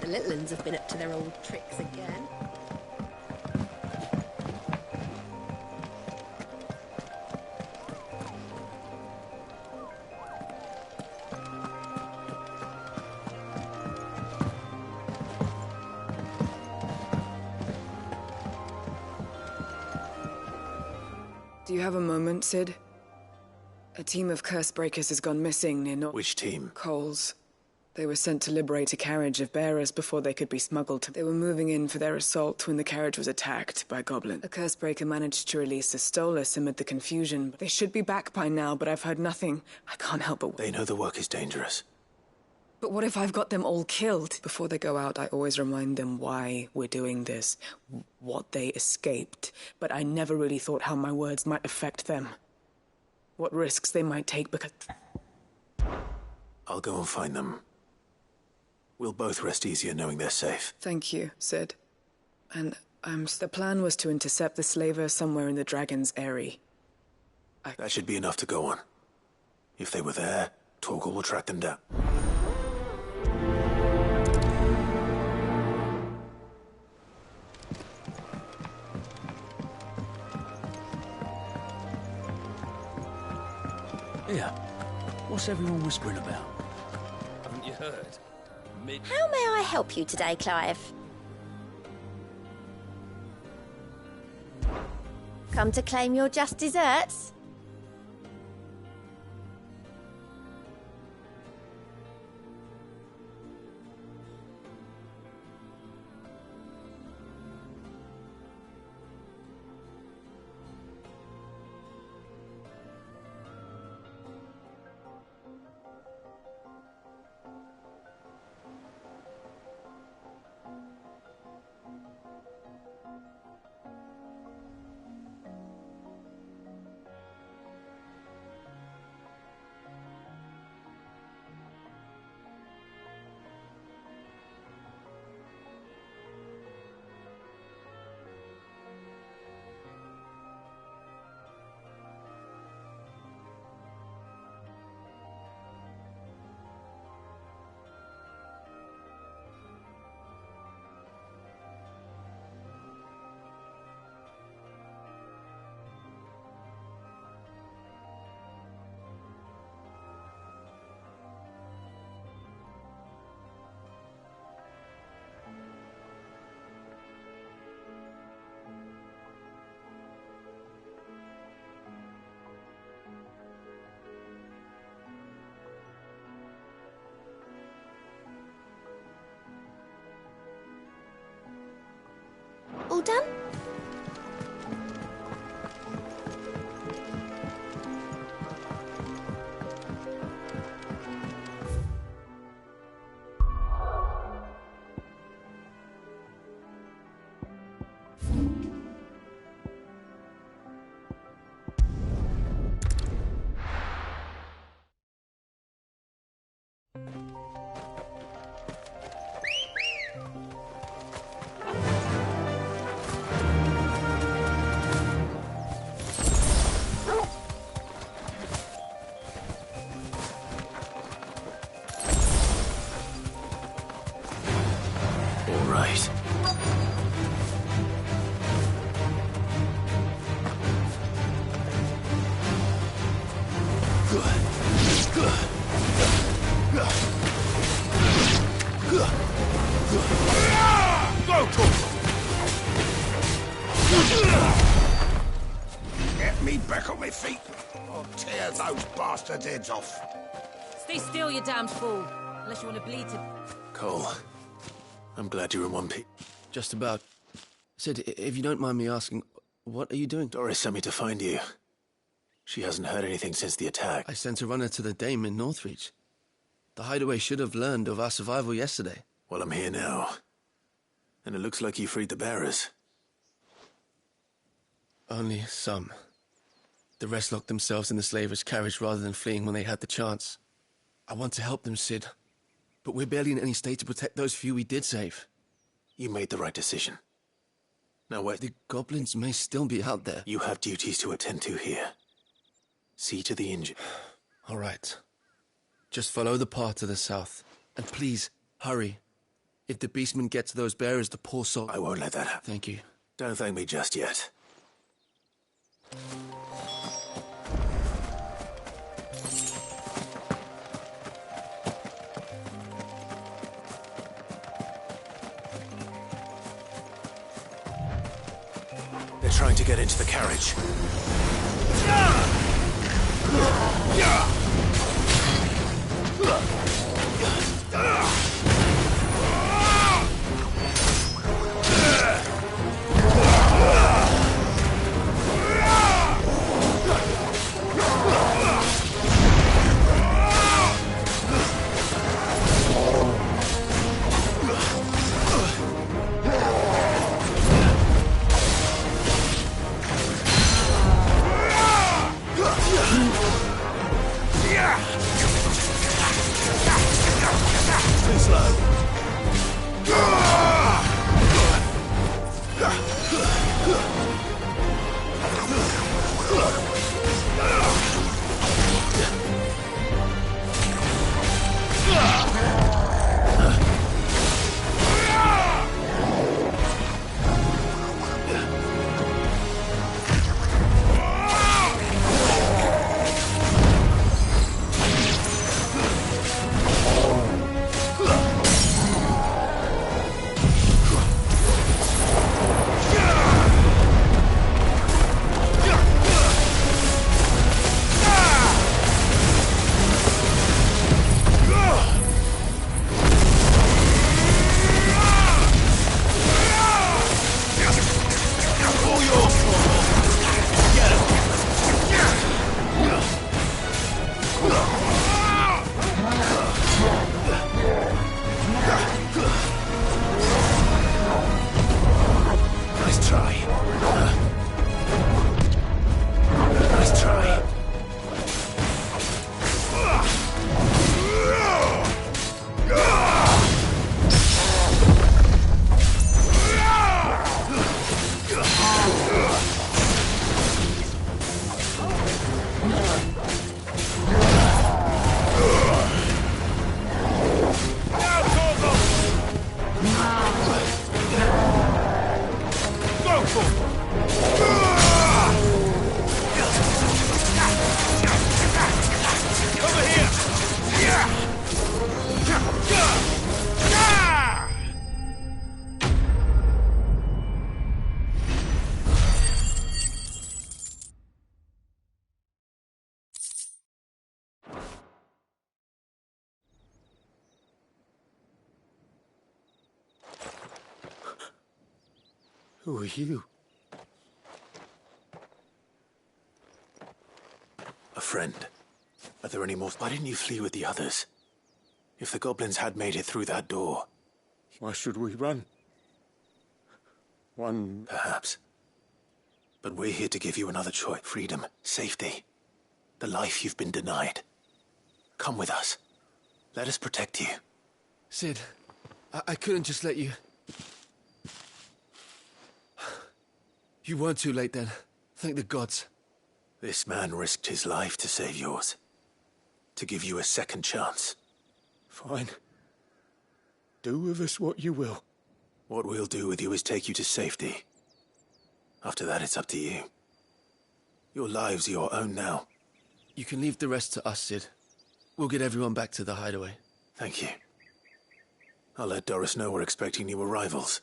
The little uns have been up to their old tricks again. Do you have a moment, Cid? A team of Cursebreakers has gone missing near Which team? Coles. They were sent to liberate a carriage of bearers before they could be smuggled. They were moving in for their assault when the carriage was attacked by goblins. A Cursebreaker managed to release a Stolas amid the confusion. They should be back by now, but I've heard nothing. I can't help but... They know the work is dangerous. But what if I've got them all killed? Before they go out, I always remind them why we're doing this, what they escaped. But I never really thought how my words might affect them. What risks they might take because... I'll go and find them. We'll both rest easier knowing they're safe. Thank you, Cid. And, the plan was to intercept the slaver somewhere in the Dragon's Eyrie. That should be enough to go on. If they were there, Torgal will track them down. Yeah. What's everyone whispering about? Haven't you heard? How may I help you today, Clive? Come to claim your just desserts? All done? Get me back on my feet, or tear those bastards' heads off. Stay still, you damned fool. Unless you want to bleed to... Cole, I'm glad you're in one piece. Just about. Cid, if you don't mind me asking, what are you doing? Doris sent me to find you. She hasn't heard anything since the attack. I sent a runner to the Dame in Northreach. The Hideaway should have learned of our survival yesterday. Well, I'm here now. And it looks like you freed the bearers. Only some. The rest locked themselves in the slaver's carriage rather than fleeing when they had the chance. I want to help them, Cid. But we're barely in any state to protect those few we did save. You made the right decision. Now wait. The goblins may still be out there. You have duties to attend to here. See to the injured. All right. Just follow the path to the south. And please, hurry. If the beastmen get to those bearers, the poor soul... I won't let that happen. Thank you. Don't thank me just yet. They're trying to get into the carriage. Too slow. Nice try. Nice try. Who are you? A friend. Are there any more? Why didn't you flee with the others? If the goblins had made it through that door... Why should we run? One... Perhaps. But we're here to give you another choice. Freedom, safety, the life you've been denied. Come with us. Let us protect you. Sid, I couldn't just let you... You weren't too late then. Thank the gods. This man risked his life to save yours. To give you a second chance. Fine. Do with us what you will. What we'll do with you is take you to safety. After that, it's up to you. Your lives are your own now. You can leave the rest to us, Sid. We'll get everyone back to the hideaway. Thank you. I'll let Doris know we're expecting new arrivals.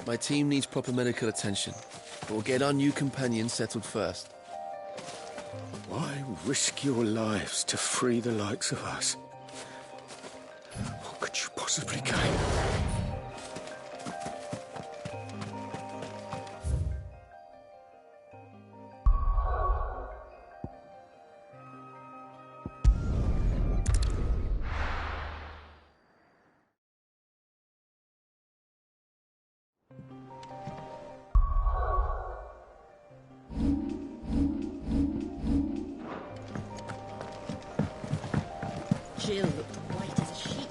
My team needs proper medical attention, but we'll get our new companion settled first. Why risk your lives to free the likes of us? What could you possibly gain? Jill looked white as a sheet.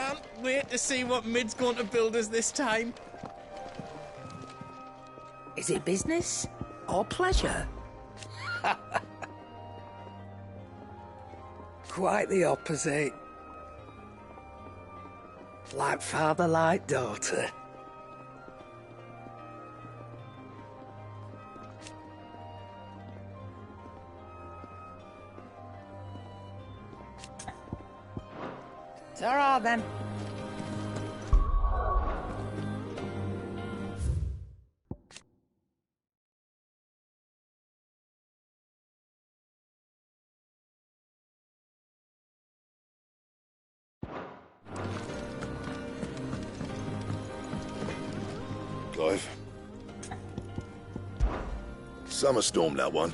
can't wait to see what Mid's going to build us this time. Is it business or pleasure? Quite the opposite. Like father, like daughter. Ta-ra then. Clive. Summer storm, that one.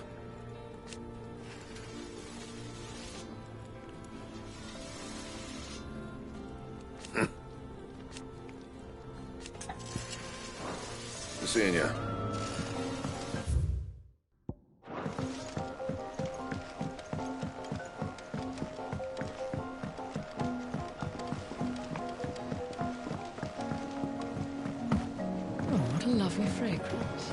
Seeing ya. What a lovely fragrance.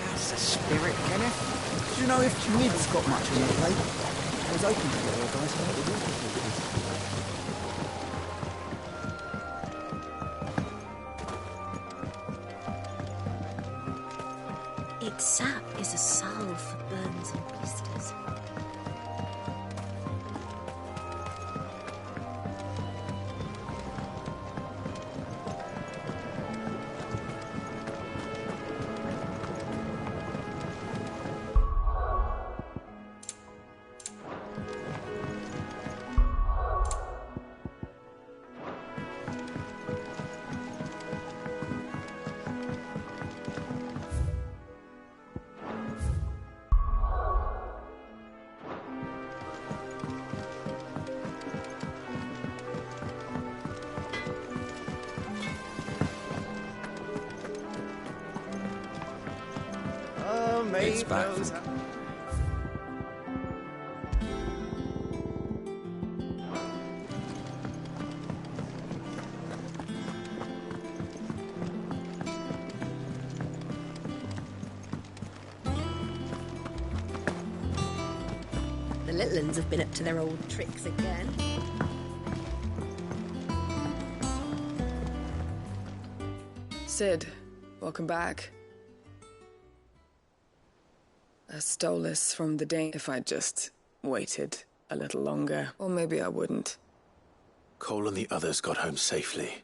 That's the spirit, Kenneth. Do you know if Mid's got much on the plate? I was hoping to get organised about the water filters. Its sap is a salve for burns and blisters. It's back. The little uns have been up to their old tricks again. Cid, welcome back. Stolas from the Dane. If I'd just waited a little longer, or maybe I wouldn't. Cole and the others got home safely.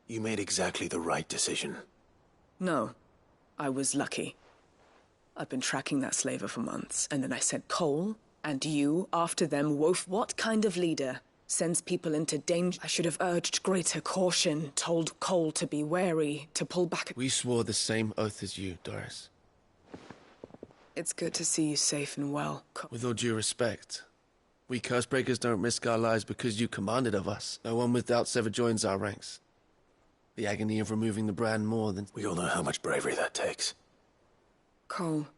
You made exactly the right decision. No, I was lucky. I've been tracking that slaver for months, and then I sent Cole and you after them. Wolf, what kind of leader sends people into danger? I should have urged greater caution, told Cole to be wary, to pull back. We swore the same oath as you, Doris. It's good to see you safe and well, Cole. With all due respect, we Cursebreakers don't risk our lives because you commanded of us. No one with doubts ever joins our ranks. The agony of removing the brand more than... We all know how much bravery that takes. Cole,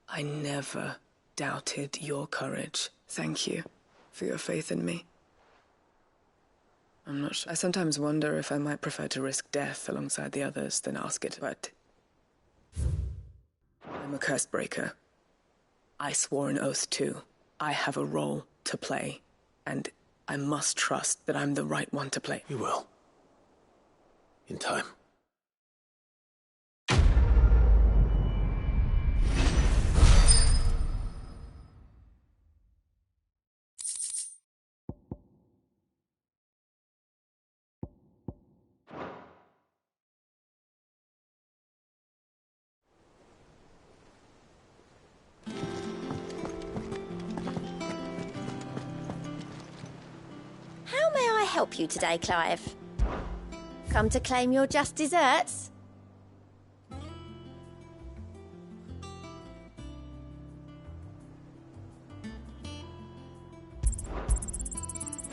I never doubted your courage. Thank you for your faith in me. I'm not sure. I sometimes wonder if I might prefer to risk death alongside the others than ask it, but... I'm a Cursebreaker. I swore an oath too. I have a role to play, and I must trust that I'm the right one to play. You will. In time. How may I help you today, Clive? Come to claim your just desserts?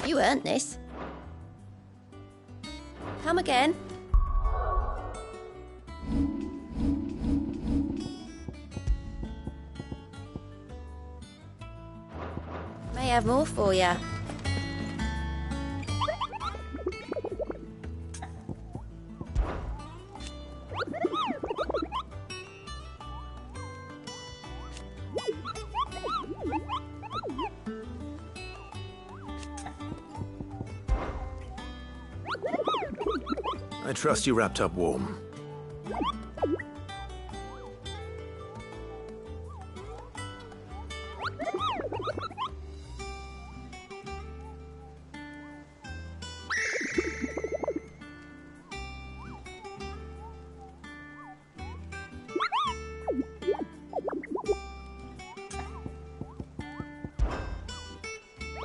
You earned this. Come again. have more for you. I trust you wrapped up warm.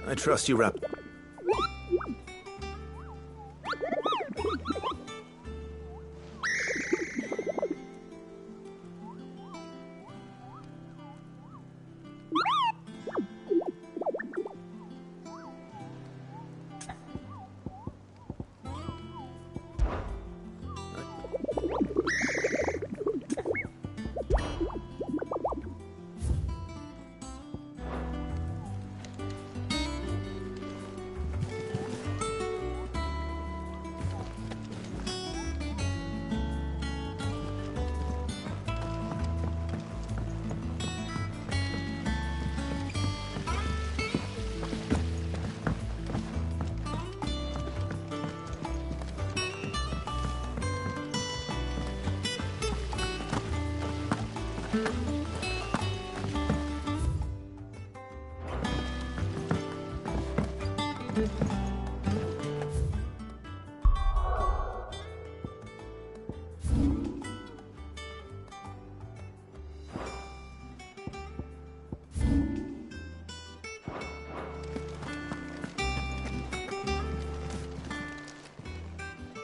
I trust you wrapped...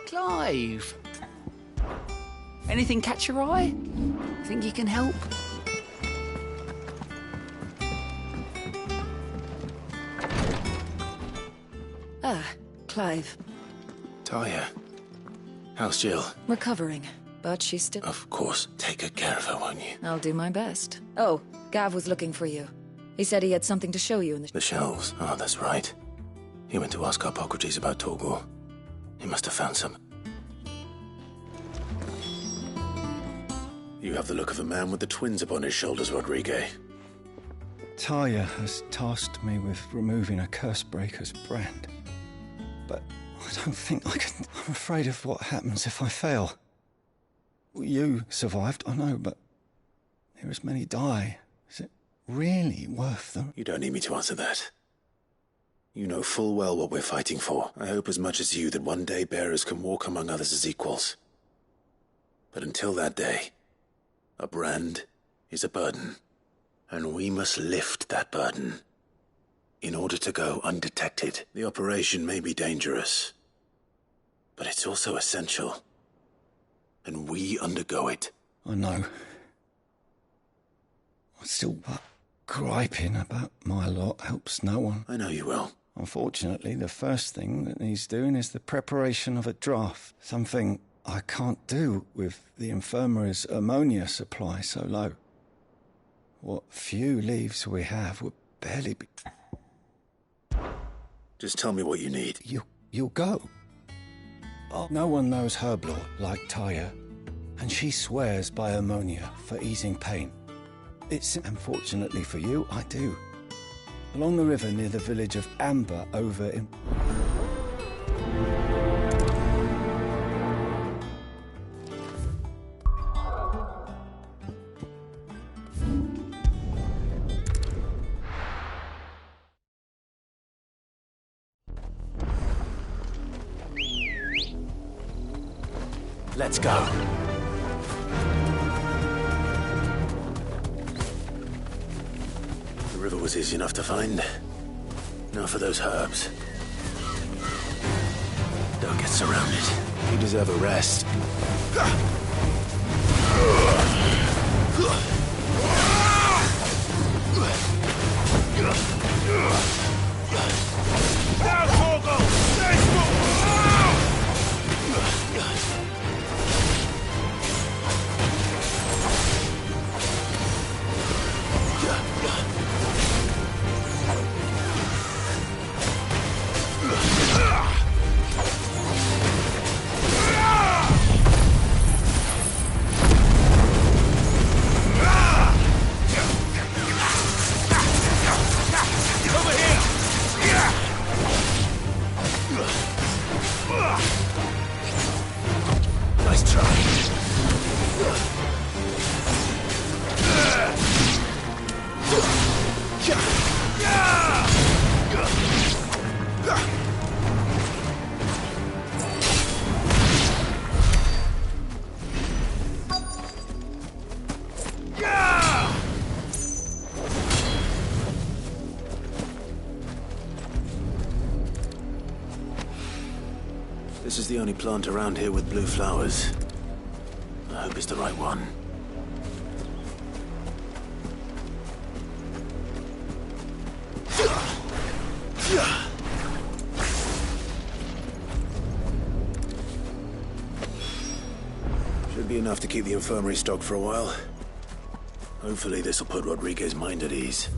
Clive! Anything catch your eye? Think you can help? Ah, Clive. Talia. How's Jill? Recovering, but she's still... Of course. Take good care of her, won't you? I'll do my best. Oh, Gav was looking for you. He said he had something to show you in the... The shelves. Oh, that's right. He went to ask Harpocrates about Torgor. He must have found some. You have the look of a man with the twins upon his shoulders, Rodrigue. Talia has tasked me with removing a Cursebreaker's brand. But I don't think I can... I'm afraid of what happens if I fail. You survived, I know, but there as many die. Is it really worth them? You don't need me to answer that. You know full well what we're fighting for. I hope as much as you that one day bearers can walk among others as equals. But until that day, a brand is a burden, and we must lift that burden in order to go undetected. The operation may be dangerous, but it's also essential, and we undergo it. I know. Still, griping about my lot helps no one. I know you will. Unfortunately, the first thing that needs doing is the preparation of a draft. Something I can't do with the infirmary's ammonia supply so low. What few leaves we have would barely be... Just tell me what you need. You'll go. Oh, no one knows herb lore like Talia, and she swears by ammonia for easing pain. It's unfortunately for you, I do. Along the river near the village of Amber over in... Let's go. The river was easy enough to find. Now for those herbs. Don't get surrounded. You deserve a rest. Down, Torgor! Let's go! Nice try. This is the only plant around here with blue flowers. I hope it's the right one. Should be enough to keep the infirmary stocked for a while. Hopefully this will put Rodriguez's mind at ease.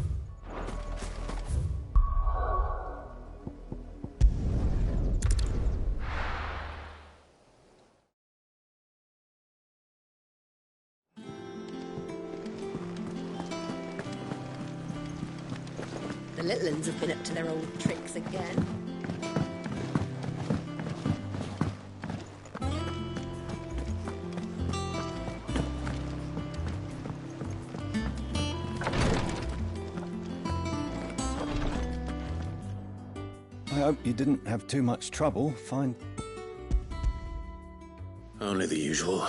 The little uns have been up to their old tricks again. I hope you didn't have too much trouble. Only the usual.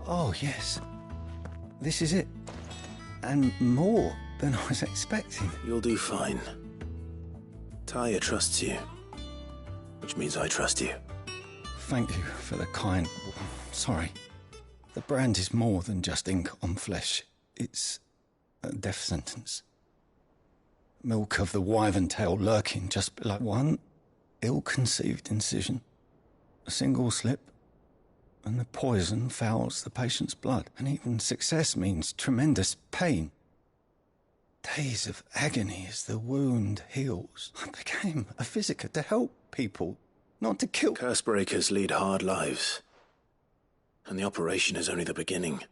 Oh, yes. This is it. And more than I was expecting. You'll do fine. Taya trusts you. Which means I trust you. Thank you for the kind... Sorry. The brand is more than just ink on flesh. It's a death sentence. Milk of the wyvern tail lurking just below one ill-conceived incision. A single slip, and the poison fouls the patient's blood. And even success means tremendous pain. Days of agony as the wound heals. I became a physiker to help people, not to kill. Curse breakers lead hard lives. And the operation is only the beginning.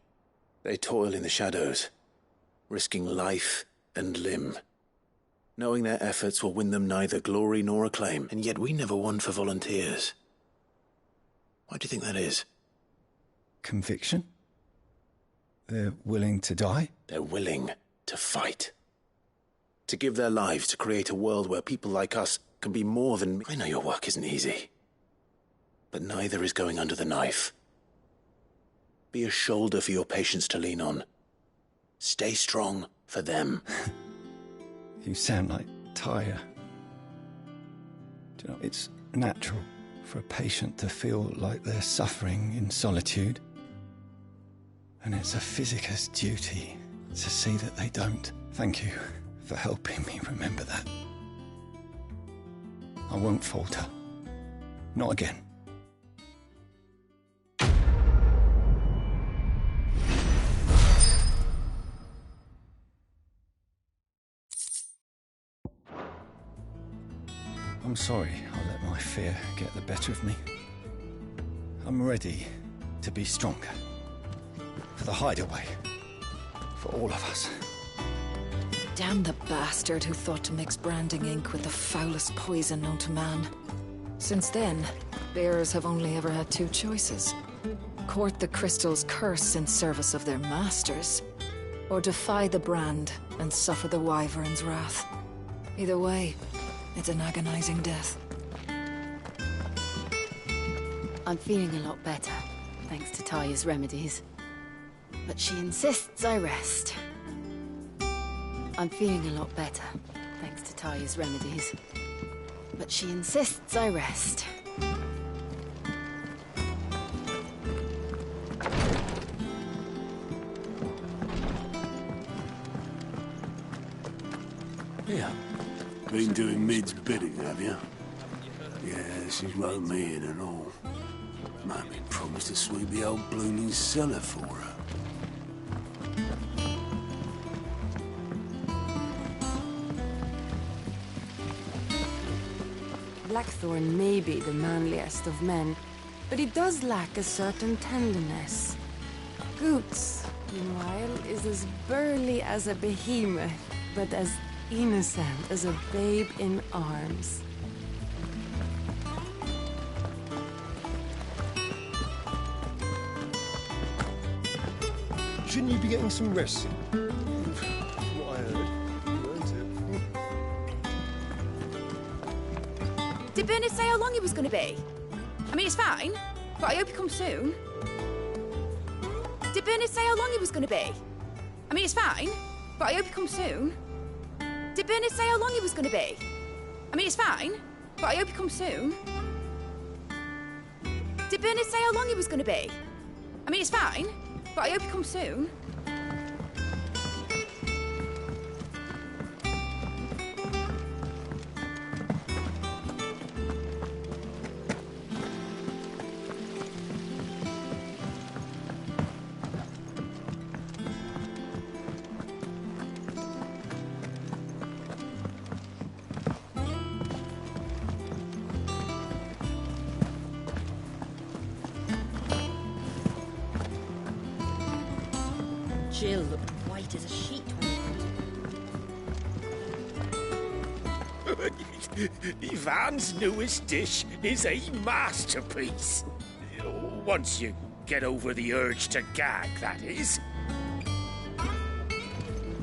They toil in the shadows, risking life and limb, knowing their efforts will win them neither glory nor acclaim. And yet we never won for volunteers. Why do you think that is? Conviction? They're willing to die? They're willing to fight. To give their lives to create a world where people like us can be more than... I know your work isn't easy. But neither is going under the knife. Be a shoulder for your patients to lean on. Stay strong for them. You sound like Taya. Do you know, it's natural for a patient to feel like they're suffering in solitude. And it's a physiker's duty to see that they don't. Thank you for helping me remember that. I won't falter. Not again. I'm sorry I let my fear get the better of me. I'm ready to be stronger. For the hideaway. For all of us. Damn the bastard who thought to mix branding ink with the foulest poison known to man. Since then, bearers have only ever had two choices. Court the crystal's curse in service of their masters, or defy the brand and suffer the wyvern's wrath. Either way, it's an agonizing death. I'm feeling a lot better, thanks to Taya's remedies. But she insists I rest. I'm feeling a lot better, thanks to Taya's remedies. But she insists I rest. Yeah. Been doing Mid's bidding, have you? Yeah, she's wrote me in and all. Might be promised to sweep the old blooming cellar for her. Blackthorn may be the manliest of men, but he does lack a certain tenderness. Goots, meanwhile, is as burly as a behemoth, but as innocent as a babe in arms. Shouldn't you be getting some rest? From what I heard, weren't it? Did Bernard say how long he was going to be? I mean, it's fine, but I hope he comes soon. Did Bernard say how long he was going to be? I mean, it's fine, but I hope he comes soon. Did Bernard say how long he was going to be? I mean, it's fine, but I hope he comes soon. Did Bernard say how long he was going to be? I mean, it's fine, but I hope he comes soon. Jill looked white as a sheet when Ivan's newest dish is a masterpiece. Once you get over the urge to gag, that is.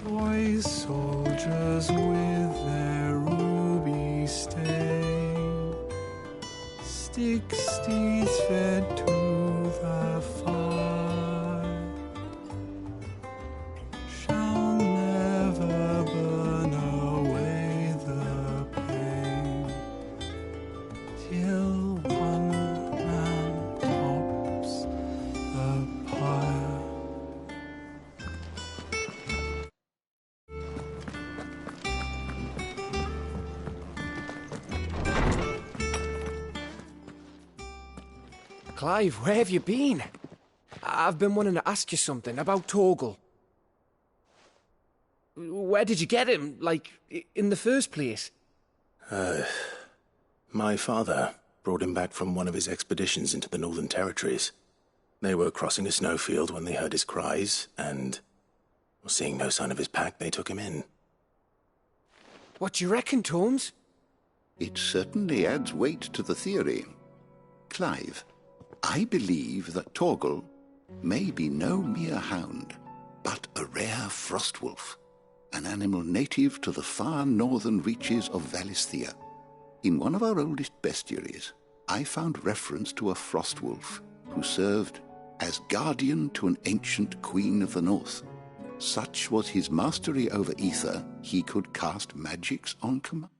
Boy soldiers with their ruby stain, stick steeds fed to the fire, shall never burn away the pain, till one man tops the pyre. Clive, where have you been? I've been wanting to ask you something about Torgal. Where did you get him, like, in the first place? My father brought him back from one of his expeditions into the Northern Territories. They were crossing a snowfield when they heard his cries, and, seeing no sign of his pack, they took him in. What do you reckon, Tomes? It certainly adds weight to the theory. Clive, I believe that Torgal may be no mere hound, but a rare frostwolf, an animal native to the far northern reaches of Valisthea. In one of our oldest bestiaries, I found reference to a frostwolf who served as guardian to an ancient queen of the north. Such was his mastery over ether, he could cast magics on command.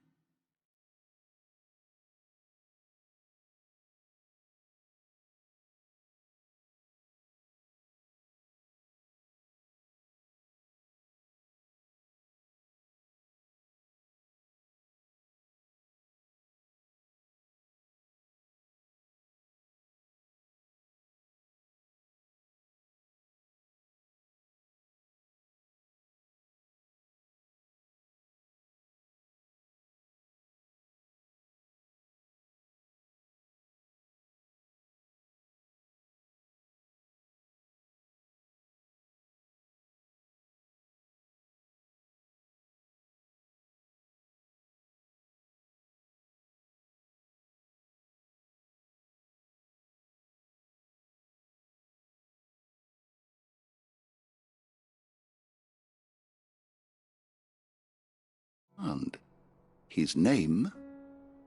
His name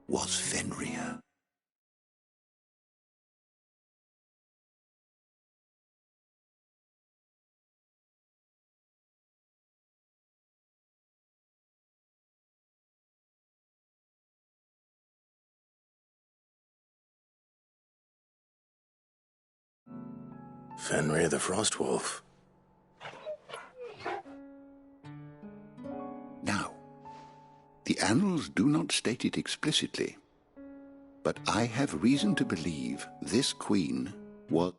was Fenrir. Fenrir the Frostwolf. Now, the annals do not state it explicitly, but I have reason to believe this queen was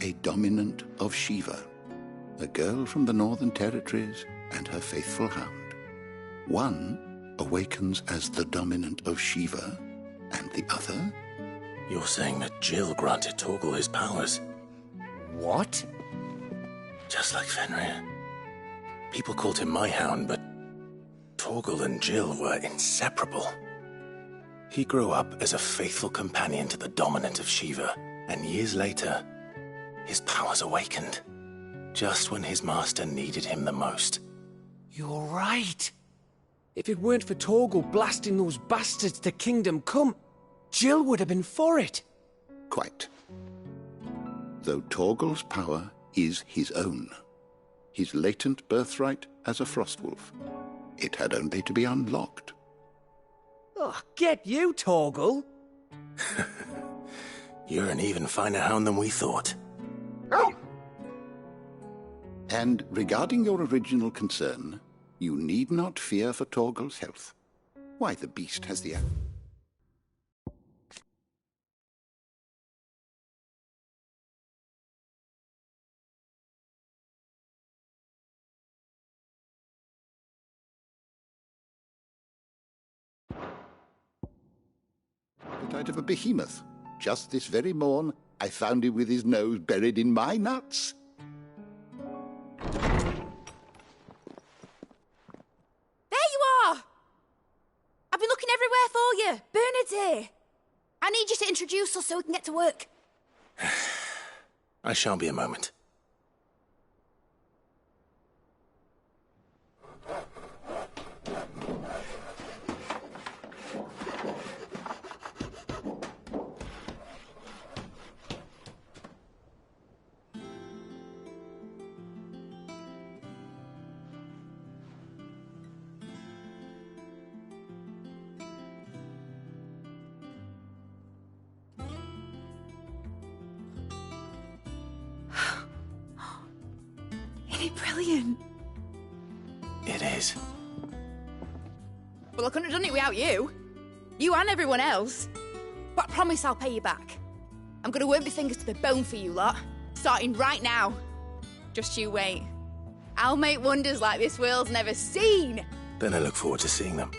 a dominant of Shiva, a girl from the Northern Territories and her faithful hound. One awakens as the dominant of Shiva, and the other? You're saying that Jill granted Torgal his powers? What? Just like Fenrir. People called him my hound, but Torgal and Jill were inseparable. He grew up as a faithful companion to the dominant of Shiva, and years later, his powers awakened, just when his master needed him the most. You're right. If it weren't for Torgal blasting those bastards to Kingdom Come, Jill would have been for it. Quite. Though Torgal's power is his own, his latent birthright as a Frostwolf, it had only to be unlocked. Oh, get you, Torgal! You're an even finer hound than we thought. And regarding your original concern, you need not fear for Torgal's health. Why, the beast has the... out of a behemoth. Just this very morn, I found him with his nose buried in my nuts. There you are! I've been looking everywhere for you. Bernard's here. I need you to introduce us so we can get to work. I shan't be a moment. Brilliant. It is. Well, I couldn't have done it without you. You and everyone else. But I promise I'll pay you back. I'm going to work my fingers to the bone for you lot, starting right now. Just you wait. I'll make wonders like this world's never seen. Then I look forward to seeing them.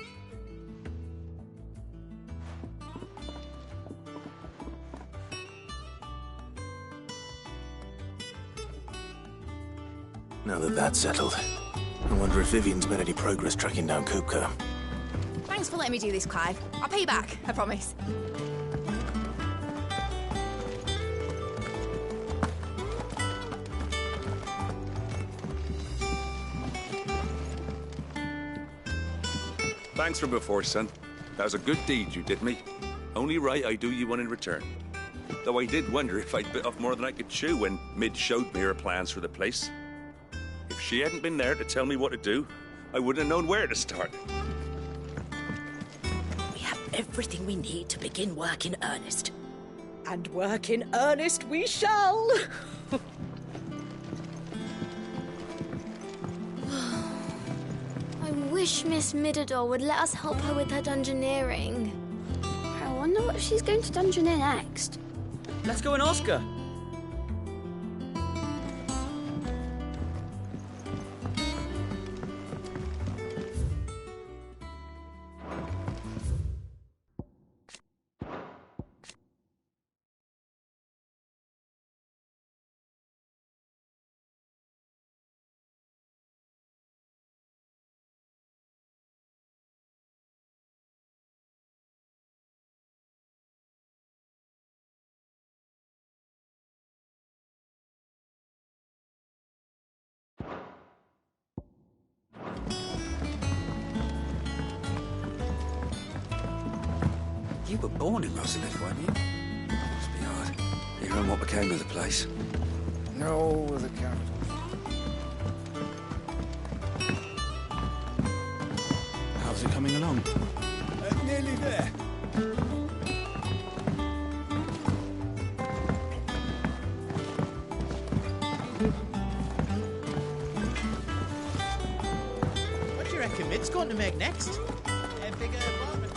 Now that that's settled, I wonder if Vivian's made any progress tracking down Kupka. Thanks for letting me do this, Clive. I'll pay you back, I promise. Thanks for before, son. That was a good deed you did me. Only right I do you one in return. Though I did wonder if I'd bit off more than I could chew when Mid showed me her plans for the place. If she hadn't been there to tell me what to do, I wouldn't have known where to start. We have everything we need to begin work in earnest. And work in earnest we shall! I wish Miss Midador would let us help her with her dungeoneering. I wonder what she's going to dungeoneer next. Let's go and ask her. You were born in Rosalith, weren't you? Must be hard. Hearing what became of the place. No, the capital. How's it coming along? Nearly there. What do you reckon Mid's going to make next? A bigger apartment?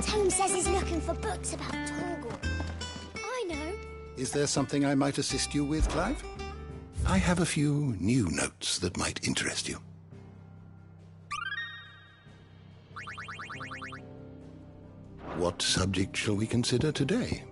Tome says he's looking for books about Torgal. I know. Is there something I might assist you with, Clive? I have a few new notes that might interest you. What subject shall we consider today?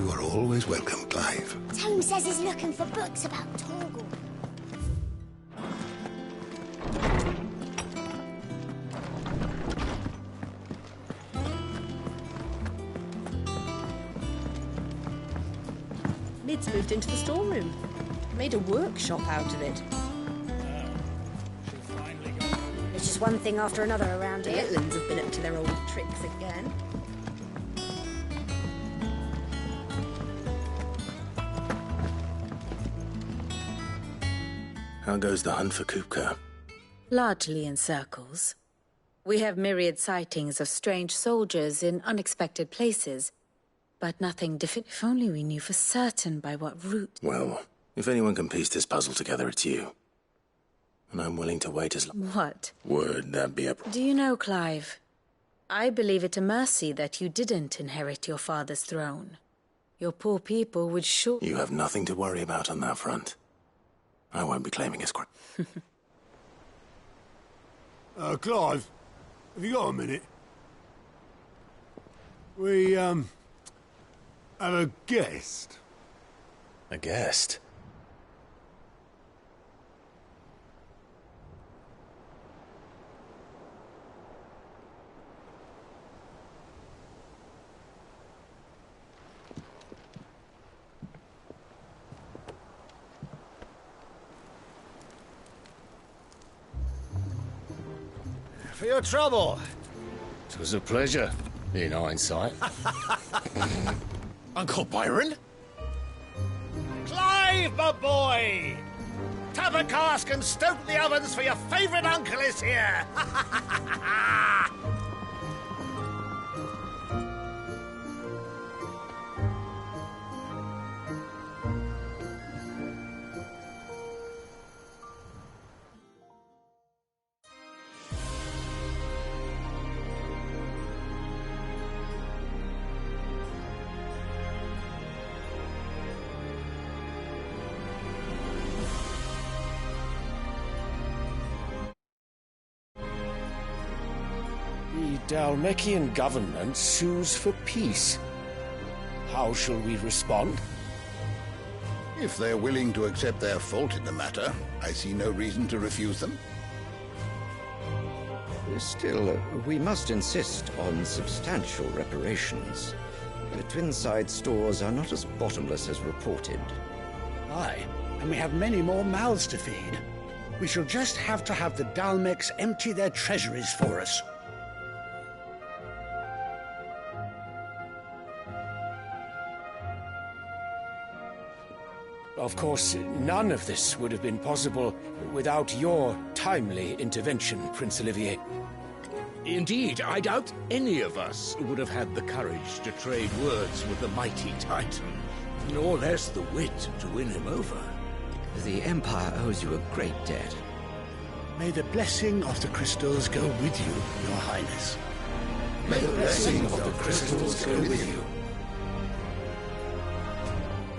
You are always welcome, Clive. Tome says he's looking for books about Torgal. Mid's moved into the storeroom. Made a workshop out of it. It's just one thing after another around The here. Itlands have been up to their old tricks again. How goes the hunt for Kupka? Largely in circles. We have myriad sightings of strange soldiers in unexpected places, but nothing definitive. If only we knew for certain by what route. Well, if anyone can piece this puzzle together, it's you. And I'm willing to wait as long. What? Would that be a... Do you know, Clive? I believe it a mercy that you didn't inherit your father's throne. Your poor people would sure... You have nothing to worry about on that front. I won't be claiming his... Clive, have you got a minute? We, have a guest. A guest? For your trouble. It was a pleasure, in hindsight. Uncle Byron? Clive, my boy! Tap a cask and stoke the ovens, for your favourite uncle is here! The Dalmekian government sues for peace. How shall we respond? If they're willing to accept their fault in the matter, I see no reason to refuse them. Still, we must insist on substantial reparations. The Twinside stores are not as bottomless as reported. Aye, and we have many more mouths to feed. We shall just have to have the Dalmecs empty their treasuries for us. Of course, none of this would have been possible without your timely intervention, Prince Olivier. Indeed, I doubt any of us would have had the courage to trade words with the mighty Titan, nor less the wit to win him over. The Empire owes you a great debt. May the blessing of the crystals go with you, Your Highness. May the blessing of the crystals go with you.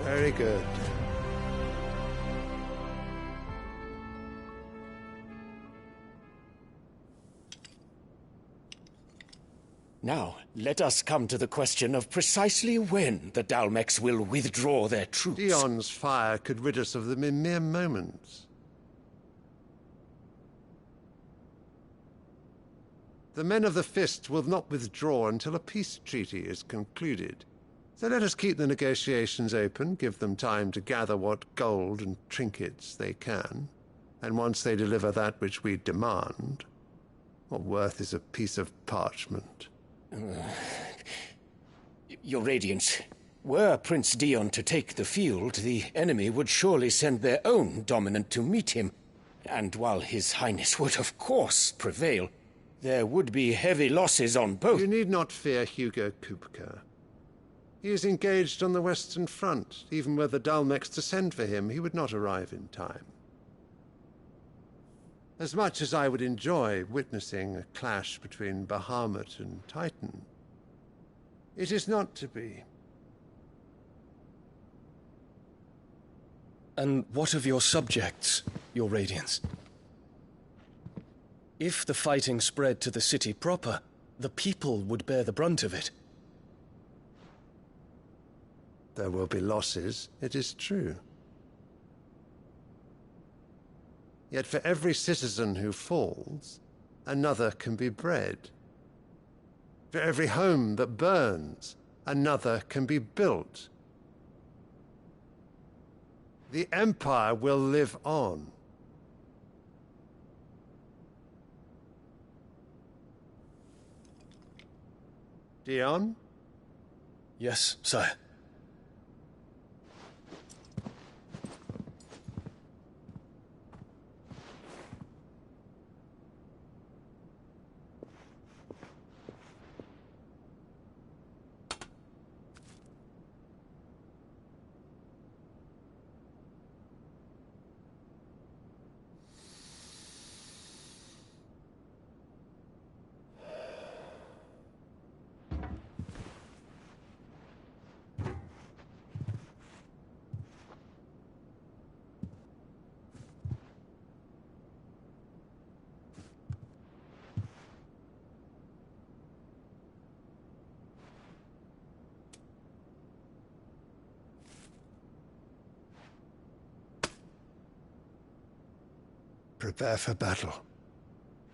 Very good. Now, let us come to the question of precisely when the Dalmecs will withdraw their troops. Dion's fire could rid us of them in mere moments. The men of the Fist will not withdraw until a peace treaty is concluded. So let us keep the negotiations open, give them time to gather what gold and trinkets they can, and once they deliver that which we demand, what worth is a piece of parchment? Your Radiance, were Prince Dion to take the field, the enemy would surely send their own dominant to meet him. And while His Highness would of course prevail, there would be heavy losses on both. You need not fear Hugo Kupka. He is engaged on the Western Front. Even were the Dalmecs to send for him, he would not arrive in time. As much as I would enjoy witnessing a clash between Bahamut and Titan, it is not to be. And what of your subjects, Your Radiance? If the fighting spread to the city proper, the people would bear the brunt of it. There will be losses, it is true. Yet for every citizen who falls, another can be bred. For every home that burns, another can be built. The Empire will live on. Dion? Yes, sire. prepare for battle.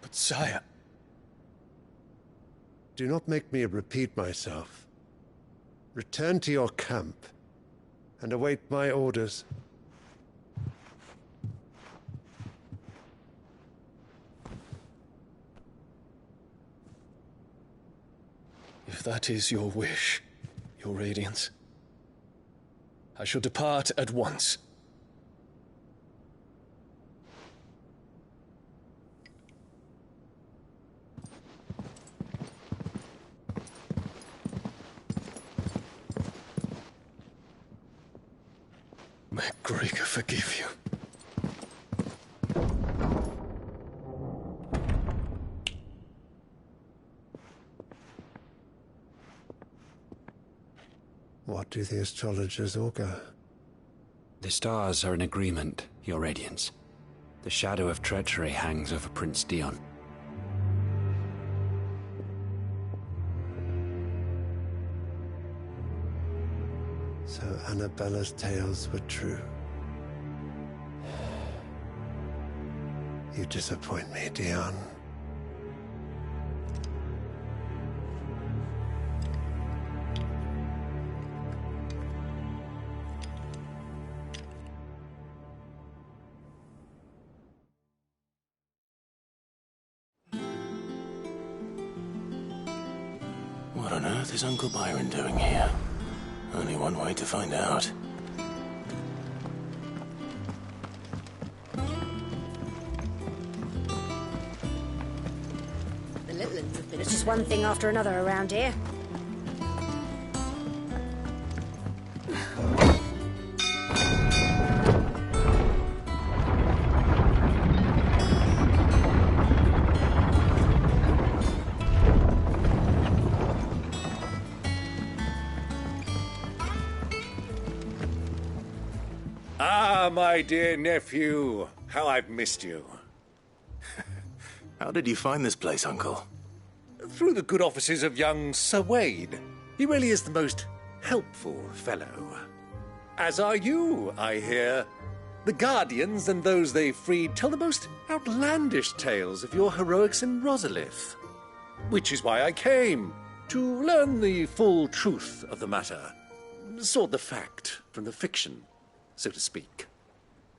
But sire... Do not make me repeat myself. Return to your camp and await my orders. If that is your wish, Your Radiance, I shall depart at once. May Gregor forgive you. What do the astrologers augur? The stars are in agreement, Your Radiance. The shadow of treachery hangs over Prince Dion. So Annabella's tales were true. You disappoint me, Dion. What on earth is Uncle Byron doing here? Only one way to find out. The little ones have been... It's just one thing after another around here. Ah, my dear nephew, how I've missed you. How did you find this place, Uncle? Through the good offices of young Sir Wade. He really is the most helpful fellow. As are you, I hear. The Guardians and those they freed tell the most outlandish tales of your heroics in Rosalith. Which is why I came, to learn the full truth of the matter. Sort the fact from the fiction, so to speak.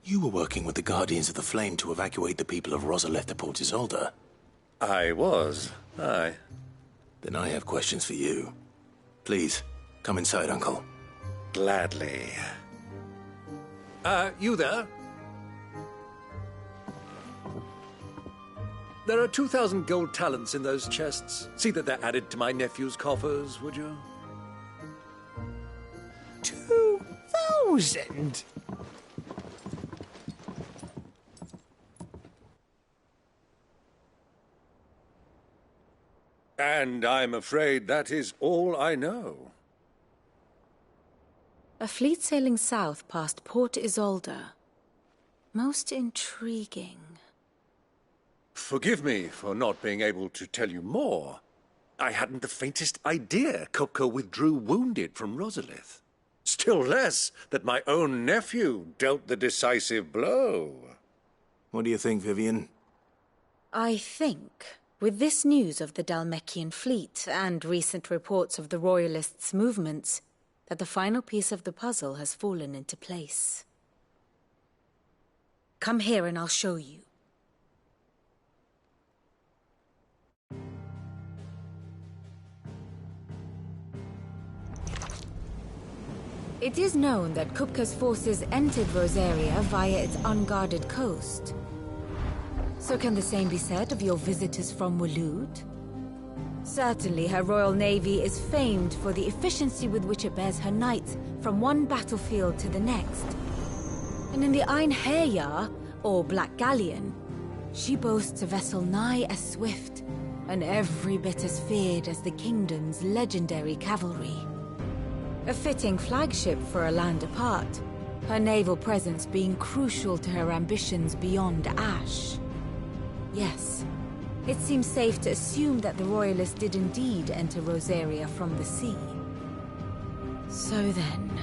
You were working with the Guardians of the Flame to evacuate the people of Rosalith to Port Isolde. I was, aye. Then I have questions for you. Please, come inside, Uncle. Gladly. You there? There are 2,000 gold talents in those chests. See that they're added to my nephew's coffers, would you? 2,000? And I'm afraid that is all I know. A fleet sailing south past Port Isolde. Most intriguing. Forgive me for not being able to tell you more. I hadn't the faintest idea Kupka withdrew wounded from Rosalith. Still less that my own nephew dealt the decisive blow. What do you think, Vivian? I think, with this news of the Dhalmekian fleet and recent reports of the Royalists' movements, that the final piece of the puzzle has fallen into place. Come here and I'll show you. It is known that Kupka's forces entered Rosaria via its unguarded coast. So can the same be said of your visitors from Waloed? Certainly her royal navy is famed for the efficiency with which it bears her knights from one battlefield to the next. And in the Einherjar, or Black Galleon, she boasts a vessel nigh as swift, and every bit as feared as the kingdom's legendary cavalry. A fitting flagship for a land apart, her naval presence being crucial to her ambitions beyond Ash. Yes, it seems safe to assume that the Royalists did indeed enter Rosaria from the sea. So then,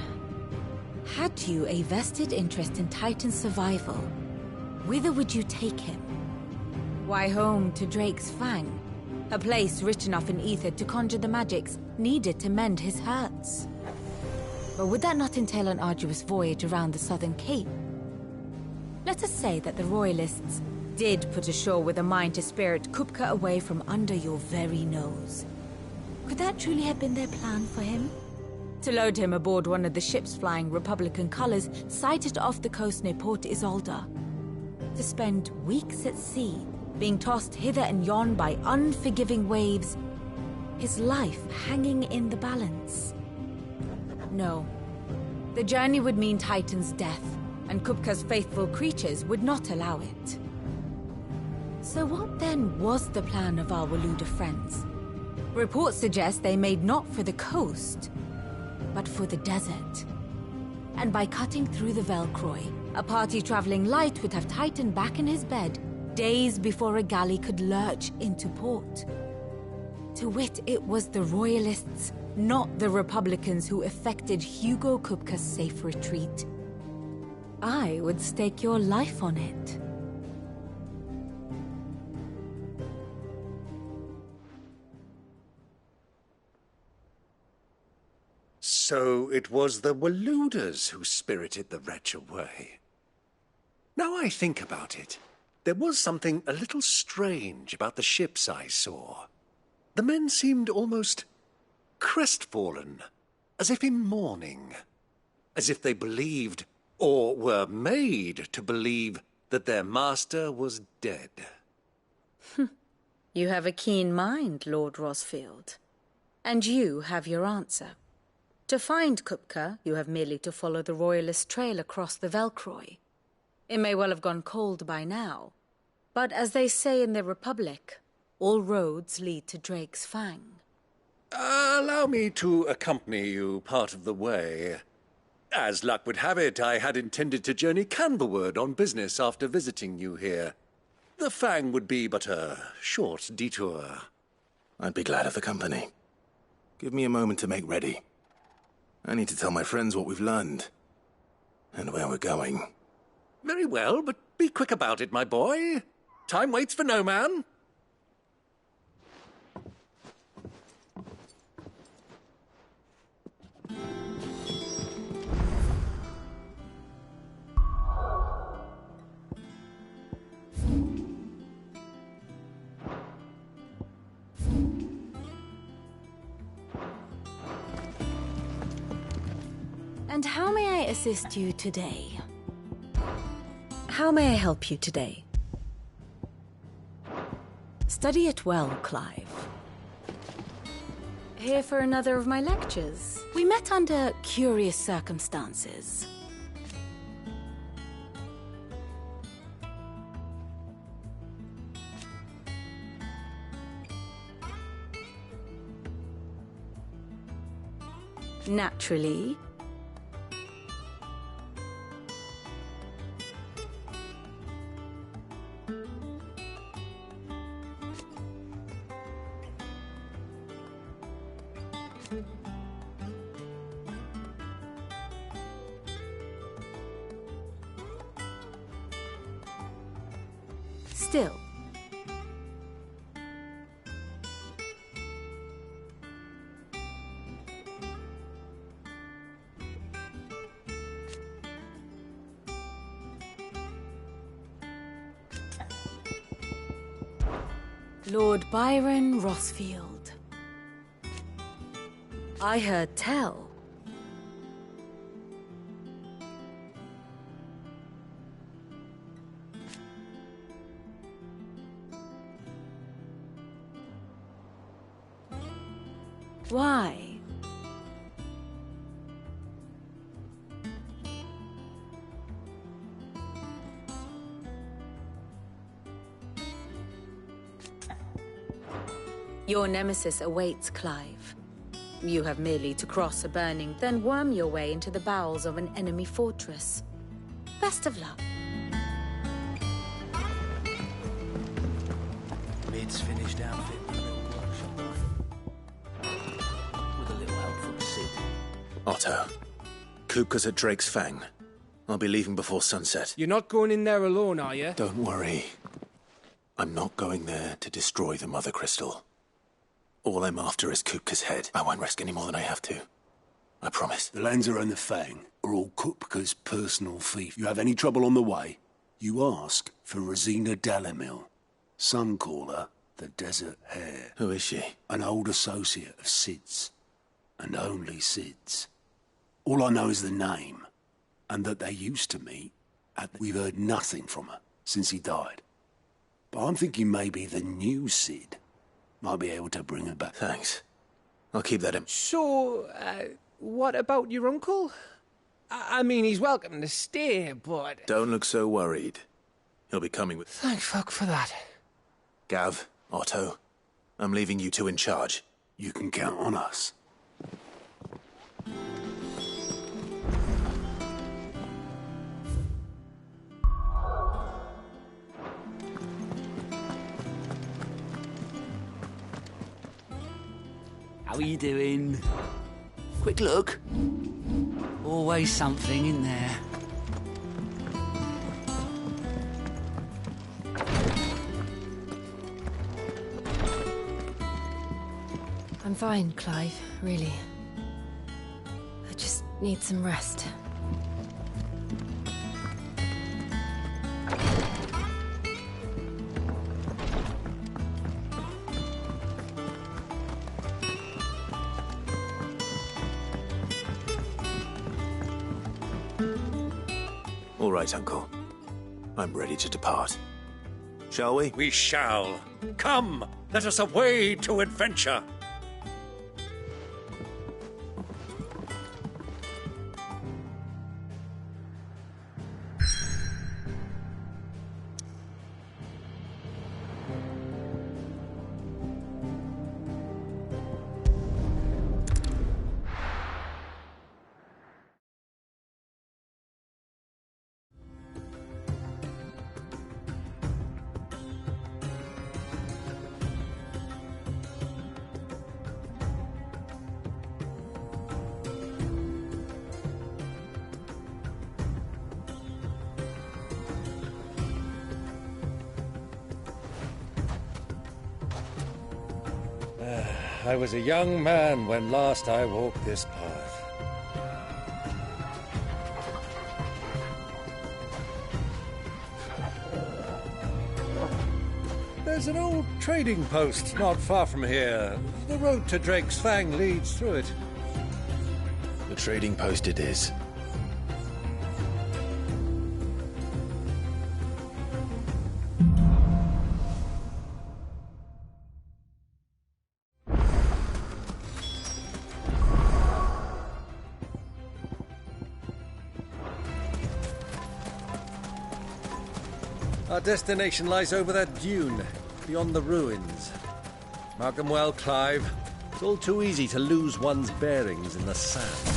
had you a vested interest in Titan's survival, whither would you take him? Why, home to Drake's Fang, a place rich enough in ether to conjure the magics needed to mend his hurts. But would that not entail an arduous voyage around the southern cape? Let us say that the Royalists did put ashore with a mind to spirit Kupka away from under your very nose. Could that truly have been their plan for him? To load him aboard one of the ships flying Republican colors sighted off the coast near Port Isolde. To spend weeks at sea, being tossed hither and yon by unforgiving waves, his life hanging in the balance. No. The journey would mean Titan's death, and Kupka's faithful creatures would not allow it. So what then was the plan of our Waluda friends? Reports suggest they made not for the coast, but for the desert. And by cutting through the Velcroy, a party traveling light would have Titan back in his bed days before a galley could lurch into port. To wit, it was the Royalists, not the Republicans, who effected Hugo Kupka's safe retreat. I would stake your life on it. So it was the Waludas who spirited the wretch away. Now I think about it, there was something a little strange about the ships I saw. The men seemed almost crestfallen, as if in mourning, as if they believed, or were made to believe, that their master was dead. You have a keen mind, Lord Rosfield. And you have your answer. To find Kupka, you have merely to follow the Royalist trail across the Velcroy. It may well have gone cold by now, but as they say in the Republic, all roads lead to Drake's Fang. Allow me to accompany you part of the way. As luck would have it, I had intended to journey Canberward on business after visiting you here. The Fang would be but a short detour. I'd be glad of the company. Give me a moment to make ready. I need to tell my friends what we've learned, and where we're going. Very well, but be quick about it, my boy. Time waits for no man. And how may I assist you today? How may I help you today? Study it well, Clive. Here for another of my lectures. We met under curious circumstances. Naturally. Still. Lord Byron Rosfield. I heard tell. Why? Your nemesis awaits, Clive. You have merely to cross a burning, then worm your way into the bowels of an enemy fortress. Best of luck. Mid's finished outfit for a little workshop. With a little help from Sid. Otto, Kupka's at Drake's Fang. I'll be leaving before sunset. You're not going in there alone, are you? Don't worry. I'm not going there to destroy the Mother Crystal. All I'm after is Kupka's head. I won't risk any more than I have to. I promise. The Lanza and the Fang are all Kupka's personal fief. You have any trouble on the way, you ask for Rosina Dalamil. Some call her the Desert Hare. Who is she? An old associate of Sid's. And only Sid's. All I know is the name, and that they used to meet at... We've heard nothing from her since he died. But I'm thinking maybe the new Sid might be able to bring her back. Thanks. I'll keep that in... So, what about your uncle? I mean, he's welcome to stay, but... Don't look so worried. He'll be coming with... Thank fuck for that. Gav, Otto, I'm leaving you two in charge. You can count on us. How are you doing? Quick look. Always something in there. I'm fine, Clive, really. I just need some rest. All right, Uncle. I'm ready to depart. Shall we? We shall. Come, let us away to adventure. I was a young man when last I walked this path. There's an old trading post not far from here. The road to Drake's Fang leads through it. The trading post it is. Our destination lies over that dune, beyond the ruins. Mark them well, Clive. It's all too easy to lose one's bearings in the sand.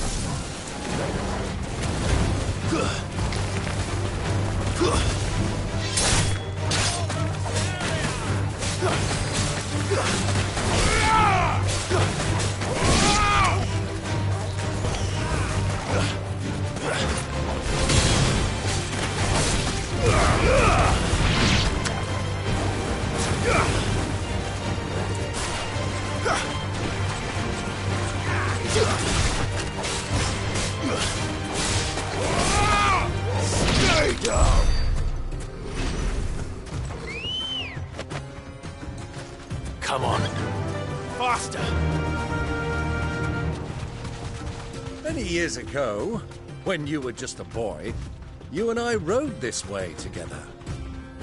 Come on. Faster! Many years ago, when you were just a boy, you and I rode this way together,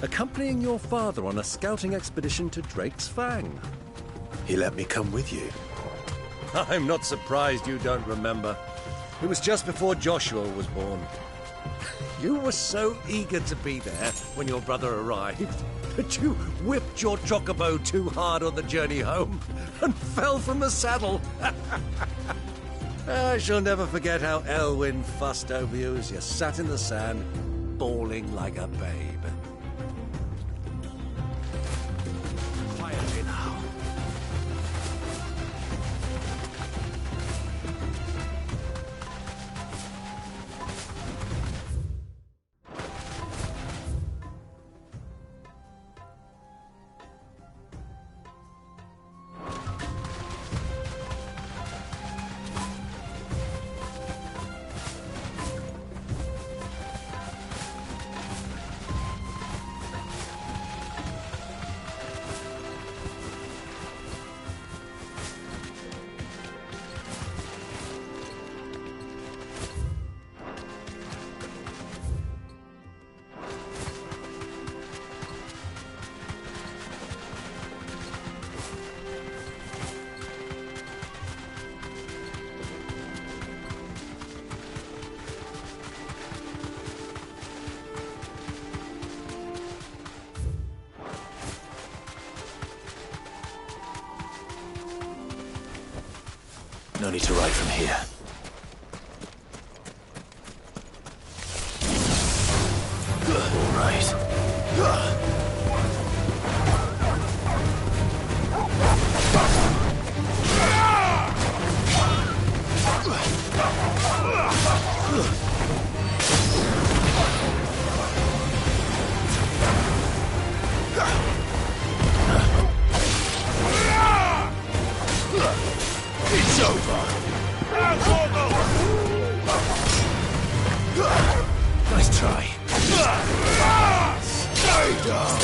accompanying your father on a scouting expedition to Drake's Fang. He let me come with you. I'm not surprised you don't remember. It was just before Joshua was born. You were so eager to be there when your brother arrived that you whipped your chocobo too hard on the journey home and fell from the saddle. I shall never forget how Elwyn fussed over you as you sat in the sand, bawling like a babe. Quietly now. No need to ride from here. All right. It's over. Nice try. Stay down.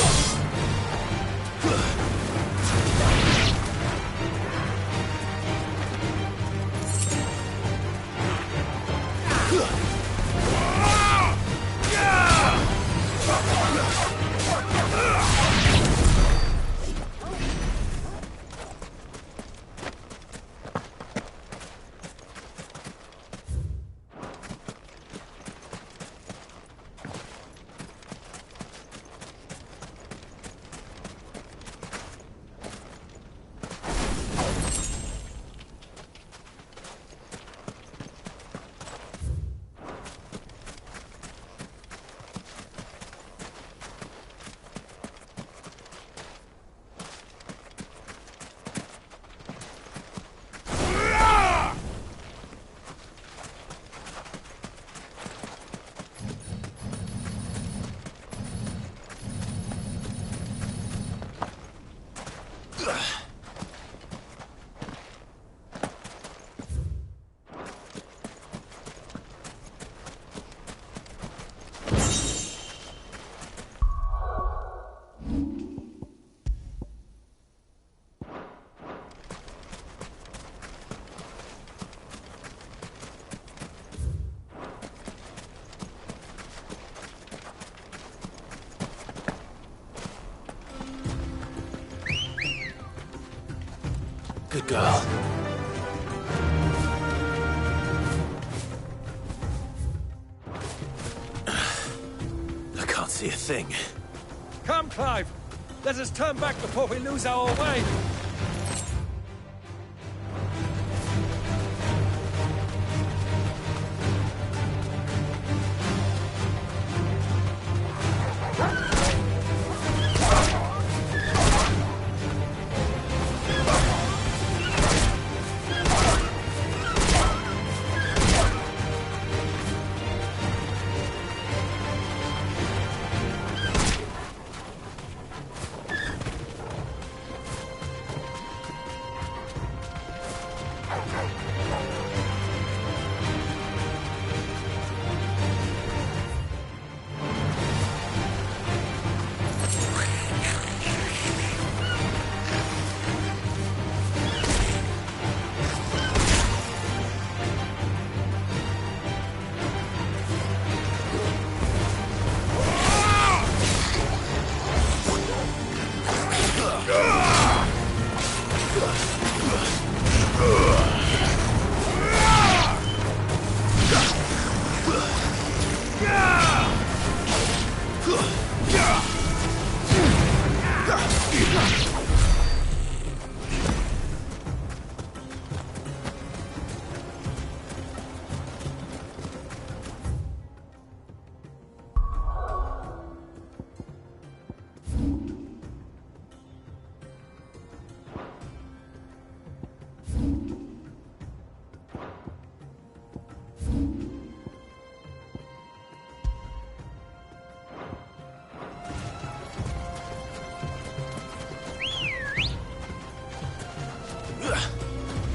Good girl. I can't see a thing. Come, Clive! Let us turn back before we lose our way!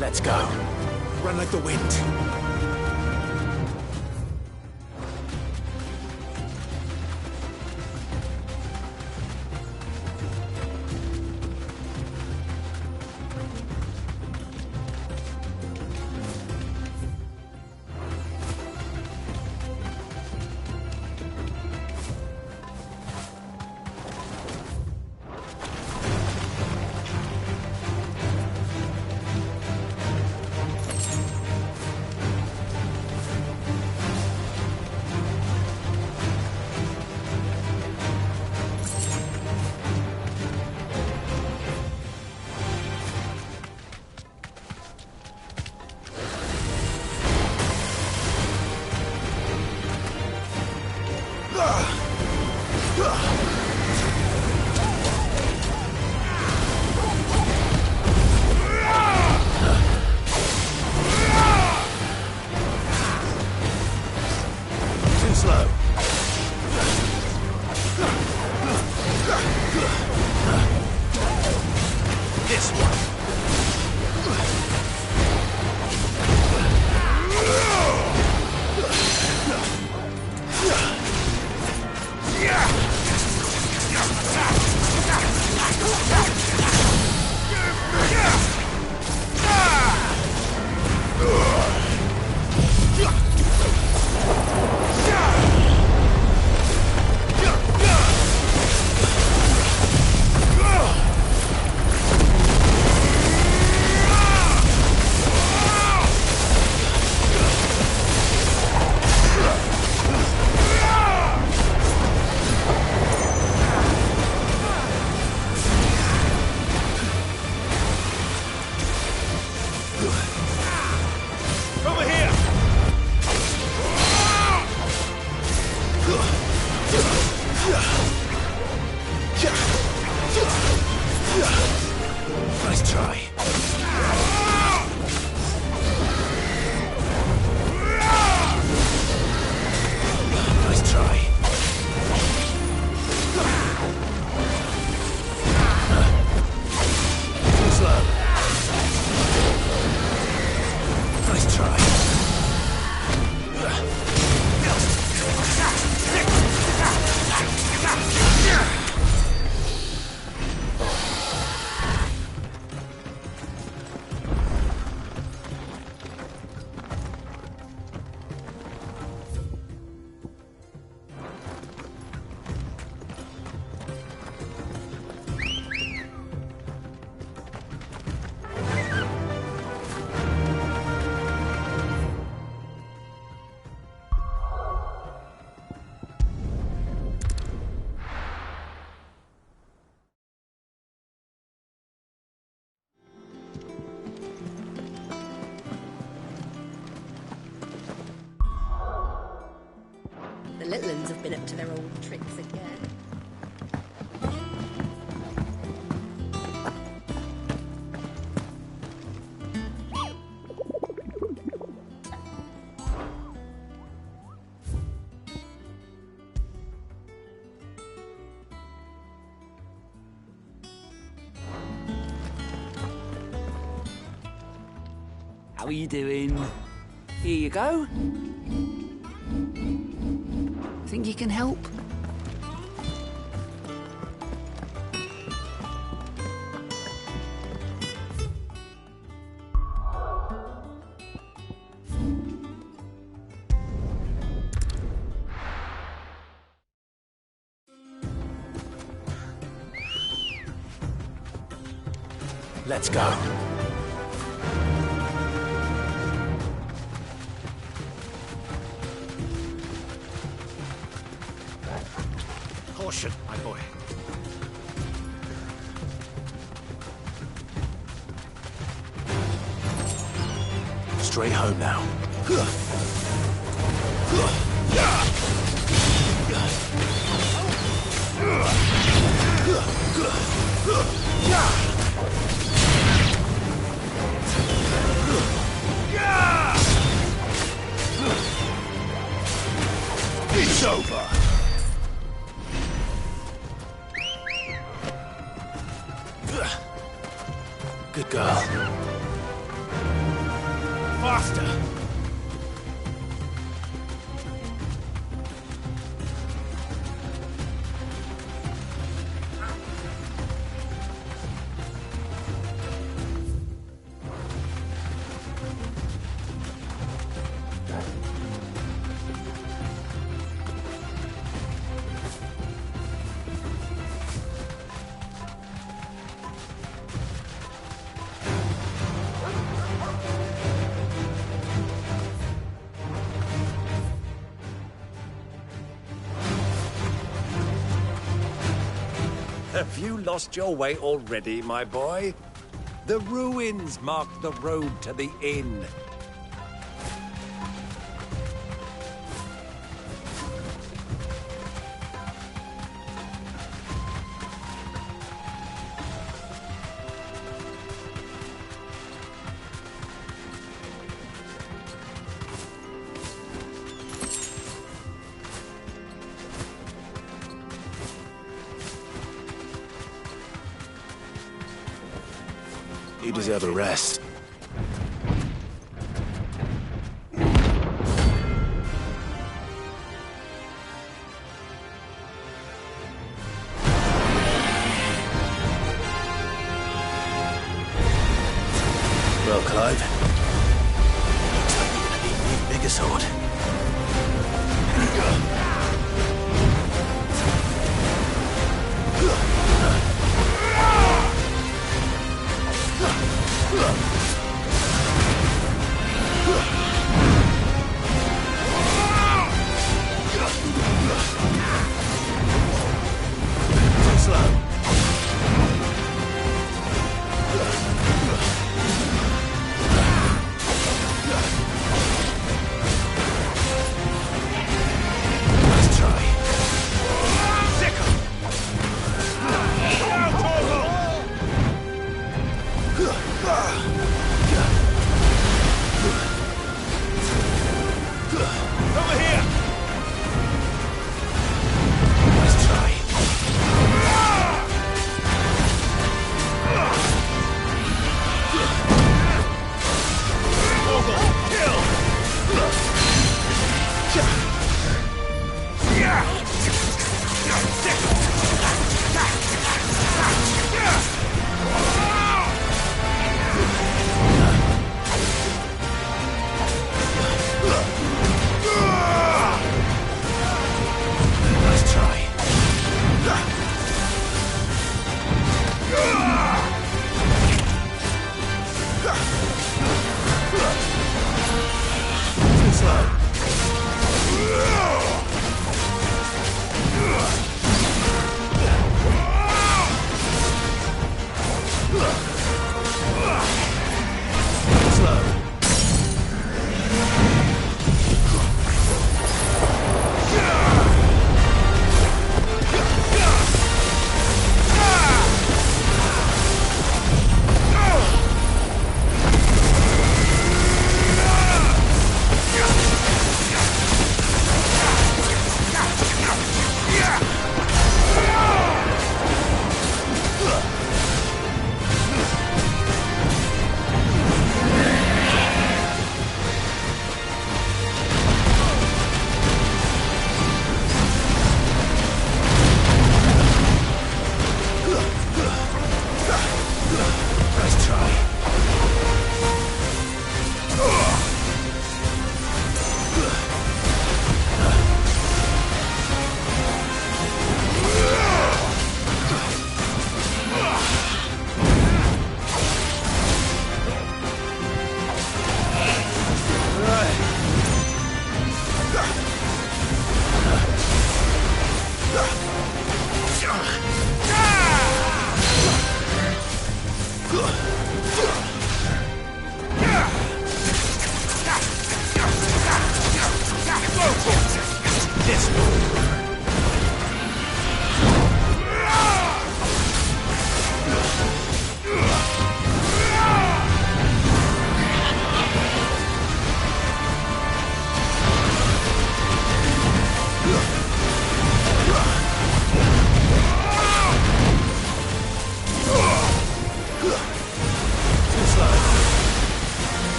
Let's go. Run like the wind. slow. This one. Nice try. Nice try. Slow. Nice try. The little ones have been up to their old tricks again. How are you doing? Here you go. Think you can help? Let's go. Caution, my boy. Straight home now. It's over. Good girl. Faster. Have you lost your way already, my boy? The ruins mark the road to the inn. You deserve a rest. Well, Clive, looks like we're gonna need an even bigger sword.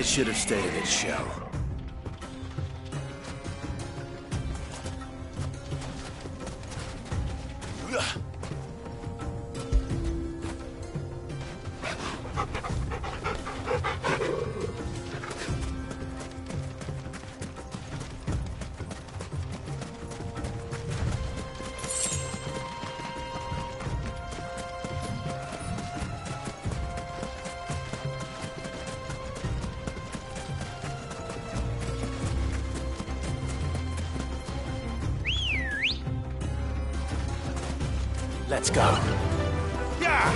should have stayed in its shell. Let's go. Yeah!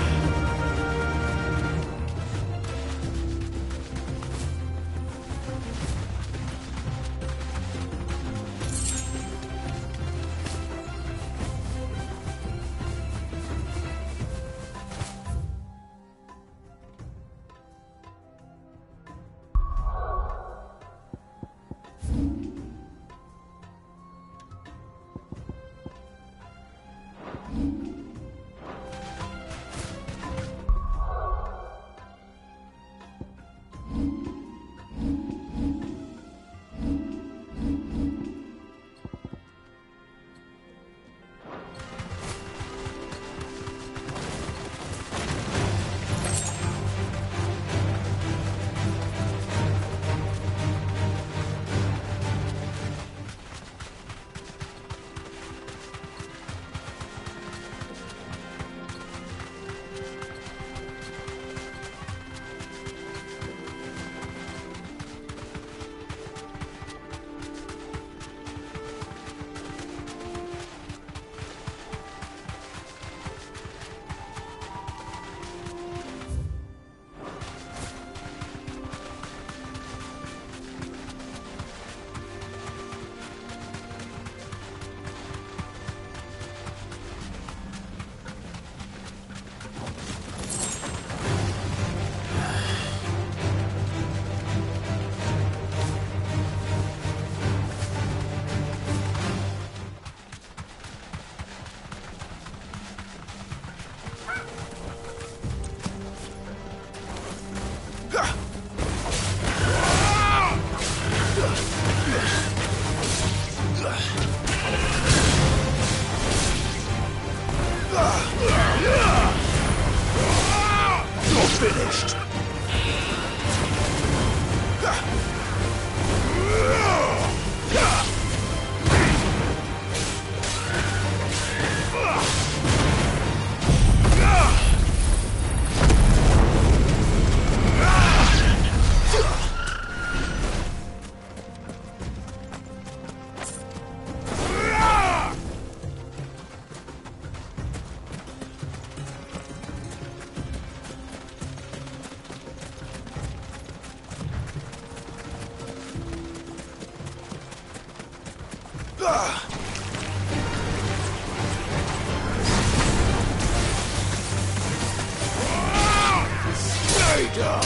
Finished. Stay down.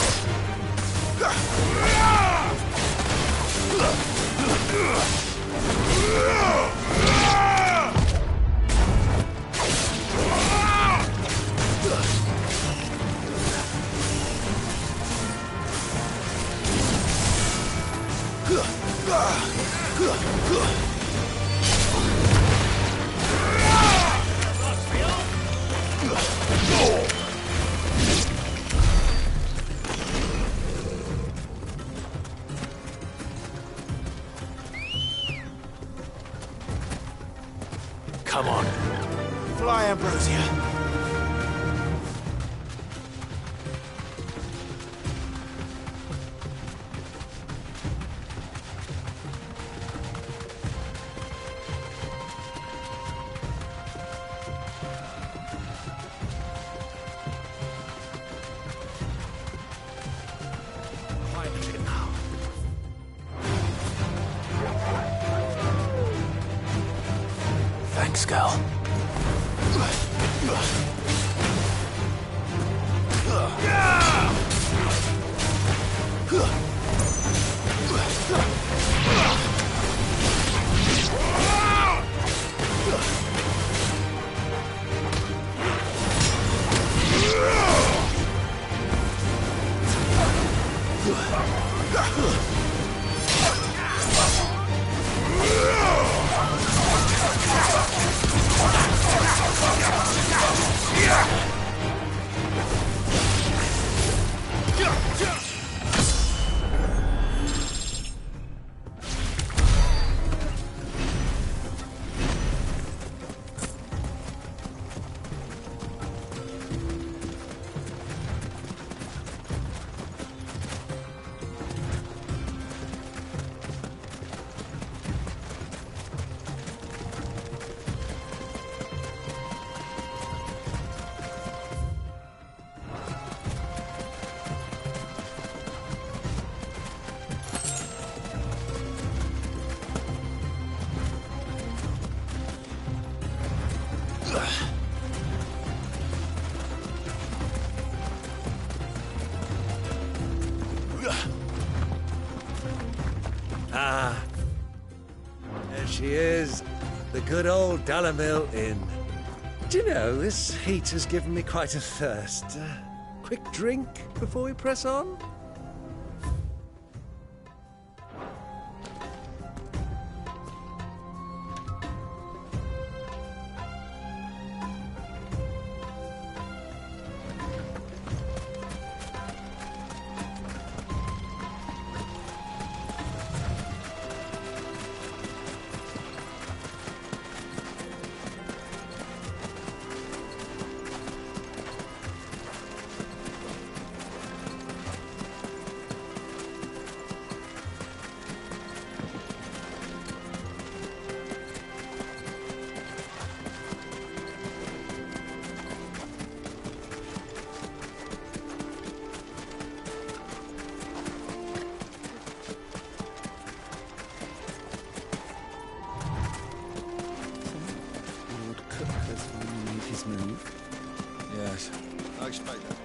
Come on. Fly, Ambrosia. Thanks, girl. Ah, there she is, the good old Dalamil Inn. Do you know, this heat has given me quite a thirst. Quick drink before we press on? Yes, I expect that.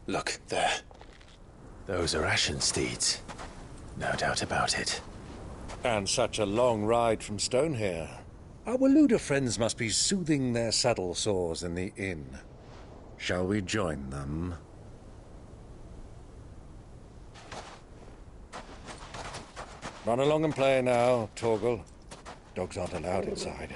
Look, there. Those are Ashen steeds. No doubt about it. And such a long ride from Stonehere. Our Waluda friends must be soothing their saddle sores in the inn. Shall we join them? Run along and play now, Torgal. Dogs aren't allowed inside.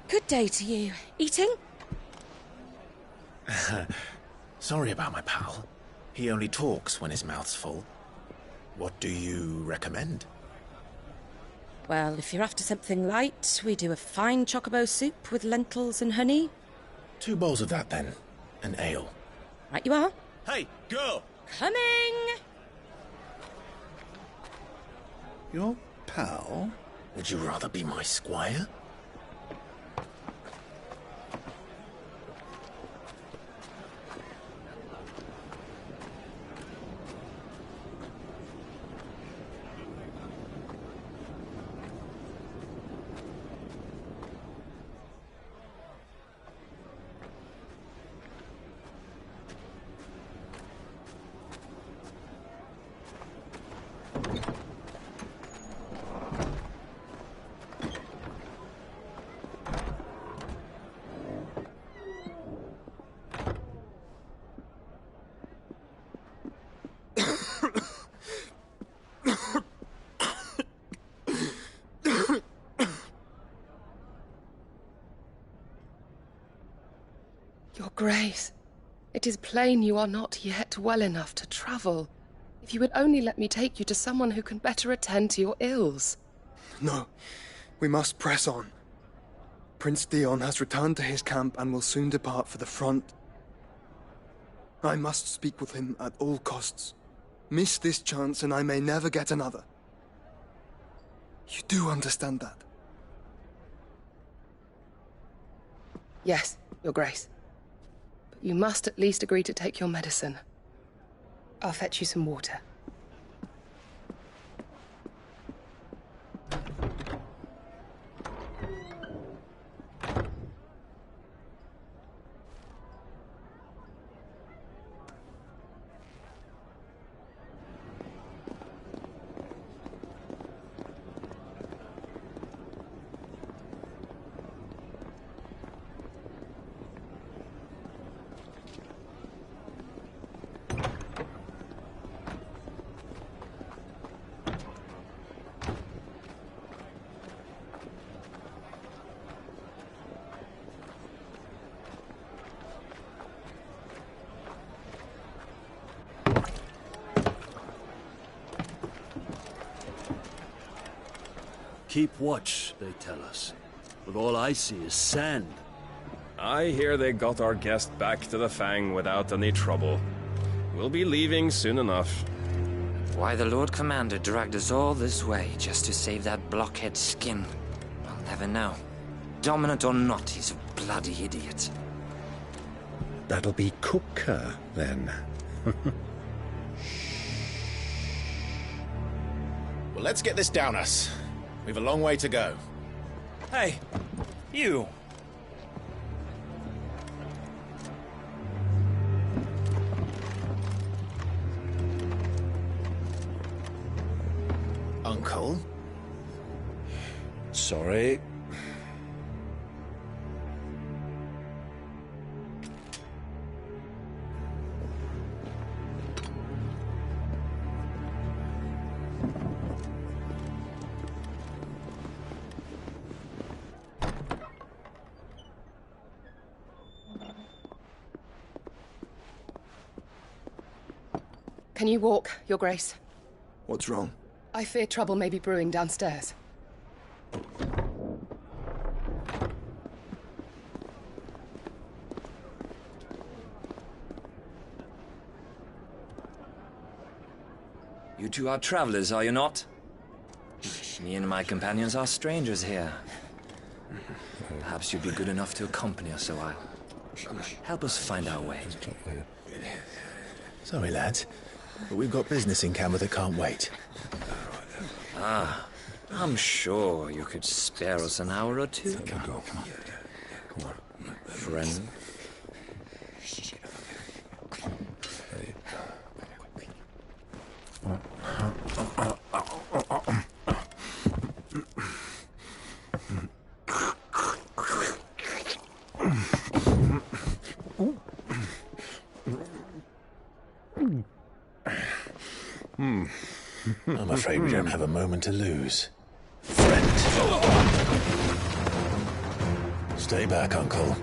Good day to you. Eating? Sorry about my pal. He only talks when his mouth's full. What do you recommend? Well, if you're after something light, we do a fine chocobo soup with lentils and honey. 2 bowls of that, then. An ale. Right you are. Hey, girl! Coming! Your pal? Would you rather be my squire? Grace, it is plain you are not yet well enough to travel. If you would only let me take you to someone who can better attend to your ills. No, we must press on. Prince Dion has returned to his camp and will soon depart for the front. I must speak with him at all costs. Miss this chance and I may never get another. You do understand that? Yes, Your Grace. But you must at least agree to take your medicine. I'll fetch you some water. Keep watch, they tell us. But all I see is sand. I hear they got our guest back to the Fang without any trouble. We'll be leaving soon enough. Why the Lord Commander dragged us all this way just to save that blockhead Skin, I'll never know. Dominant or not, he's a bloody idiot. That'll be Kupka, then. Well, let's get this down us. We've a long way to go. Hey, you! Uncle? Sorry. Can you walk, Your Grace? What's wrong? I fear trouble may be brewing downstairs. You two are travelers, are you not? Me and my companions are strangers here. Perhaps you'd be good enough to accompany us a while. Help us find our way. Sorry, lads, but we've got business in Camber that can't wait. Ah, I'm sure you could spare us an hour or two. Come on. Friend. I'm afraid we don't have a moment to lose. Friend. Stay back, Uncle.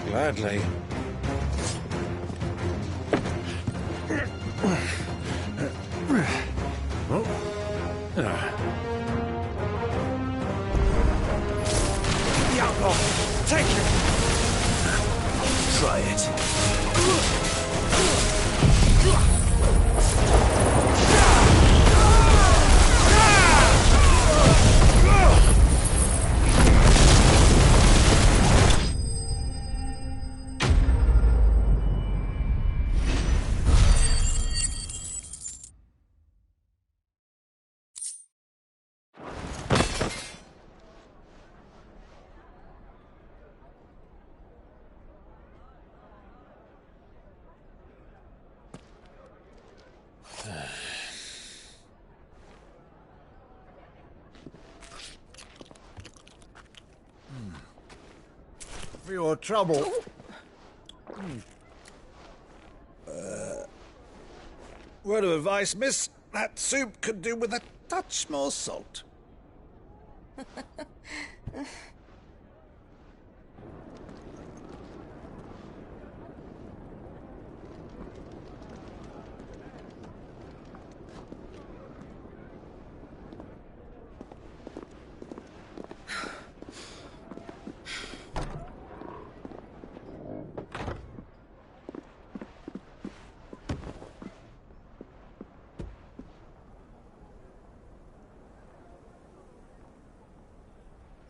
Gladly. Take it! Try it. For your trouble. Word of advice, miss. That soup could do with a touch more salt.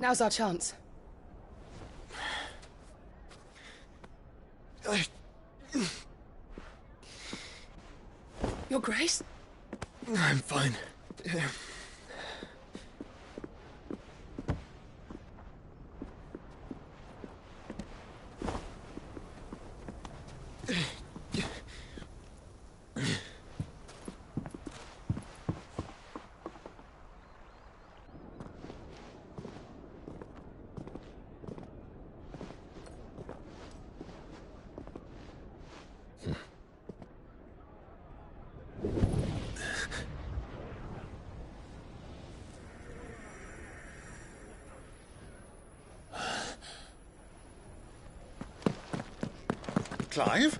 Now's our chance. Your Grace? I'm fine. Clive?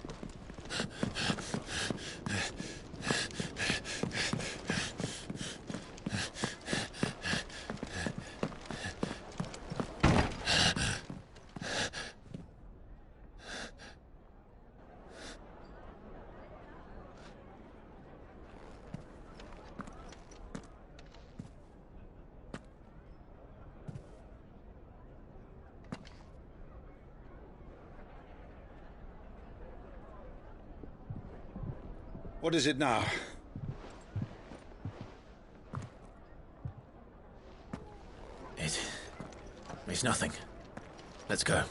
What is it now? It's nothing. Let's go.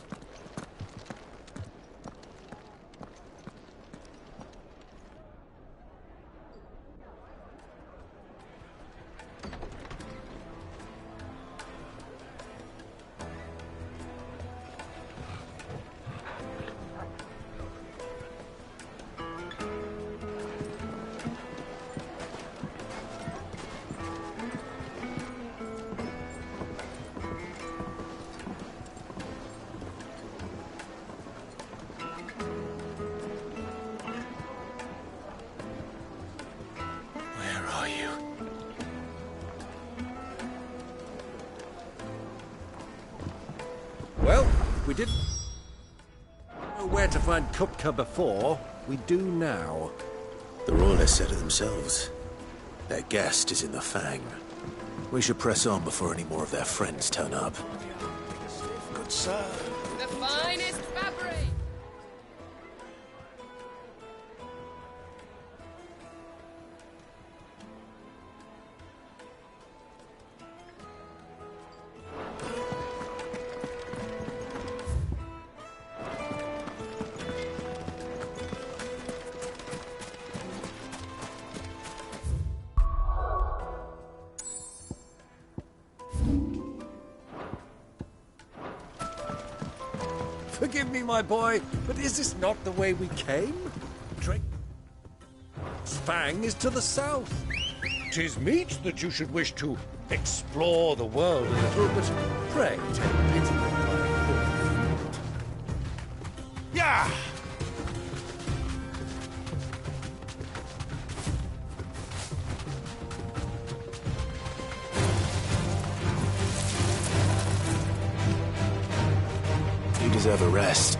Well, we didn't know where to find Kupka before. We do now. The Royalists said it themselves. Their guest is in the Fang. We should press on before any more of their friends turn up. Good sir. The finest fabric! Forgive me, my boy, but is this not the way we came? Fang is to the south. 'Tis meet that you should wish to explore the world a little, but pray take pity on my poor foot. Yeah! You deserve a rest.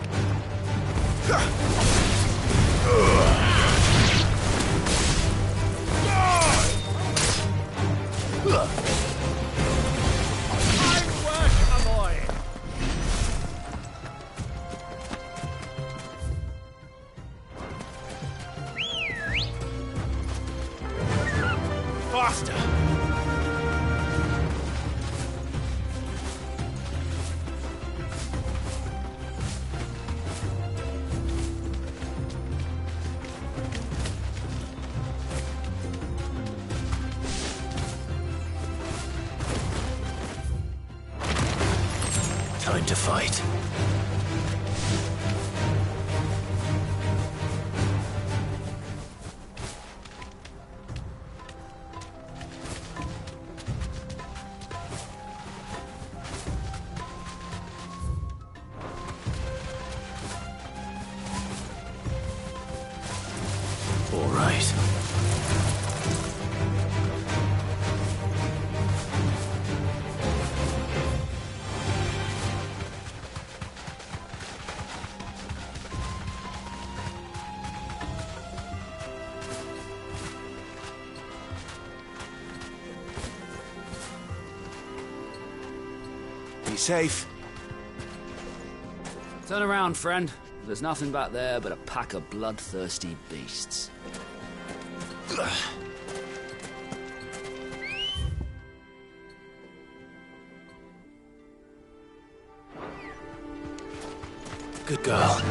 Faster! Time to fight. All right. safe? Turn around, friend. There's nothing back there but a pack of bloodthirsty beasts. Good girl.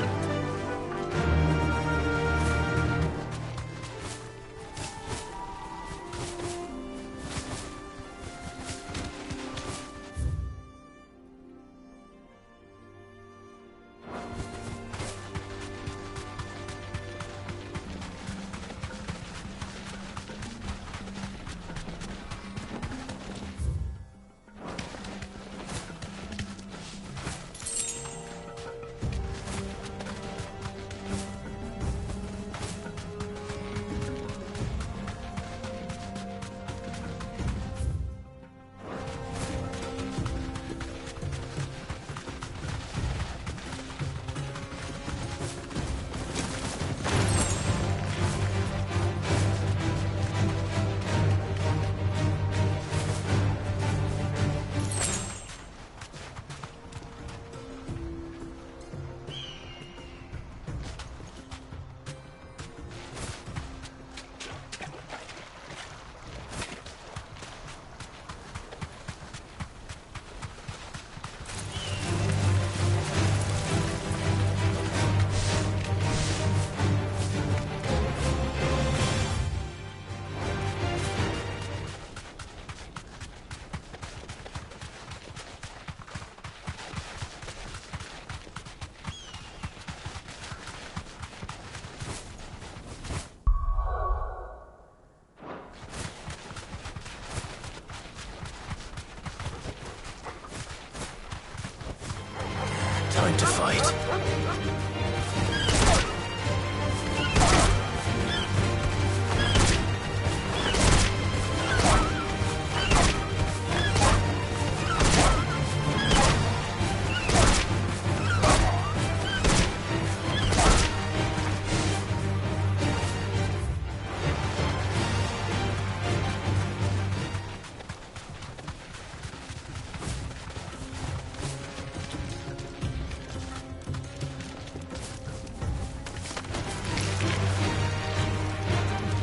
Time to fight.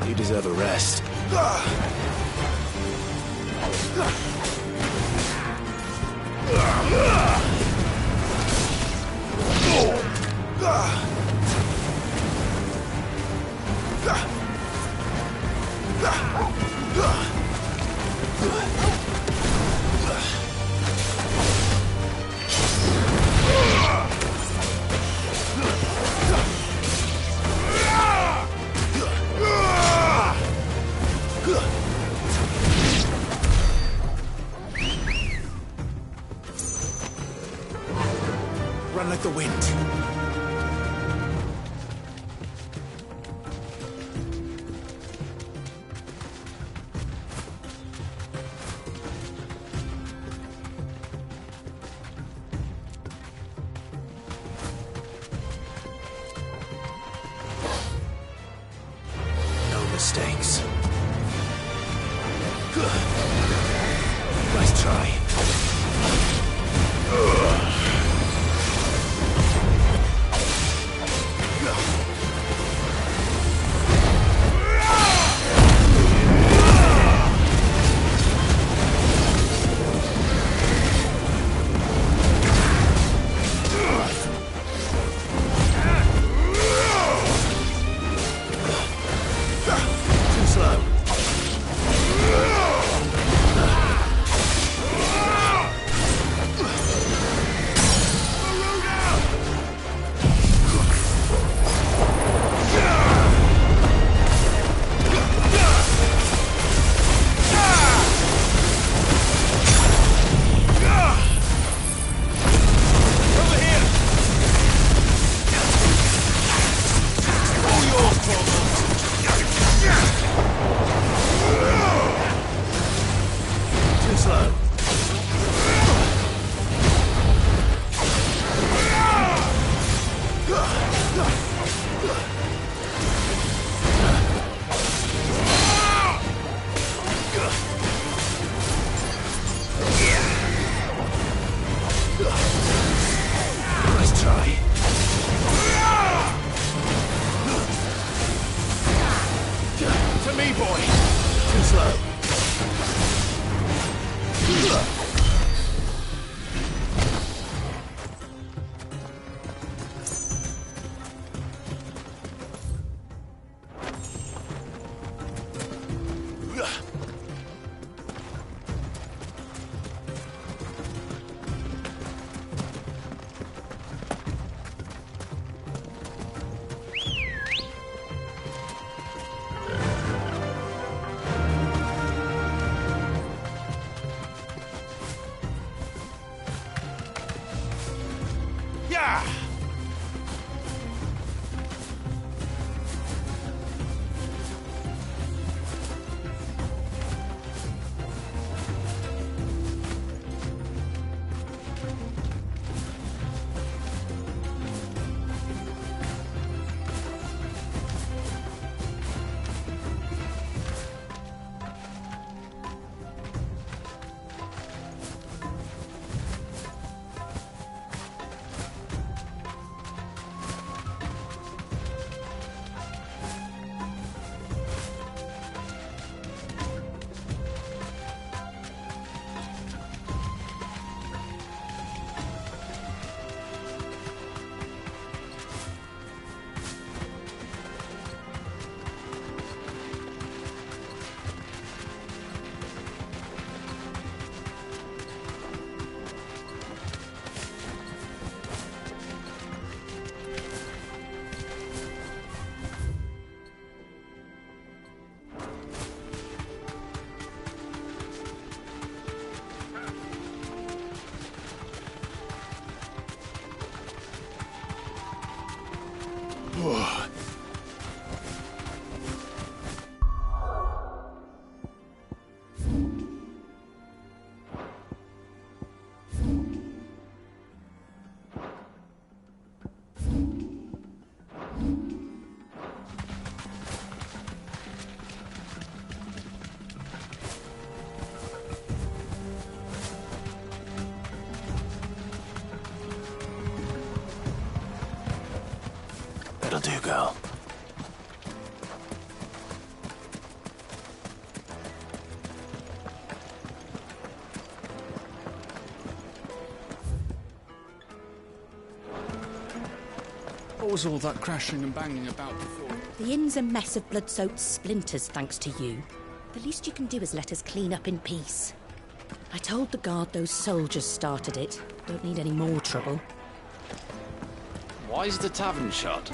You deserve a rest. Run like the wind. No mistakes. Nice try. Too slow. on me, boy! Too slow. That'll do, girl. What was all that crashing and banging about before? The inn's a mess of blood-soaked splinters, thanks to you. The least you can do is let us clean up in peace. I told the guard those soldiers started it. Don't need any more trouble. Why is the tavern shut?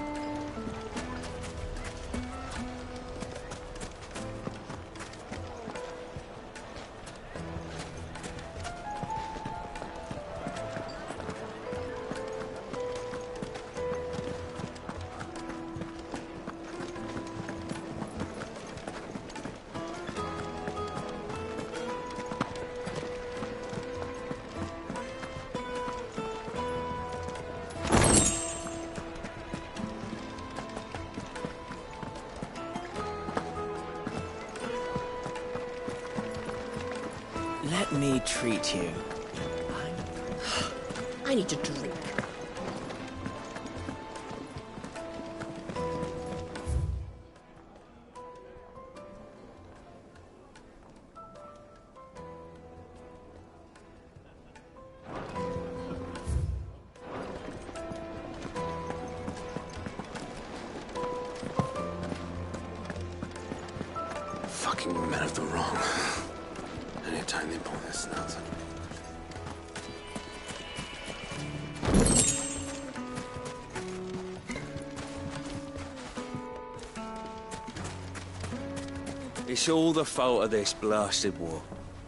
Let me treat you. I need a drink. Fucking men of the wrong. Anytime they pull their snouts out. It's all the fault of this blasted war.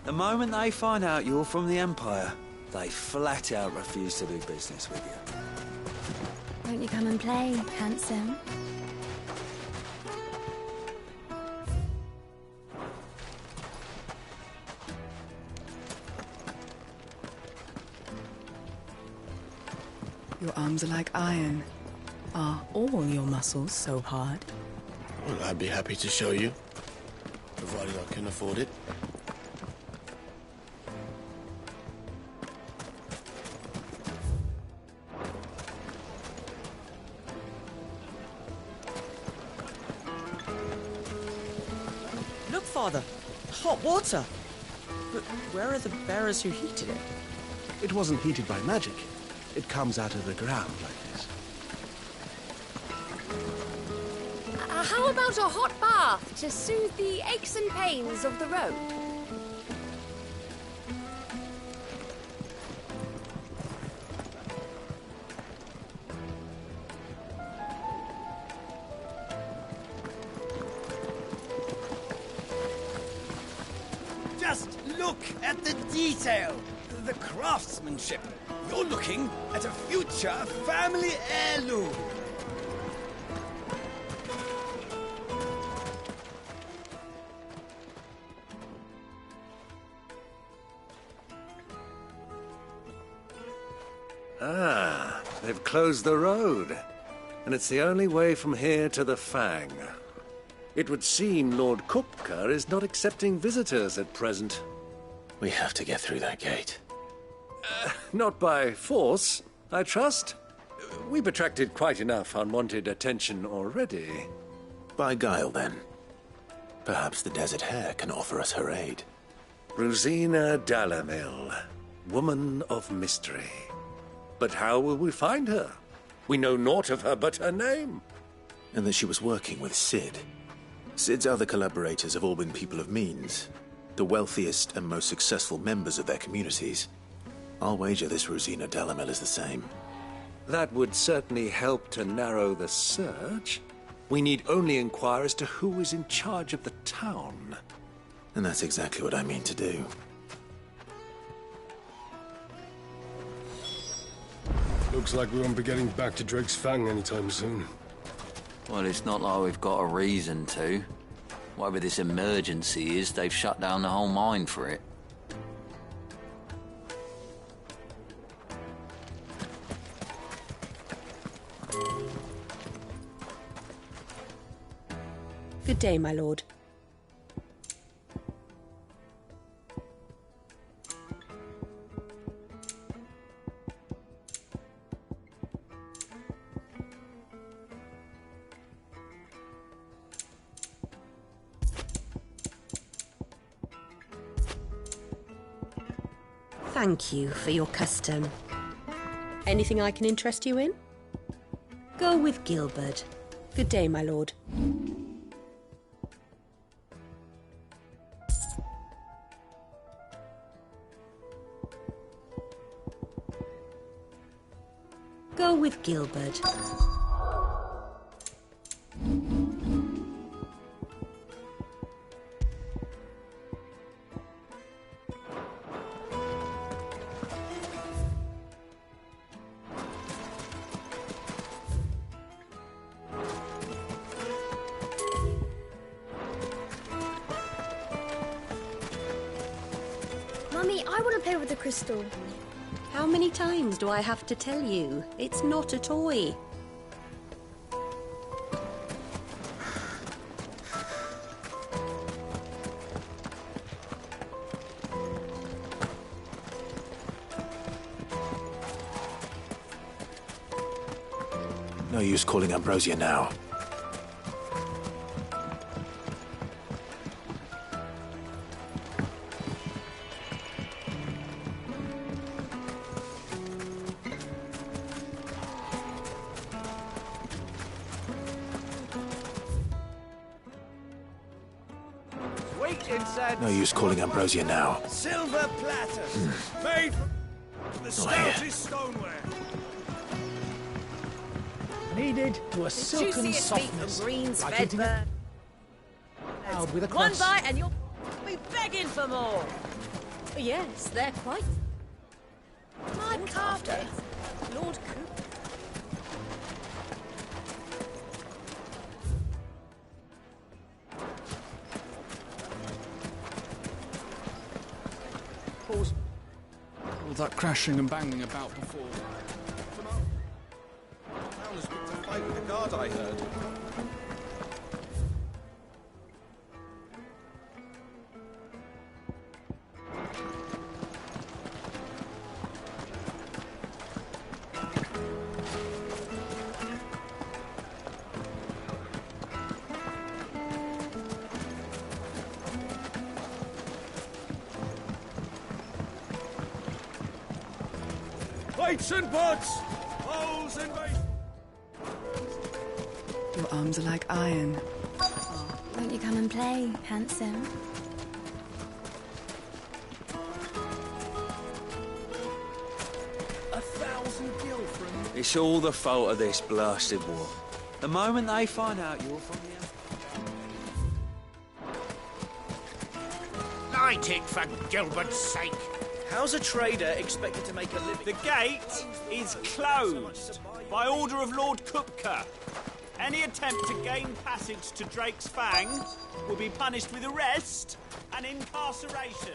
The moment they find out you're from the Empire, they flat out refuse to do business with you. Won't you come and play, handsome? Your arms are like iron. Are all your muscles so hard? Well, I'd be happy to show you, provided I can afford it. campfire. Hot water. But where are the bearers who heated it? It wasn't heated by magic. It comes out of the ground like this. How about a hot bath to soothe the aches and pains of the road? Just look at the detail, the craftsmanship. You're looking at a future family heirloom. Ah, they've closed the road. And it's the only way from here to the Fang. It would seem Lord Kupka is not accepting visitors at present. We have to get through that gate. Not by force, I trust. We've attracted quite enough unwanted attention already. By guile, then. Perhaps the Desert Hare can offer us her aid. Rosina Dalamil, woman of mystery. But how will we find her? We know naught of her but her name. And that she was working with Cid. Cid's other collaborators have all been people of means, the wealthiest and most successful members of their communities. I'll wager this Rosina Dalamil is the same. That would certainly help to narrow the search. We need only inquire as to who is in charge of the town. And that's exactly what I mean to do. Looks like we won't be getting back to Drake's Fang anytime soon. Well, it's not like we've got a reason to. Whatever this emergency is, they've shut down the whole mine for it. Good day, my lord. Thank you for your custom. Anything I can interest you in? Go with Gilbert. Good day, my lord. Go with Gilbert. Mummy, I want to play with the crystal. How many times do I have to tell you? It's not a toy. No use calling Ambrosia now. No use calling Ambrosia now. Silver platters, made from the stoutest stoneware. Needed to a silken Juiciest meat softness. from greens like fed eating a bird. cloud with a One crust. bite and you'll be begging for more. Yes, they're quite... My carpet. Lord Coop. All that crashing and banging about before. Town has picked a fight with the guard, I heard. Weights and pots! Bowls and weights! Your arms are like iron. Won't you come and play, handsome? It's all the fault of this blasted war. The moment they find out you're from the Light it, for Gilbert's sake. How's a trader expected to make a living? The gate is closed by order of Lord Kupka. Any attempt to gain passage to Drake's Fang will be punished with arrest and incarceration.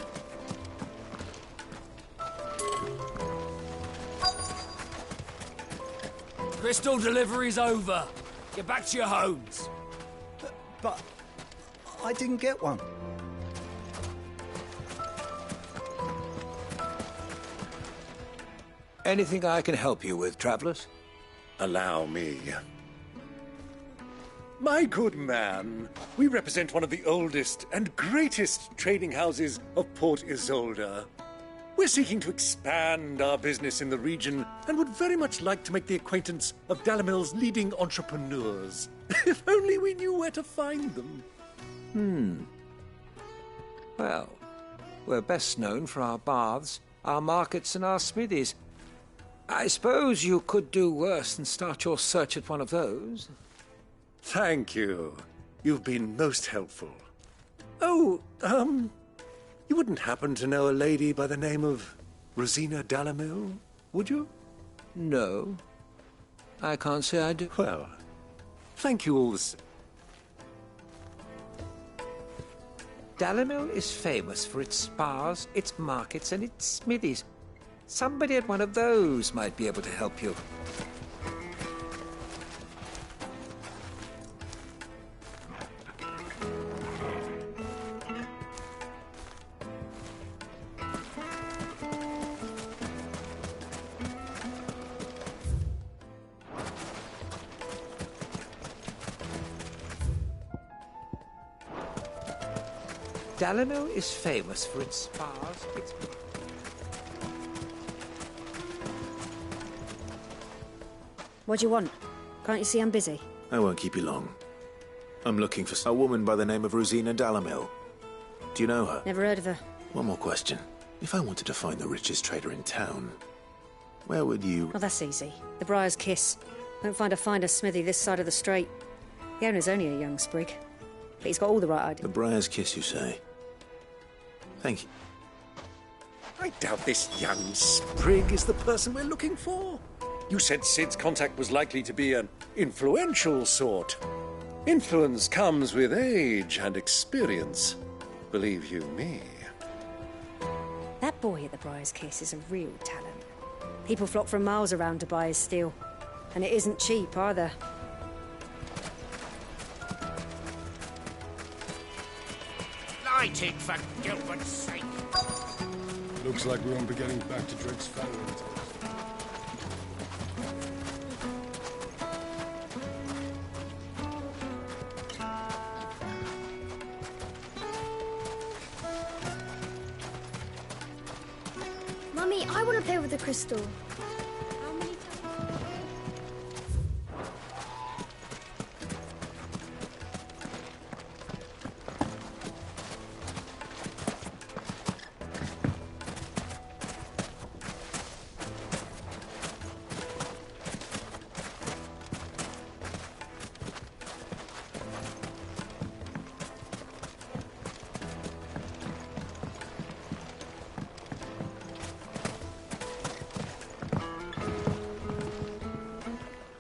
Crystal delivery's over. Get back to your homes. But I didn't get one. Anything I can help you with, travellers? Allow me. My good man, we represent one of the oldest and greatest trading houses of Port Isolde. We're seeking to expand our business in the region and would very much like to make the acquaintance of Dalimil's leading entrepreneurs. If only we knew where to find them. Well, we're best known for our baths, our markets and our smithies. I suppose you could do worse than start your search at one of those. Thank you. You've been most helpful. Oh, you wouldn't happen to know a lady by the name of Rosina Dalimil, would you? No. I can't say I do. Well, thank you all the same. Dalimil is famous for its spas, its markets, and its smithies. Somebody at one of those might be able to help you. Dalimil is famous for its spas, its... What do you want? Can't you see I'm busy? I won't keep you long. I'm looking for a woman by the name of Rosina Dalimil. Do you know her? Never heard of her. One more question. If I wanted to find the richest trader in town, where would you... Oh, that's easy. The Briar's Kiss. Won't find a finer smithy this side of the strait. The owner's only a young sprig, but he's got all the right ideas. The Briar's Kiss, you say? Thank you. I doubt this young sprig is the person we're looking for. You said Sid's contact was likely to be an influential sort. Influence comes with age and experience. Believe you me. That boy at the Briar's Kiss is a real talent. People flock from miles around to buy his steel. And it isn't cheap either. Light it, for Gilbert's sake. Looks like we won't be getting back to Drake's Fang. Mummy, I want to play with the crystal.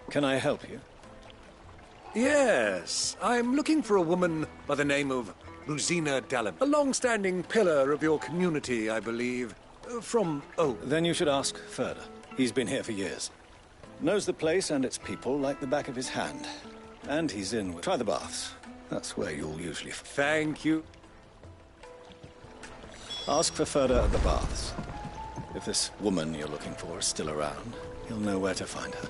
Can I help you? Yes, I'm looking for a woman by the name of Rosina Dalimil, a long-standing pillar of your community, I believe. Then you should ask Ferda. He's been here for years. Knows the place and its people like the back of his hand. And he's in with... Try the baths. That's where you'll usually... Thank you. Ask for Ferda at the baths. If this woman you're looking for is still around, you'll know where to find her.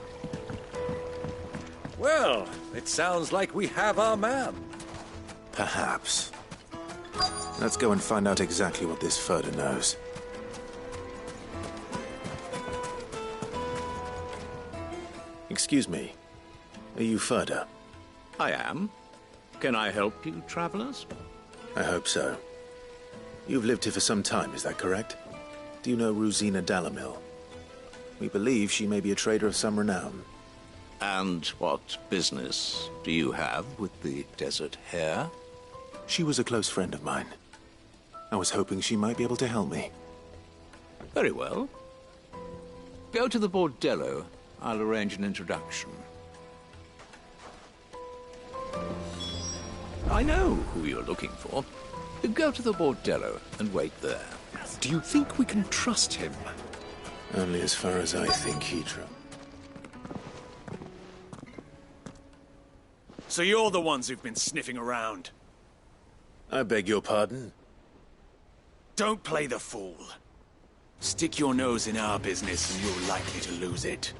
Well, it sounds like we have our man. Perhaps. Let's go and find out exactly what this Ferda knows. Excuse me. Are you Ferda? I am. Can I help you, travelers? I hope so. You've lived here for some time, is that correct? Do you know Rosina Dalamil? We believe she may be a trader of some renown. And what business do you have with the Desert Hare? She was a close friend of mine. I was hoping she might be able to help me. Very well. Go to the Bordello. I'll arrange an introduction. I know who you're looking for. Go to the Bordello and wait there. Do you think we can trust him? Only as far as I think he So you're the ones who've been sniffing around. I beg your pardon? Don't play the fool. Stick your nose in our business and you're likely to lose it.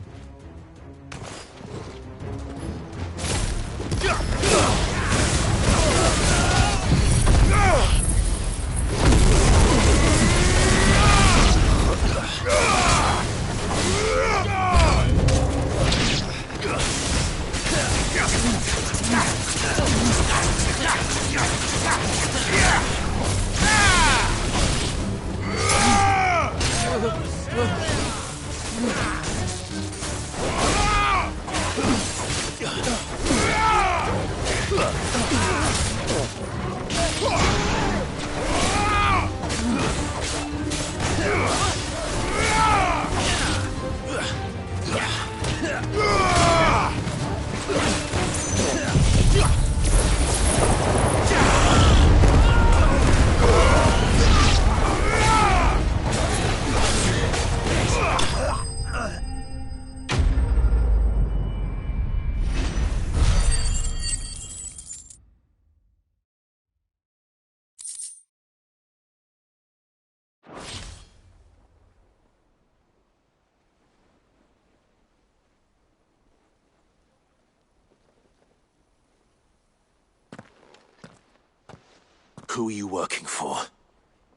Who are you working for?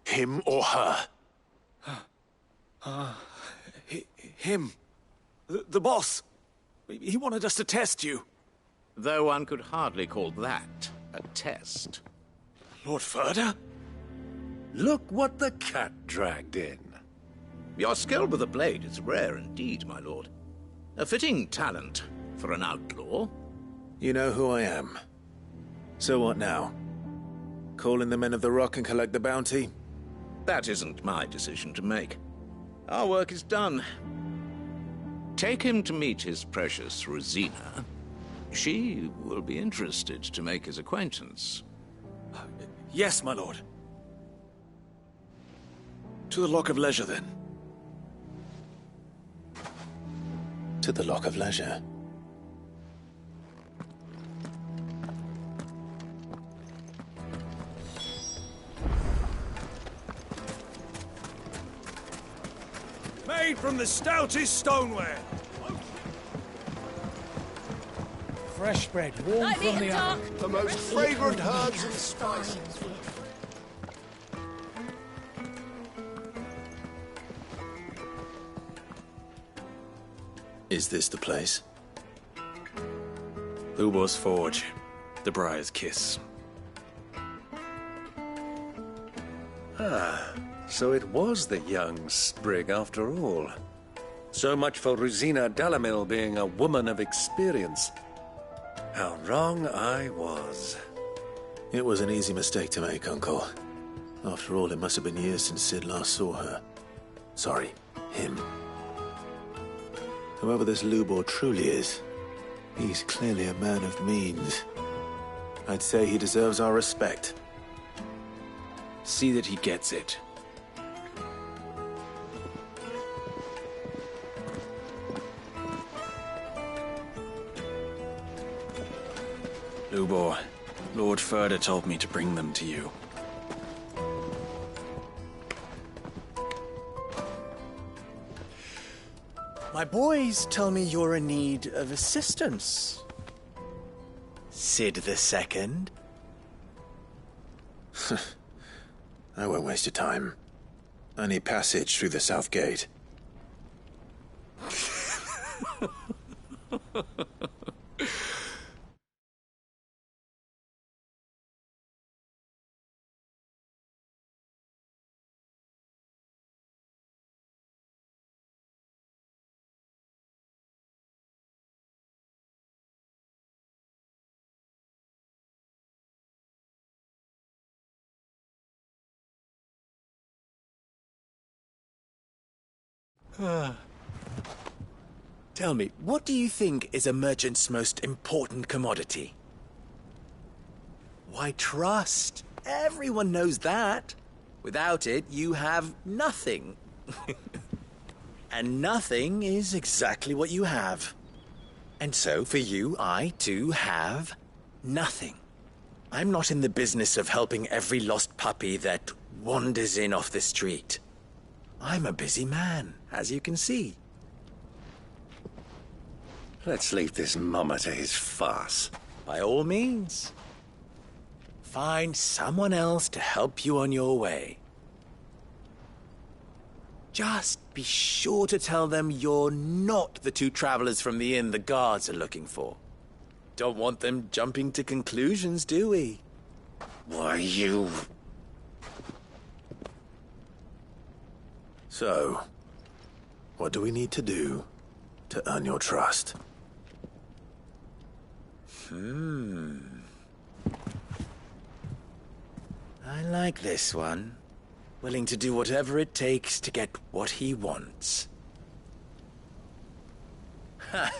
Him or her? Him. The boss. He wanted us to test you. Though one could hardly call that a test. Lord Ferda? Look what the cat dragged in. Your skill with a blade is rare indeed, my lord. A fitting talent for an outlaw. You know who I am. So what now? Call in the Men of the Rock and collect the bounty? That isn't my decision to make. Our work is done. Take him to meet his precious Rosina. She will be interested to make his acquaintance. Yes, my lord. To the Lock of Leisure, then. To the Lock of Leisure. Made from the stoutest stoneware. Fresh bread, warm from the oven. The most fragrant herbs and spices. Is this the place? Lubor's Forge. The Briar's Kiss. Ah, so it was the young sprig after all. So much for Rosina Dalamil being a woman of experience. How wrong I was. It was an easy mistake to make, Uncle. After all, it must have been years since Sid last saw her. Sorry, him. Whoever this Lubor truly is, he's clearly a man of means. I'd say he deserves our respect. See that he gets it. Lubor, Lord Ferda told me to bring them to you. My boys tell me you're in need of assistance. Sid the Second? I won't waste your time. I need passage through the south gate. Tell me, what do you think is a merchant's most important commodity? Why, trust. Everyone knows that. Without it, you have nothing. And nothing is exactly what you have. And so, for you, I, too, have nothing. I'm not in the business of helping every lost puppy that wanders in off the street. I'm a busy man, as you can see. Let's leave this mummer to his farce. By all means. Find someone else to help you on your way. Just be sure to tell them you're not the two travelers from the inn the guards are looking for. Don't want them jumping to conclusions, do we? Why, you... So, what do we need to do to earn your trust? I like this one. Willing to do whatever it takes to get what he wants. Ha!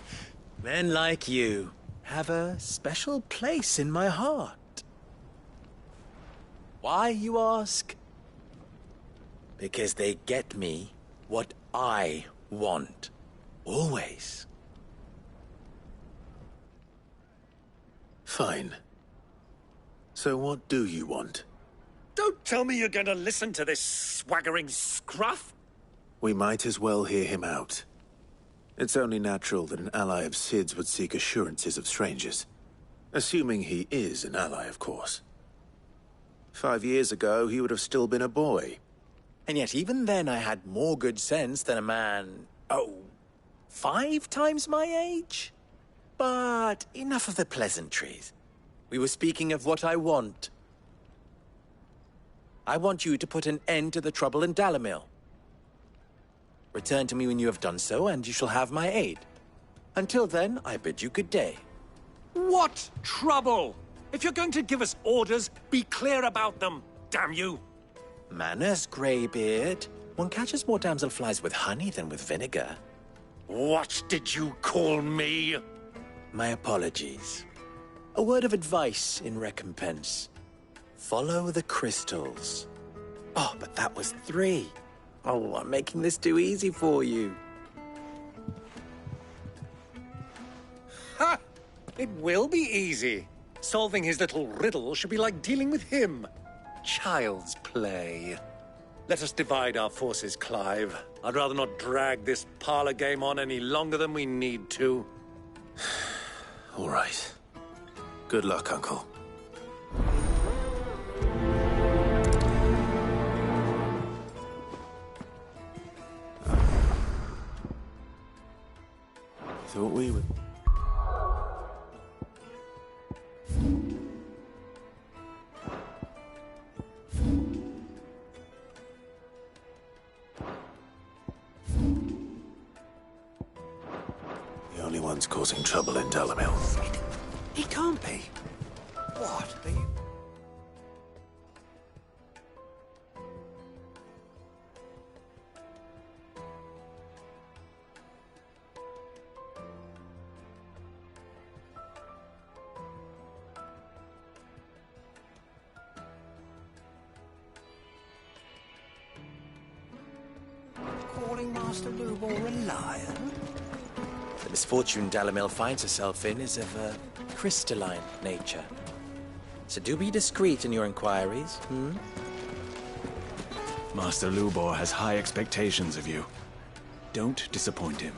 Men like you have a special place in my heart. Why, you ask? Because they get me what I want. Always. Fine. So what do you want? Don't tell me you're going to listen to this swaggering scruff! We might as well hear him out. It's only natural that an ally of Sid's would seek assurances of strangers. Assuming he is an ally, of course. 5 years ago, he would have still been a boy. And yet even then I had more good sense than a man, 5 times my age? But enough of the pleasantries. We were speaking of what I want. I want you to put an end to the trouble in Dalimil. Return to me when you have done so, and you shall have my aid. Until then, I bid you good day. What trouble? If you're going to give us orders, be clear about them, damn you! Manners, Greybeard. One catches more damselflies with honey than with vinegar. What did you call me? My apologies. A word of advice in recompense. Follow the crystals. Oh, but that was 3. Oh, I'm making this too easy for you. Ha! It will be easy. Solving his little riddle should be like dealing with him. Child's play. Let us divide our forces, Clive. I'd rather not drag this parlor game on any longer than we need to. All right. Good luck, Uncle. Thought we would... The only ones causing trouble in Dalimil. He can't be. What? Are you... calling Master Lubor a lion? The misfortune Dalimil finds herself in is of a crystalline nature. So do be discreet in your inquiries, Master Lubor has high expectations of you. Don't disappoint him.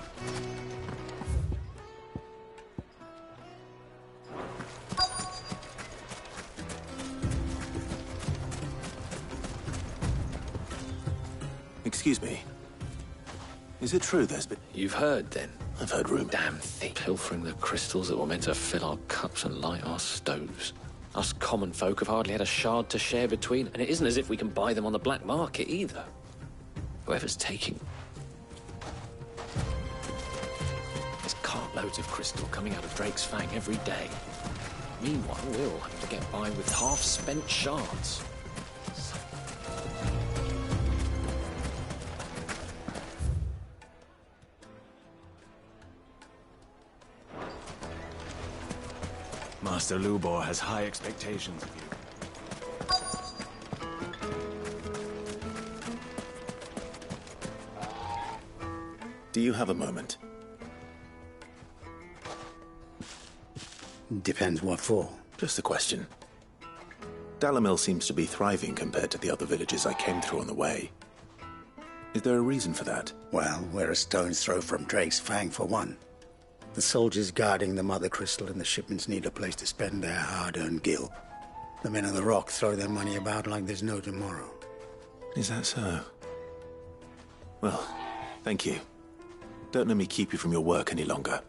Excuse me. Is it true there's been... You've heard, then? I've heard rumors. Damn thief. Pilfering the crystals that were meant to fill our cups and light our stoves. Us common folk have hardly had a shard to share between, and it isn't as if we can buy them on the black market either. Whoever's taking... There's cartloads of crystal coming out of Drake's Fang every day. Meanwhile, we'll have to get by with half-spent shards. Master Lubor has high expectations of you. Do you have a moment? Depends what for. Just a question. Dalamil seems to be thriving compared to the other villages I came through on the way. Is there a reason for that? Well, we're a stone's throw from Drake's Fang, for one. The soldiers guarding the Mother Crystal and the shipments need a place to spend their hard-earned gil. The men of the Rock throw their money about like there's no tomorrow. Is that so? Well, thank you. Don't let me keep you from your work any longer.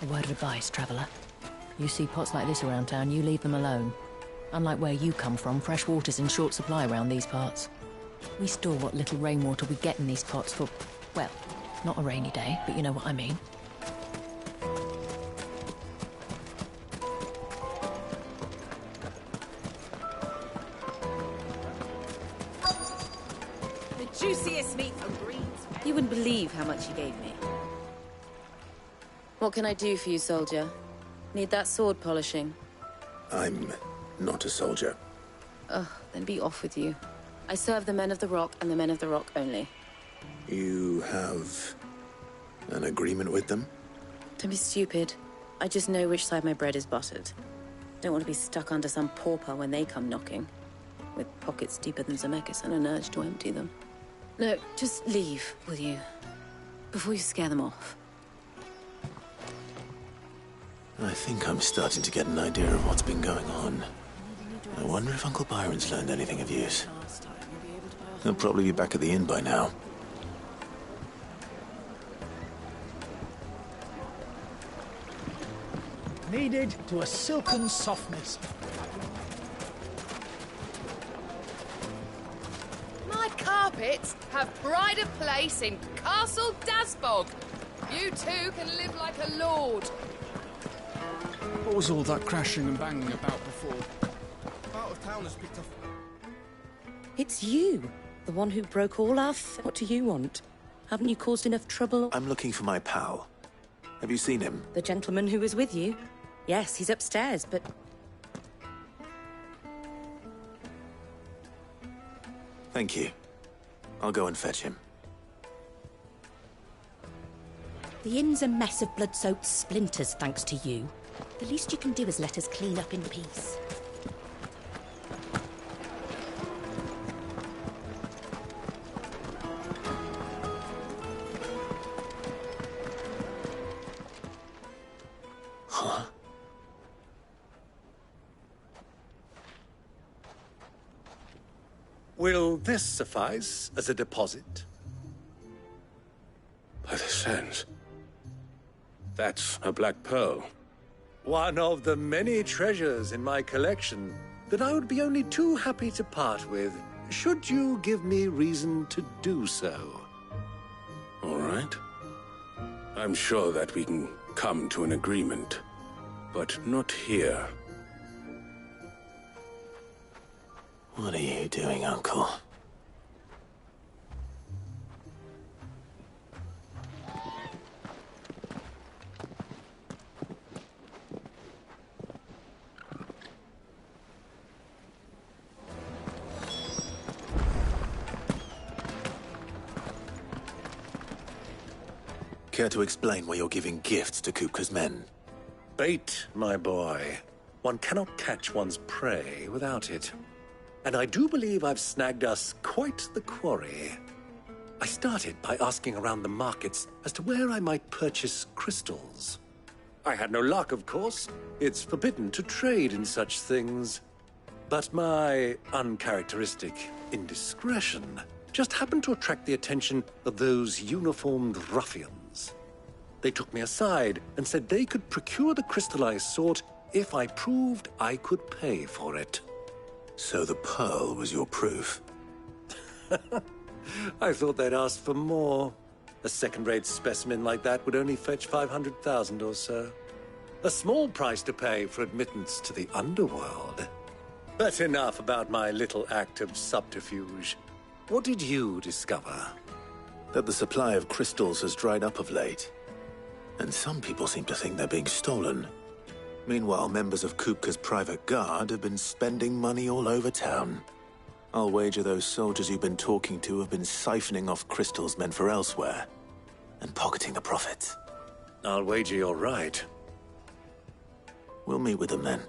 A word of advice, traveller. You see pots like this around town, you leave them alone. Unlike where you come from, fresh water's in short supply around these parts. We store what little rainwater we get in these pots for, well, not a rainy day, but you know what I mean. The juiciest meat from Greens. You wouldn't believe how much he gave me. What can I do for you, soldier? Need that sword polishing? I'm not a soldier. Ugh, then be off with you. I serve the men of the Rock and the men of the Rock only. You have an agreement with them? Don't be stupid. I just know which side my bread is buttered. Don't want to be stuck under some pauper when they come knocking. With pockets deeper than Zemeckis and an urge to empty them. No, just leave, will you? Before you scare them off. I think I'm starting to get an idea of what's been going on. I wonder if Uncle Byron's learned anything of use. He'll probably be back at the inn by now. Kneaded to a silken softness. My carpets have pride of place in Castle Dasbog. You too can live like a lord. What was all that crashing and banging about before? Out of town has picked up. It's you, the one who broke all our What do you want? Haven't you caused enough trouble? I'm looking for my pal. Have you seen him? The gentleman who was with you? Yes, he's upstairs, but... Thank you. I'll go and fetch him. The inn's a mess of blood-soaked splinters, thanks to you. The least you can do is let us clean up in peace. Huh? Will this suffice as a deposit? By the sands. That's a black pearl. One of the many treasures in my collection that I would be only too happy to part with, should you give me reason to do so. All right. I'm sure that we can come to an agreement, but not here. What are you doing, Uncle? Care to explain why you're giving gifts to Kupka's men? Bait, my boy. One cannot catch one's prey without it. And I do believe I've snagged us quite the quarry. I started by asking around the markets as to where I might purchase crystals. I had no luck, of course. It's forbidden to trade in such things. But my uncharacteristic indiscretion just happened to attract the attention of those uniformed ruffians. They took me aside and said they could procure the crystal I sought if I proved I could pay for it. So the pearl was your proof? I thought they'd asked for more. A second-rate specimen like that would only fetch 500,000 or so. A small price to pay for admittance to the underworld. But enough about my little act of subterfuge. What did you discover? That the supply of crystals has dried up of late. And some people seem to think they're being stolen. Meanwhile, members of Kupka's private guard have been spending money all over town. I'll wager those soldiers you've been talking to have been siphoning off crystals meant for elsewhere, and pocketing the profits. I'll wager you're right. We'll meet with them then,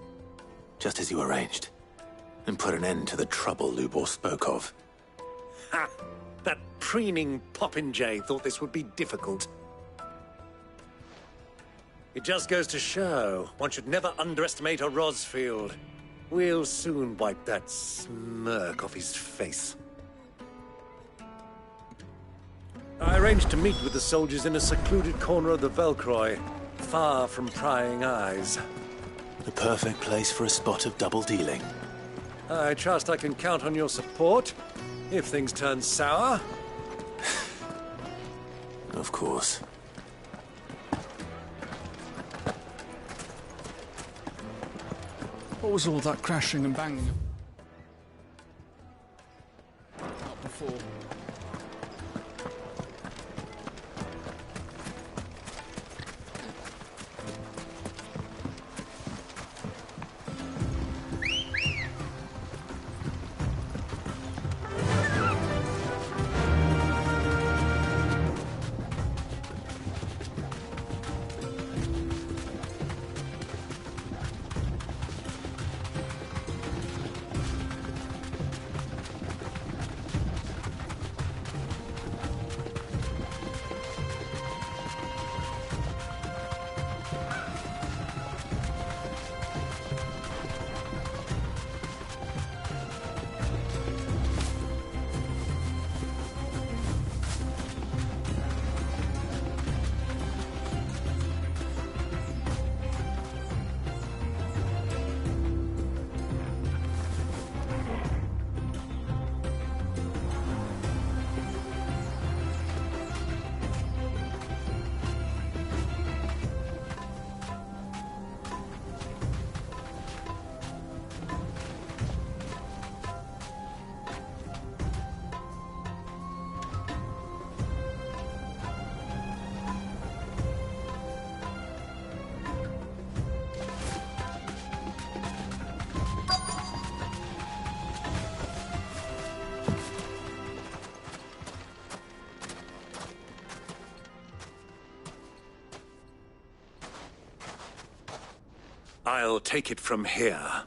just as you arranged, and put an end to the trouble Lubor spoke of. Ha! That preening popinjay thought this would be difficult. It just goes to show one should never underestimate a Rosfield. We'll soon wipe that smirk off his face. I arranged to meet with the soldiers in a secluded corner of the Velcroy, far from prying eyes. The perfect place for a spot of double dealing. I trust I can count on your support if things turn sour. Of course. What was all that crashing and banging? Not before. I'll take it from here.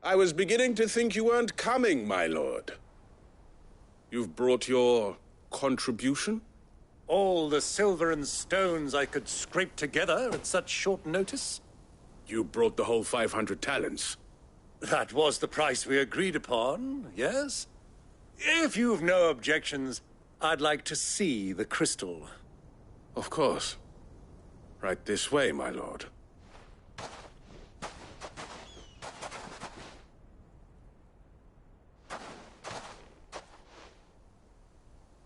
I was beginning to think you weren't coming, my lord. You've brought your contribution? All the silver and stones I could scrape together at such short notice? You brought the whole 500 talents. That was the price we agreed upon, yes? If you've no objections, I'd like to see the crystal. Of course. Right this way, my lord.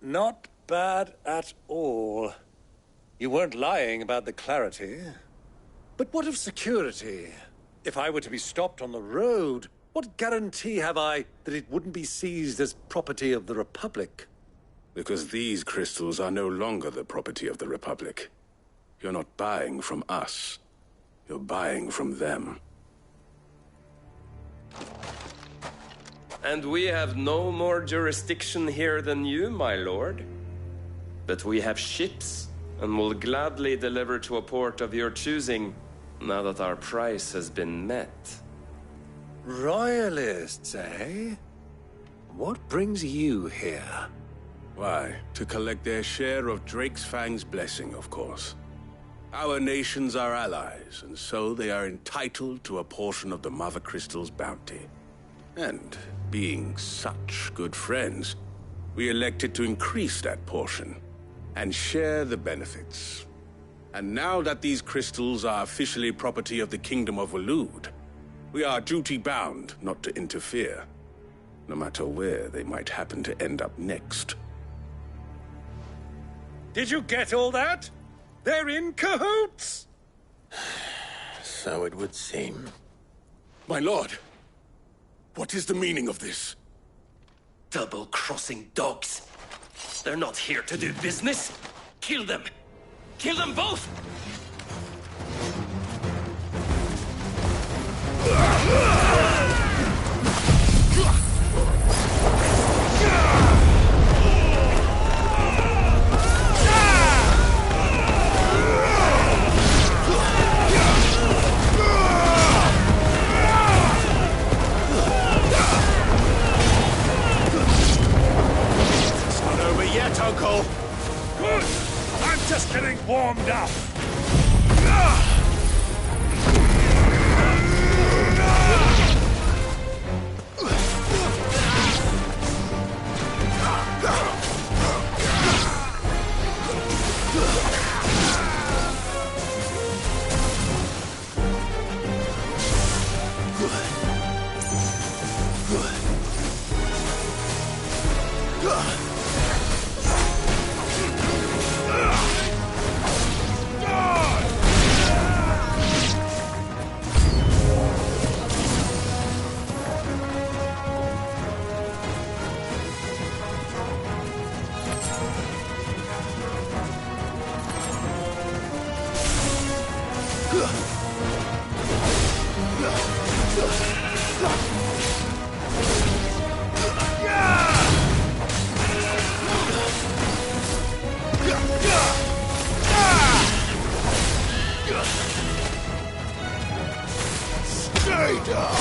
Not bad at all. You weren't lying about the clarity. But what of security? If I were to be stopped on the road, what guarantee have I that it wouldn't be seized as property of the Republic? Because these crystals are no longer the property of the Republic. You're not buying from us. You're buying from them. And we have no more jurisdiction here than you, my lord. But we have ships, and will gladly deliver to a port of your choosing, now that our price has been met. Royalists, eh? What brings you here? Why, to collect their share of Drake's Fang's blessing, of course. Our nations are allies, and so they are entitled to a portion of the Mother Crystal's bounty. And, being such good friends, we elected to increase that portion and share the benefits. And now that these crystals are officially property of the Kingdom of Waloed, we are duty-bound not to interfere, no matter where they might happen to end up next. Did you get all that? They're in cahoots! So it would seem. My lord, what is the meaning of this? Double-crossing dogs. They're not here to do business. Kill them! Kill them both! It's not over yet, Uncle. Good! I'm just getting warmed up. Stay down!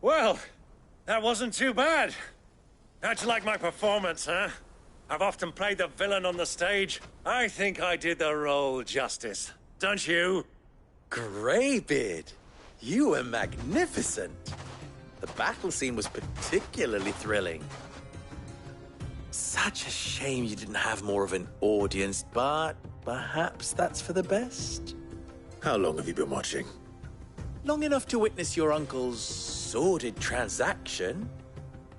Well, that wasn't too bad. How'd you like my performance, huh? I've often played the villain on the stage. I think I did the role justice. Don't you? Greybeard, you were magnificent. The battle scene was particularly thrilling. Such a shame you didn't have more of an audience, but perhaps that's for the best. How long have you been watching? Long enough to witness your uncle's sordid transaction.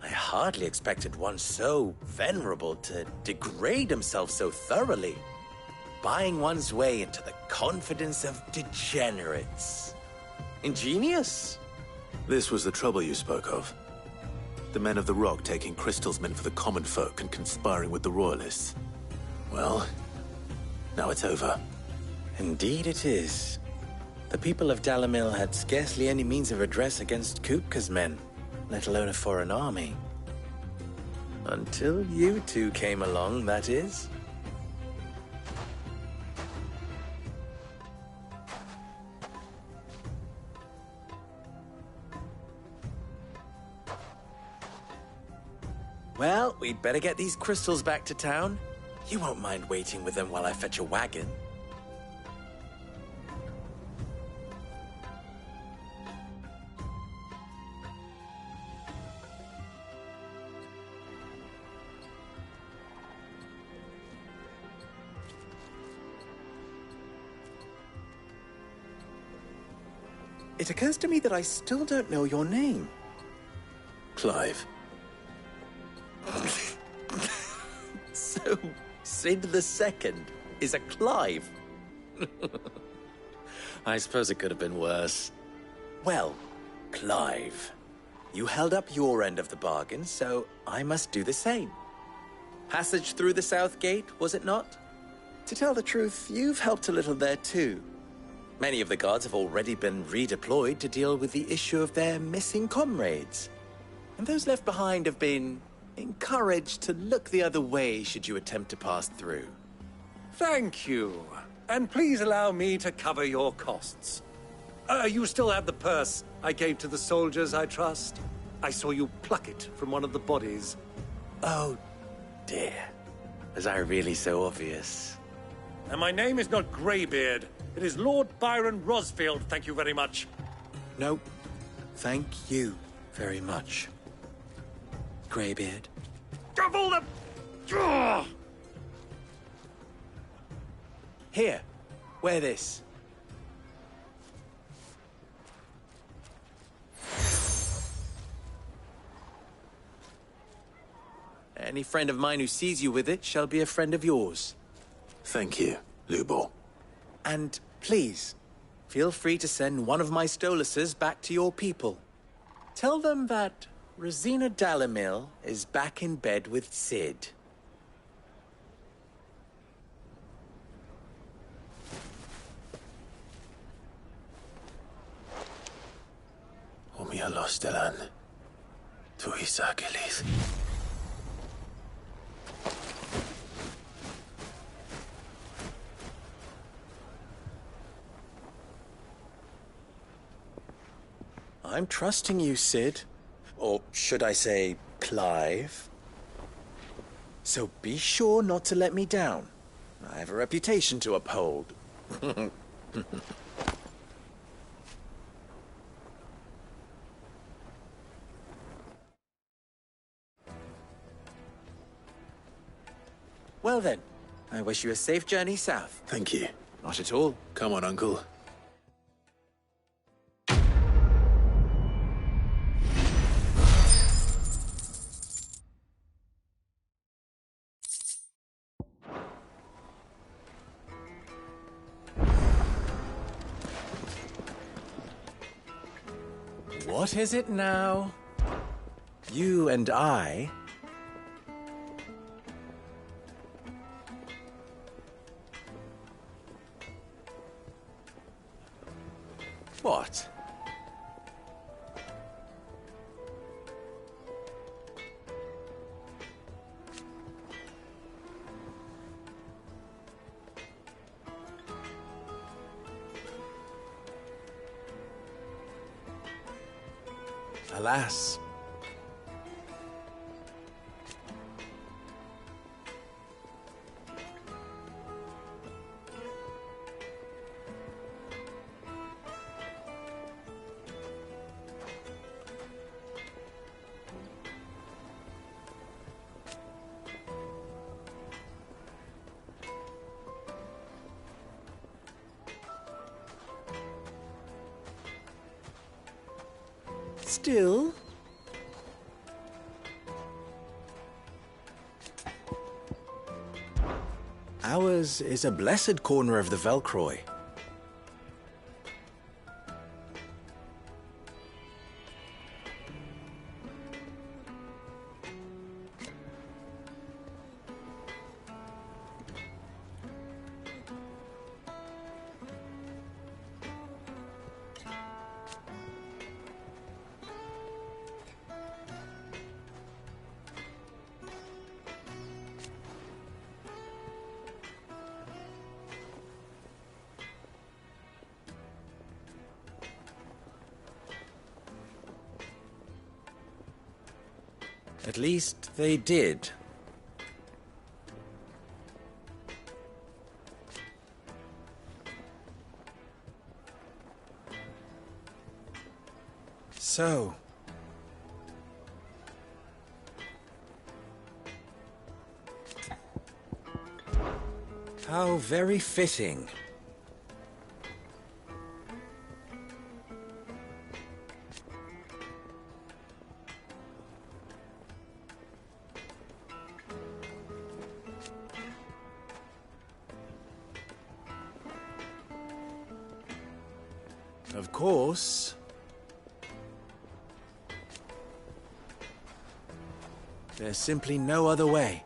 I hardly expected one so venerable to degrade himself so thoroughly, buying one's way into the confidence of degenerates. Ingenious. This was the trouble you spoke of. The men of the Rock taking crystals meant for the common folk and conspiring with the Royalists. Well, now it's over. Indeed it is. The people of Dalimil had scarcely any means of redress against Kupka's men, let alone a foreign army. Until you two came along, that is. Well, we'd better get these crystals back to town. You won't mind waiting with them while I fetch a wagon. It occurs to me that I still don't know your name. Clive. So, Sid the Second is a Clive? I suppose it could have been worse. Well, Clive, You held up your end of the bargain, so I must do the same. Passage through the South Gate, was it not? To tell the truth, you've helped a little there too. Many of the guards have already been redeployed to deal with the issue of their missing comrades. And those left behind have been encouraged to look the other way should you attempt to pass through. Thank you. And please allow me to cover your costs. You still have the purse I gave to the soldiers, I trust? I saw you pluck it from one of the bodies. Oh, dear. Was I really so obvious? And my name is not Greybeard. It is Lord Byron Rosfield, thank you very much. No, thank you very much, Greybeard. Double the... Ugh! Here, wear this. Any friend of mine who sees you with it shall be a friend of yours. Thank you, Lubor. And please, feel free to send one of my Stoluses back to your people. Tell them that Rosina Dalamil is back in bed with Cid. Omia los Delan. Tu Isakelis. I'm trusting you, Cid. Or should I say, Clive? So be sure not to let me down. I have a reputation to uphold. Well then, I wish you a safe journey south. Thank you. Not at all. Come on, Uncle. What is it now? You and I... What? Alas. Still... ours is a blessed corner of the Velcroy. At least they did. So... how very fitting. Of course, There's simply no other way.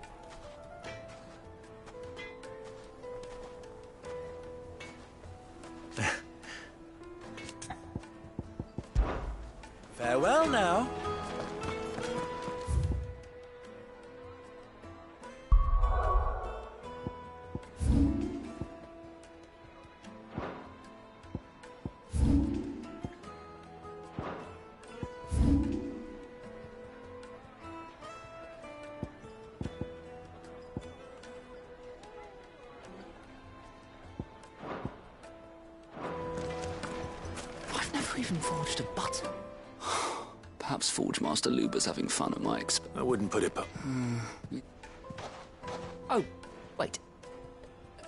Farewell now. I've never even forged a button. Perhaps Forge Master Luber's having fun at my expense. I wouldn't put it but... Oh, wait.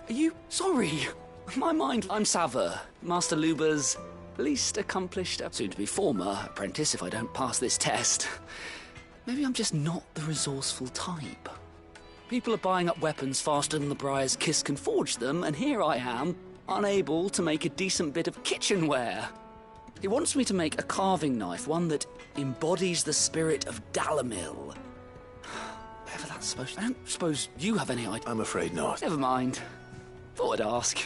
Are you... Sorry. My mind... I'm Saver, Master Luber's least accomplished, soon-to-be former apprentice if I don't pass this test. Maybe I'm just not the resourceful type. People are buying up weapons faster than the Briar's Kiss can forge them, and here I am, unable to make a decent bit of kitchenware. He wants me to make a carving knife, one that embodies the spirit of Dalamil. Whatever that's supposed to... I don't suppose you have any idea. I'm afraid not. Never mind. Thought I'd ask.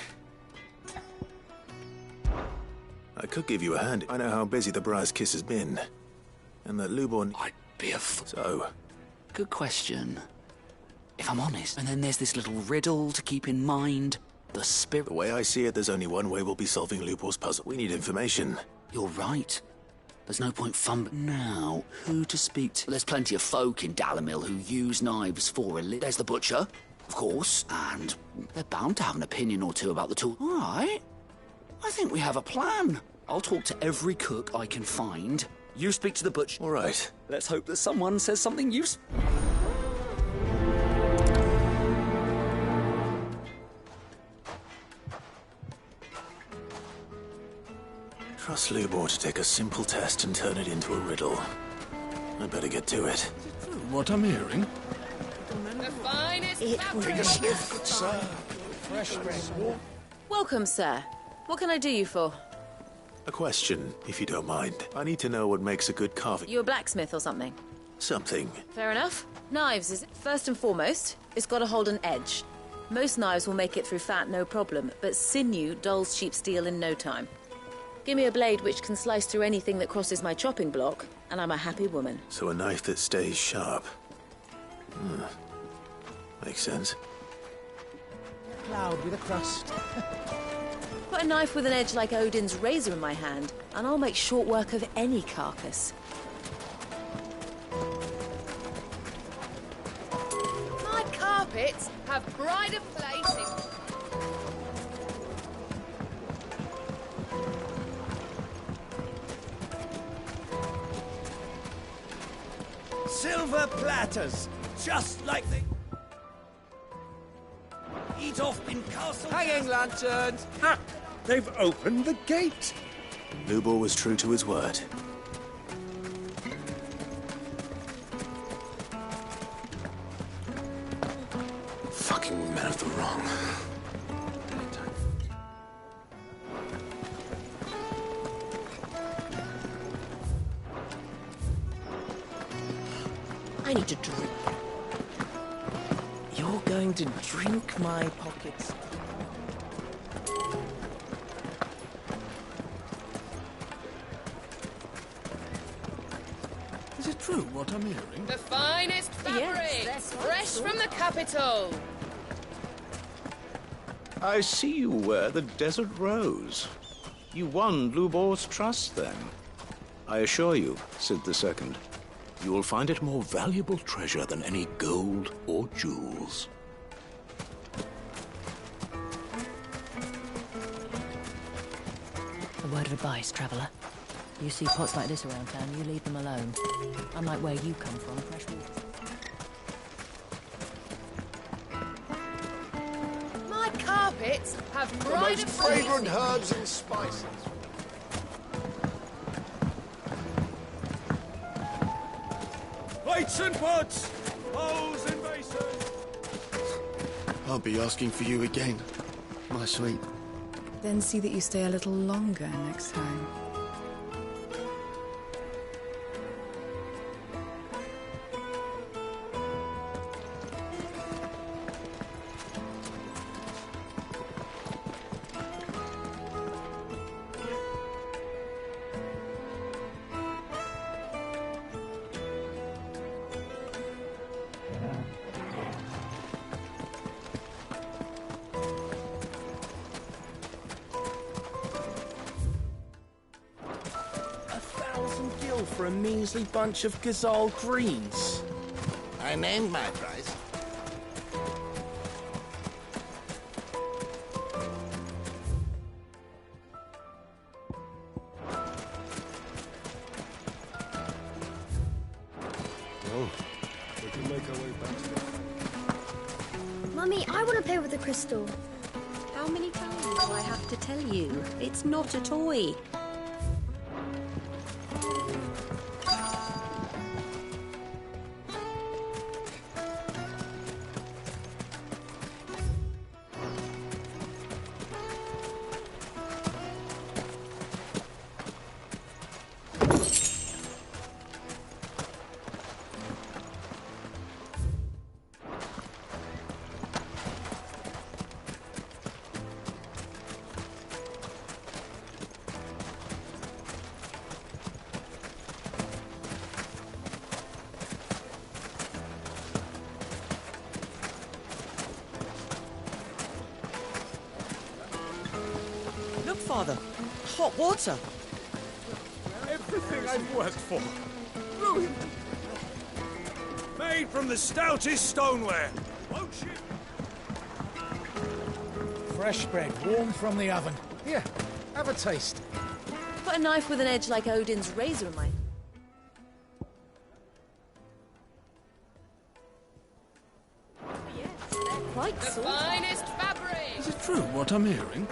I could give you a hand. I know how busy the Briar's Kiss has been. And that Lubor... I'd be a So? Good question. If I'm honest. And then there's this little riddle to keep in mind. The spirit... The way I see it, there's only one way we'll be solving Lubor's puzzle. We need information. You're right. There's no point fumbling. Now, who to speak to? There's plenty of folk in Dalamil who use knives for a living. There's the butcher, of course, and they're bound to have an opinion or two about the tool. All right. I think we have a plan. I'll talk to every cook I can find. You speak to the butcher. All right. Let's hope that someone says something useful. Trust Lubor to take a simple test and turn it into a riddle. I'd better get to it. What I'm hearing? The finest Take a sniff, good sir. Fresh bread. Welcome, sir. What can I do you for? A question, if you don't mind. I need to know what makes a good carving. You a blacksmith or something? Something. Fair enough. Knives is first and foremost. It's got to hold an edge. Most knives will make it through fat, no problem, but sinew dulls cheap steel in no time. Give me a blade which can slice through anything that crosses my chopping block, and I'm a happy woman. So a knife that stays sharp. Makes sense. Cloud with a crust. Put a knife with an edge like Odin's razor in my hand, and I'll make short work of any carcass. My carpets have pride of place in... Silver platters, just like they eat off in Castle. Hanging lanterns! Ha! They've opened the gate! Lubor was true to his word. Fucking men of the wrong. I need to drink. You're going to drink my pockets. Is it true what I'm hearing? The finest fabrics, fresh from the capital. I see you wear the Desert Rose. You won Lubor's trust, then. I assure you, Sid II, you will find it more valuable treasure than any gold or jewels. A word of advice, traveller. You see pots like this around town, you leave them alone. Unlike where you come from, fresh water. My carpets have The pride most of fragrant place. herbs and spices. Plates and pots, bowls and basins. I'll be asking for you again, my sweet. Then see that you stay a little longer next time. gill for a measly bunch of Gazal greens. I named my price. Oh, we can make our way back to the... Mummy, I want to play with the crystal. How many times do I have to tell you? It's not a toy. Look, Father. Hot water. Everything I've worked for. Ruined. Made from the stoutest stoneware. Won't you? Fresh bread, warm from the oven. Here, have a taste. Put a knife with an edge like Odin's razor in my... Quite the finest fabric. Is it true what I'm hearing?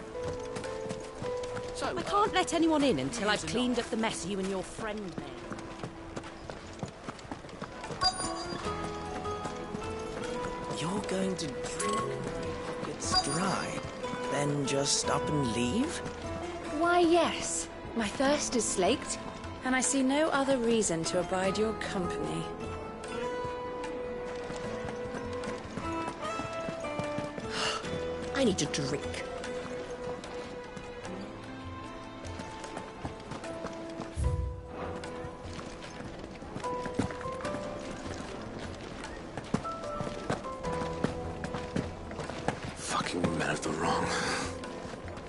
I can't let anyone in until I've cleaned up the mess you and your friend made. You're going to drink your pockets dry, then just up and leave? Why, yes. My thirst is slaked, and I see no other reason to abide your company. I need a drink. Fucking men of the wrong.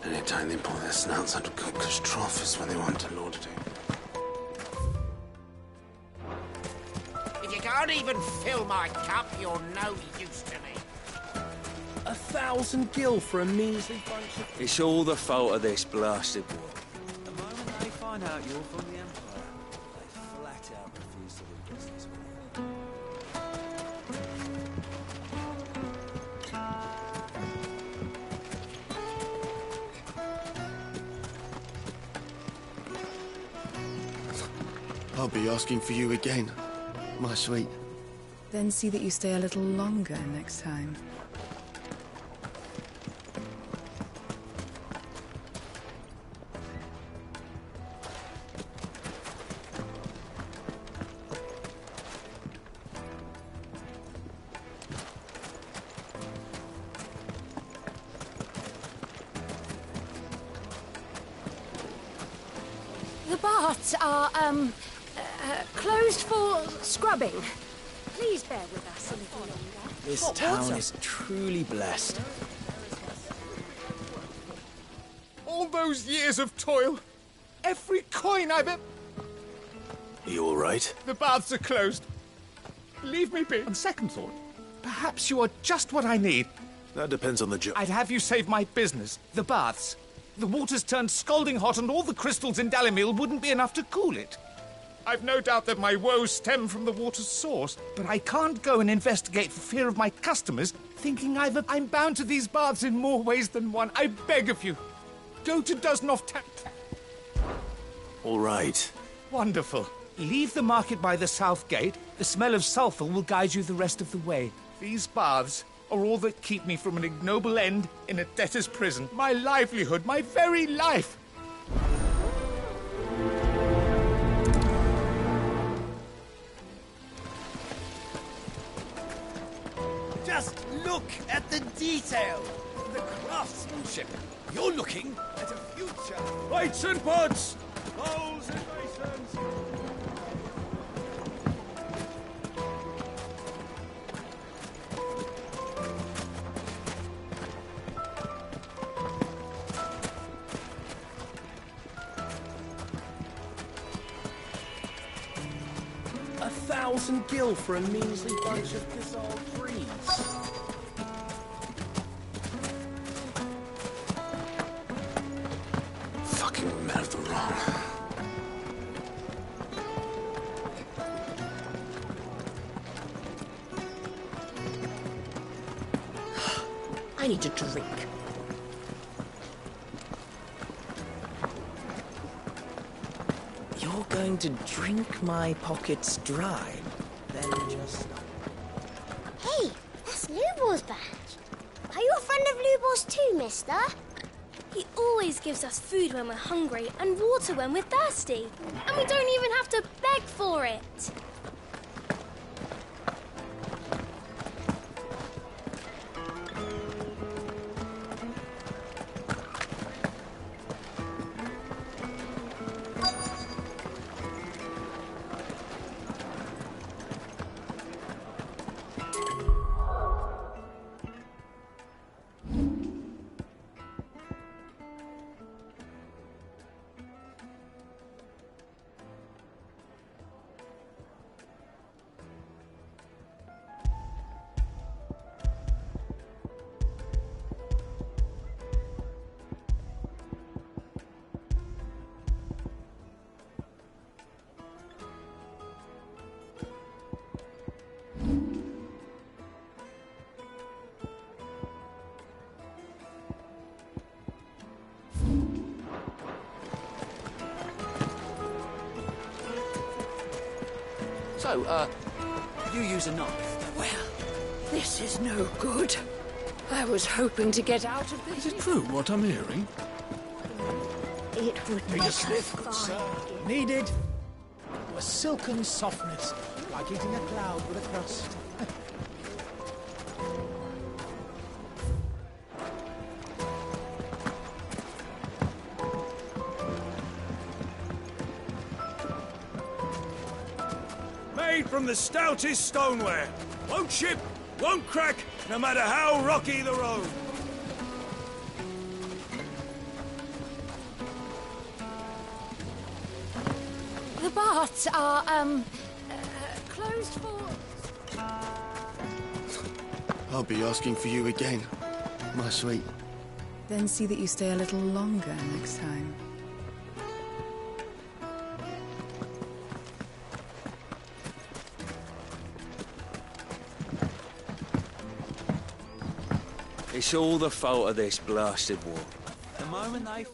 Anytime they pull their snouts out of Kupka's trough is when they want to lord it. If you can't even fill my cup, you're no use to me. 1,000 gil for a measly bunch of... It's all the fault of this blasted war. The moment they find out you're from the Empire, they flat out refuse to do business with you. I'll be asking for you again, my sweet. Then see that you stay a little longer next time. The baths are, closed for scrubbing. Please bear with us a little longer. This Hot town water. is truly blessed. All those years of toil. Every coin I've ever... Are you all right? The baths are closed. Leave me be. On second thought, perhaps you are just what I need. That depends on the job. I'd have you save my business. The baths. The water's turned scalding hot and all the crystals in Dalimil wouldn't be enough to cool it. I've no doubt that my woes stem from the water's source, but I can't go and investigate for fear of my customers thinking I'm bound to these baths in more ways than one. I beg of you. Go to Dusnov All right. Wonderful. Leave the market by the south gate. The smell of sulphur will guide you the rest of the way. These baths are all that keep me from an ignoble end in a debtor's prison. My livelihood, my very life. Just look at the detail, the craftsmanship. You're looking at a future. Lights and pots! Bowls and basins! 1,000 gil for a measly bunch of bizarre trees. Fucking men of the wrong. I need a drink. You're going to drink my pockets dry, then just... Hey, that's Lubor's badge. Are you a friend of Lubor's too, mister? He always gives us food when we're hungry and water when we're thirsty. And we don't even have to beg for it. So, you use a knife? Well, this is no good. I was hoping to get out of this. Is it true what I'm hearing? It would Need make a sniff, a good fine sir. gift. Needed. A silken softness, like eating a cloud with a crust. Made from the stoutest stoneware. Won't chip, won't crack, no matter how rocky the road. The baths are, closed for... I'll be asking for you again, my sweet. Then see that you stay a little longer next time. It's all the fault of this blasted war. The moment they...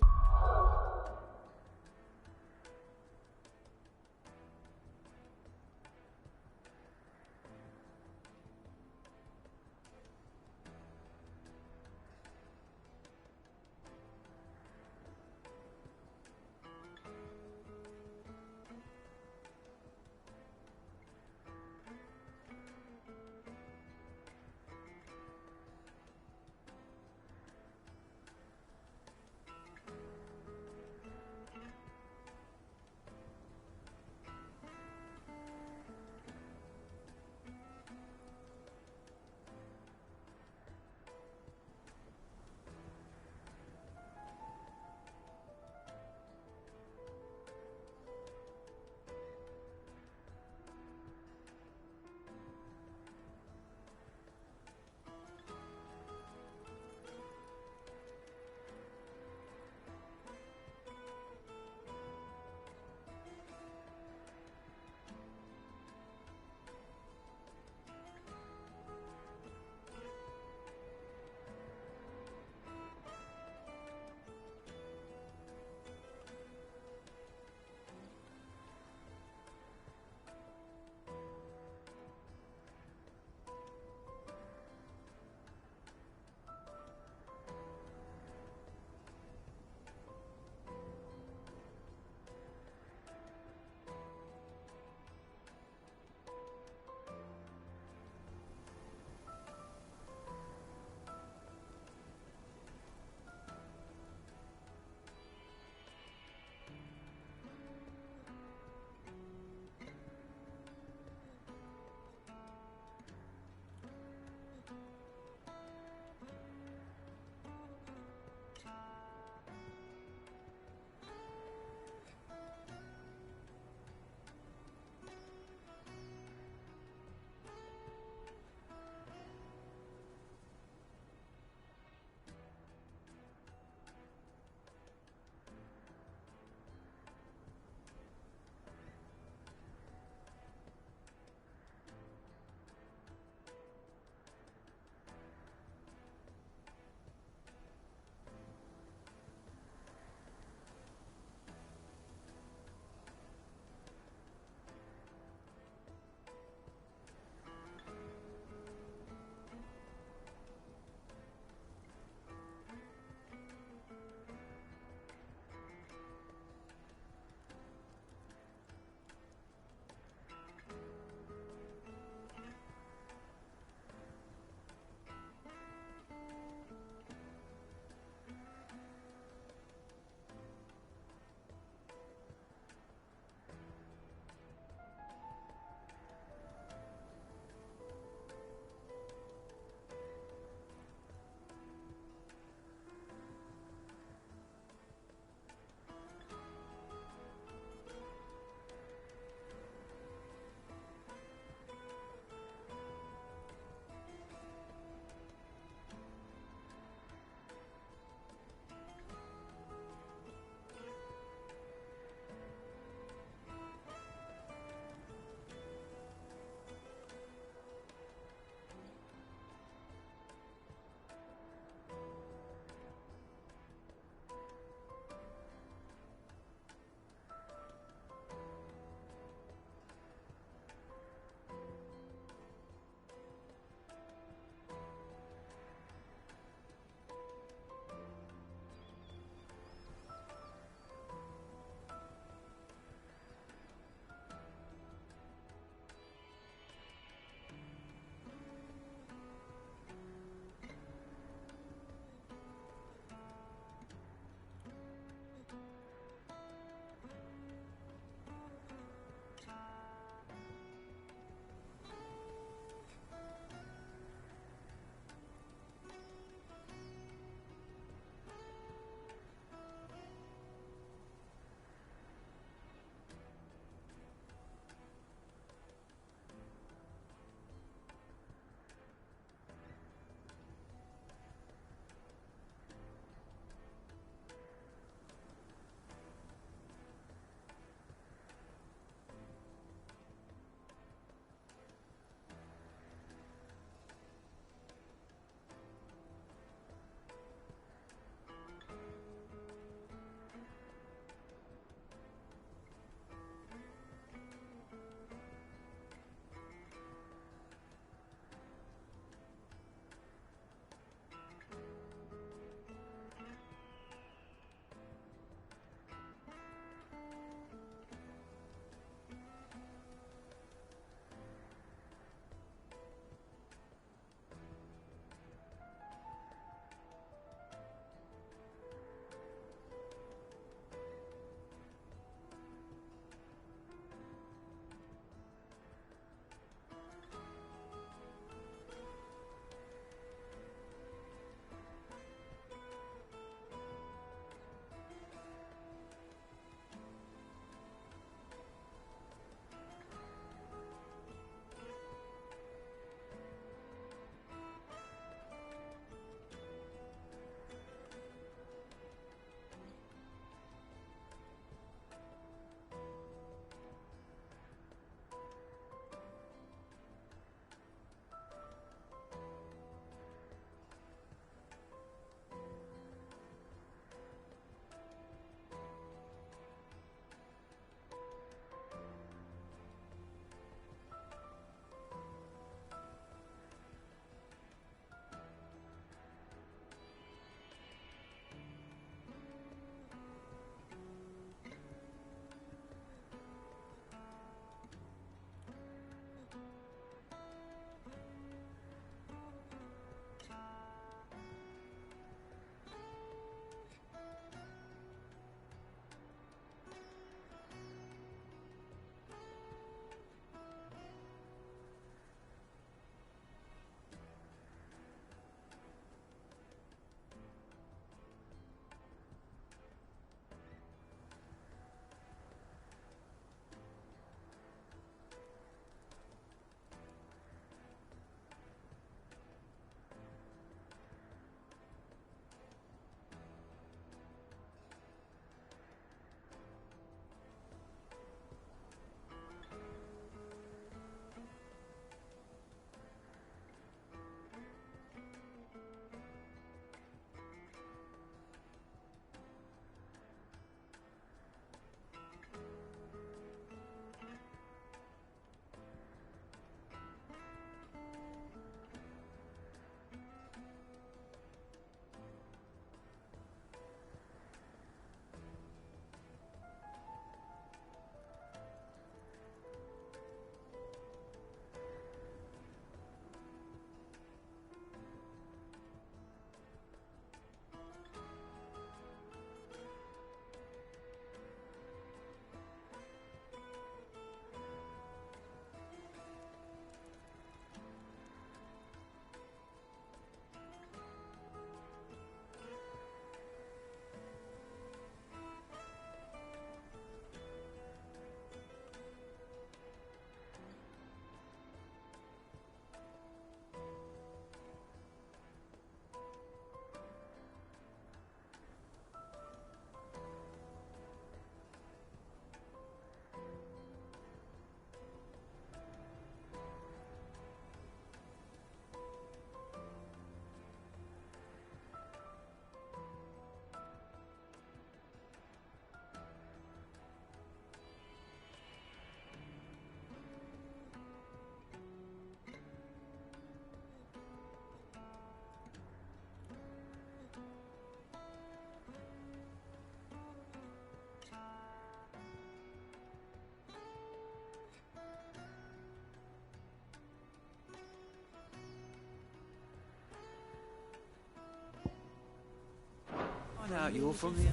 Found out you're from the...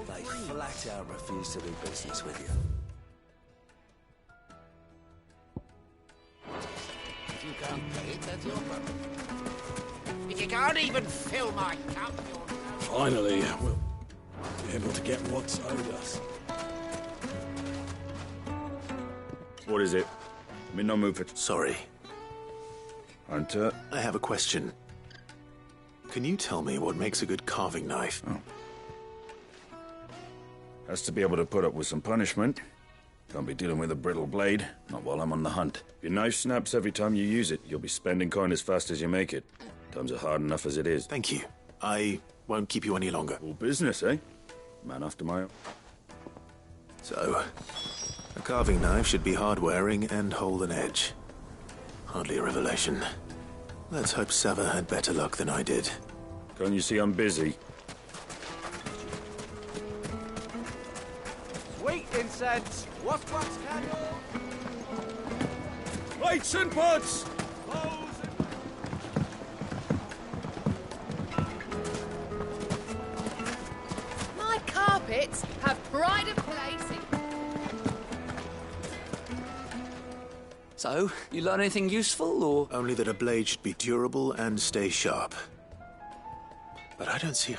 They flat out refuse to do business with you. If you can't pay it, that's your problem. If you can't even fill my cup, you're no... Finally, we'll be able to get what's owed us. What is it? I'm in no mood for... Sorry. Hunter? I have a question. Can you tell me what makes a good carving knife? Oh. Has to be able to put up with some punishment. Can't be dealing with a brittle blade, not while I'm on the hunt. If your knife snaps every time you use it, you'll be spending coin as fast as you make it. Times are hard enough as it is. Thank you. I won't keep you any longer. All business, eh? Man after my own. So, a carving knife should be hard-wearing and hold an edge. Hardly a revelation. Let's hope Sava had better luck than I did. Can't you see I'm busy? Sweet incense! Wax candle! Plates and pots! My carpets have pride of place in... So, you learn anything useful, or...? Only that a blade should be durable and stay sharp. But I don't see...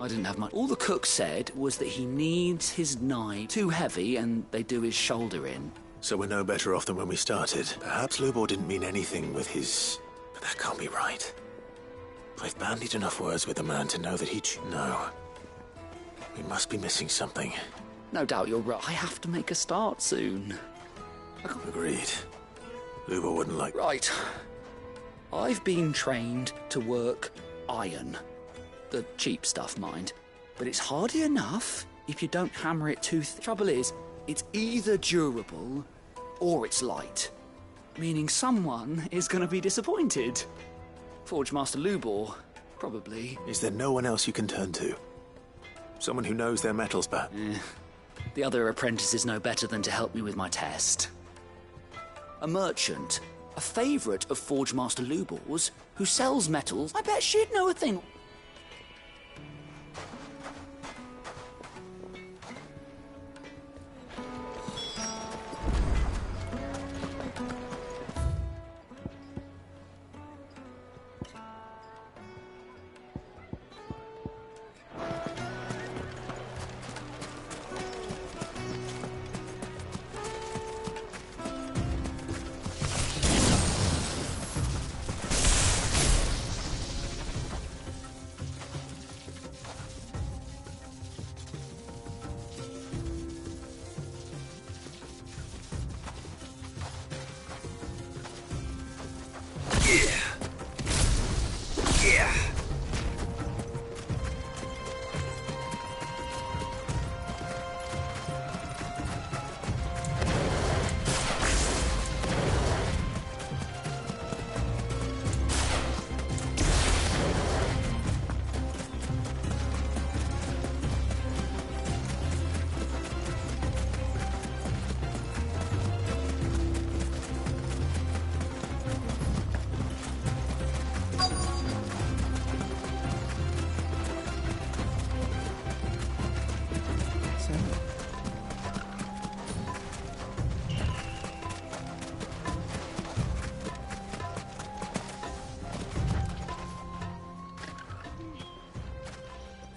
I didn't have much. All the cook said was that he needs his knife too heavy and they do his shoulder in. So we're no better off than when we started. Perhaps Lubor didn't mean anything with his... But that can't be right. I've bandied enough words with the man to know that No. We must be missing something. No doubt you're right. I have to make a start soon. Agreed. Lubor wouldn't like... Right. I've been trained to work iron. The cheap stuff, mind. But it's hardy enough if you don't hammer it too Trouble is, it's either durable or it's light. Meaning someone is going to be disappointed. Forge Master Lubor, probably. Is there no one else you can turn to? Someone who knows their metals better? The other apprentices know better than to help me with my test. A merchant, a favourite of Forge Master Lubor's, who sells metals. I bet she'd know a thing.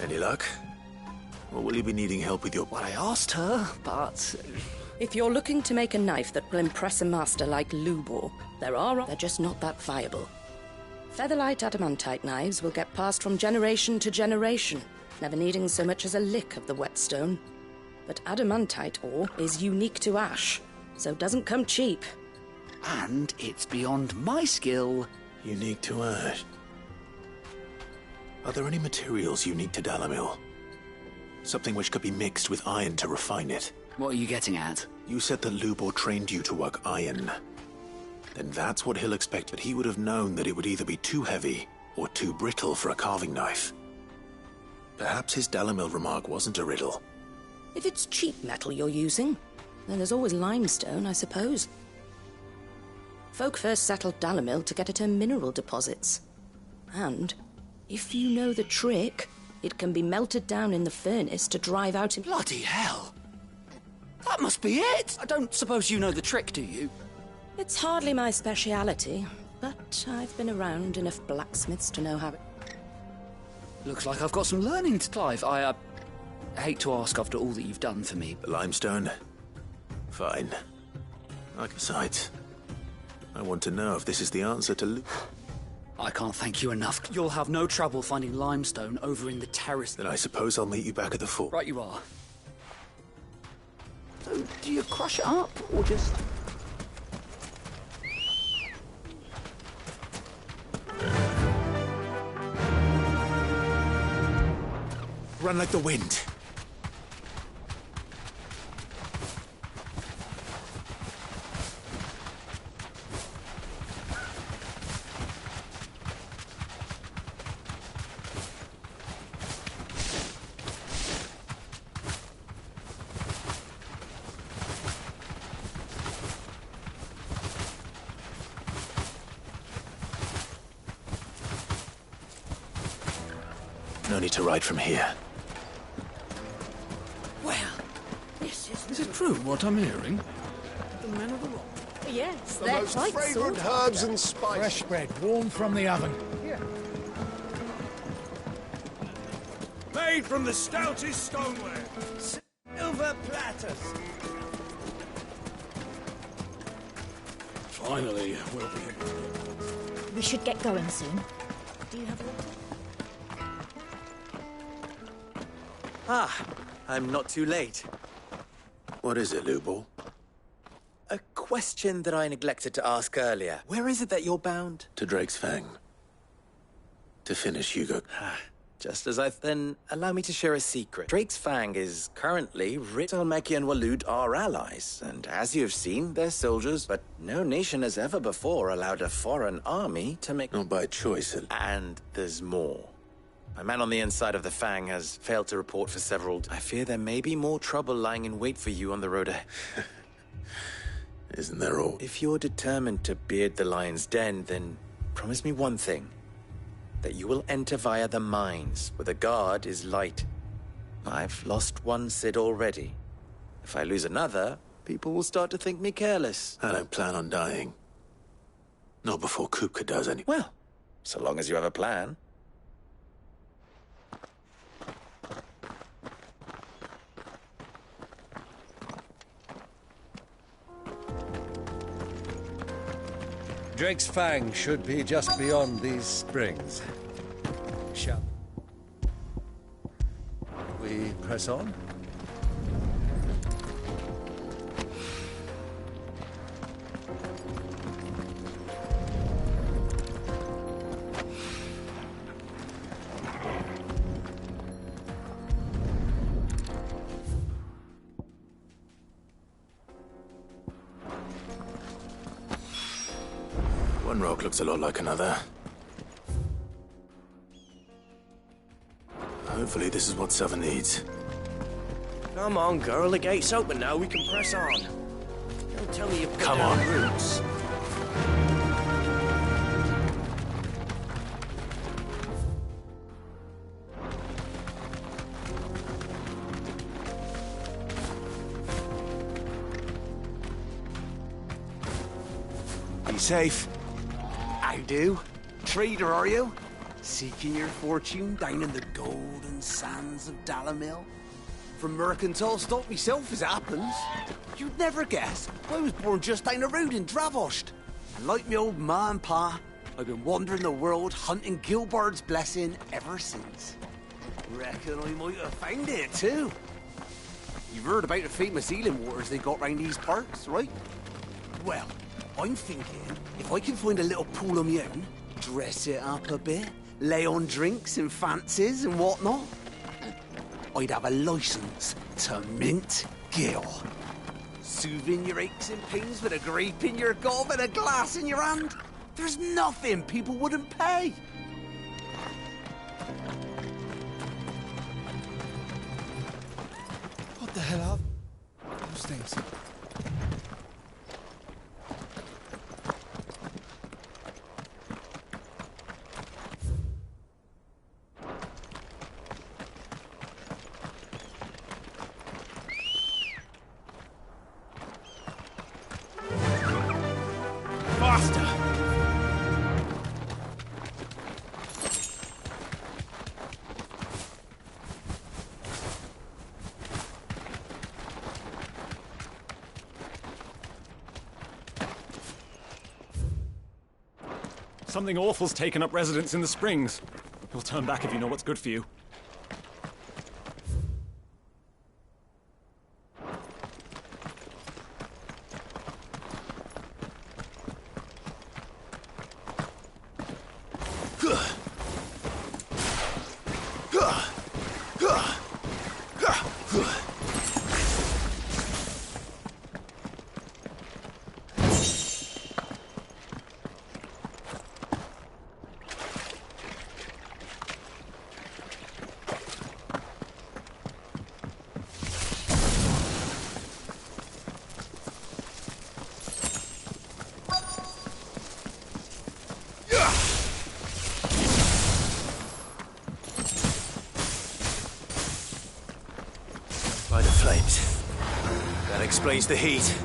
Any luck? Or will you be needing help with your... Well, I asked her, but... If you're looking to make a knife that will impress a master like Lubor, they're just not that viable. Featherlight adamantite knives will get passed from generation to generation, never needing so much as a lick of the whetstone. But adamantite ore is unique to ash, so doesn't come cheap. And it's beyond my skill. Unique to ash? Are there any materials unique to Dalimil? Something which could be mixed with iron to refine it? What are you getting at? You said that Lubor trained you to work iron. Then that's what he'll expect, but he would have known that it would either be too heavy or too brittle for a carving knife. Perhaps his Dalimil remark wasn't a riddle. If it's cheap metal you're using, then there's always limestone, I suppose. Folk first settled Dalimil to get at her mineral deposits. And if you know the trick, It can be melted down in the furnace to drive out... Bloody hell! That must be it! I don't suppose you know the trick, do you? It's hardly my speciality, but I've been around enough blacksmiths to know how it... Looks like I've got some learning to Clive. I hate to ask after all that you've done for me. The limestone? Fine. Besides, I want to know if this is the answer to... I can't thank you enough. You'll have no trouble finding limestone over in the terrace. Then I suppose I'll meet you back at the fort. Right you are. So, do you crush it up, or just... Run like the wind. No need to ride from here. Well, this is... Is it true what I'm hearing? The men of the rock. Yes, The they're most quite fragrant sought herbs after. and spices. Fresh bread, warm from the oven. Here. Made from the stoutest stoneware. Silver platters. Finally, we'll be... We should get going soon. Do you have water? Ah, I'm not too late. What is it, Lubor? A question that I neglected to ask earlier. Where is it that you're bound? To Drake's Fang. To finish Hugo. Just as then allow me to share a secret. Drake's Fang is currently Dhalmekia and Waloed are allies, and as you have seen, they're soldiers, but no nation has ever before allowed a foreign army to make... Not by choice. And there's more. A man on the inside of the Fang has failed to report for several... I fear there may be more trouble lying in wait for you on the road ahead. Isn't there all? If you're determined to beard the lion's den, then promise me one thing. That you will enter via the mines, where the guard is light. I've lost one Cid already. If I lose another, people will start to think me careless. I don't plan on dying. Not before Kupka does any... Well, so long as you have a plan. Drake's Fang should be just beyond these springs. Shall we press on? One rock looks a lot like another. Hopefully this is what Sava needs. Come on, girl. The gate's open now. We can press on. Don't tell me you've put Come down on. roots. You safe? I do. Trader, are you? Seeking your fortune down in the golden sands of Dalamil? From mercantile stock myself, as it happens. You'd never guess. I was born just down the road in Dravost. And like me old ma and pa, I've been wandering the world hunting Gilbard's blessing ever since. Reckon I might have found it, too. You've heard about the famous healing waters they got round these parts, right? Well, I'm thinking, if I can find a little pool of my own, dress it up a bit, lay on drinks and fancies and whatnot, I'd have a license to mint Gil. Soothing your aches and pains with a grape in your gob and a glass in your hand. There's nothing people wouldn't pay. What the hell are those things? Something awful's taken up residence in the springs. You'll turn back if you know what's good for you. By the flames. That explains the heat.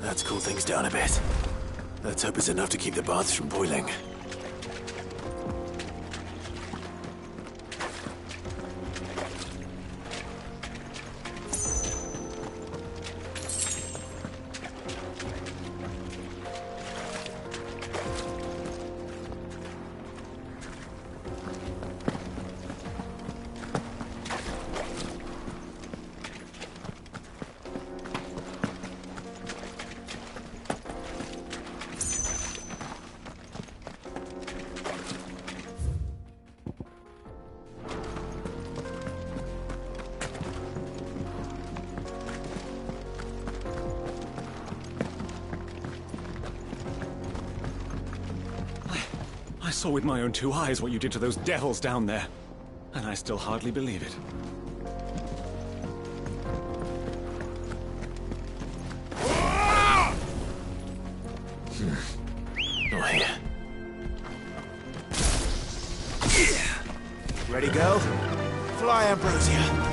That's cooled things down a bit. Let's hope it's enough to keep the baths from boiling. I saw with my own two eyes what you did to those devils down there, and I still hardly believe it. Oh, here. Ready, go? Fly, Ambrosia.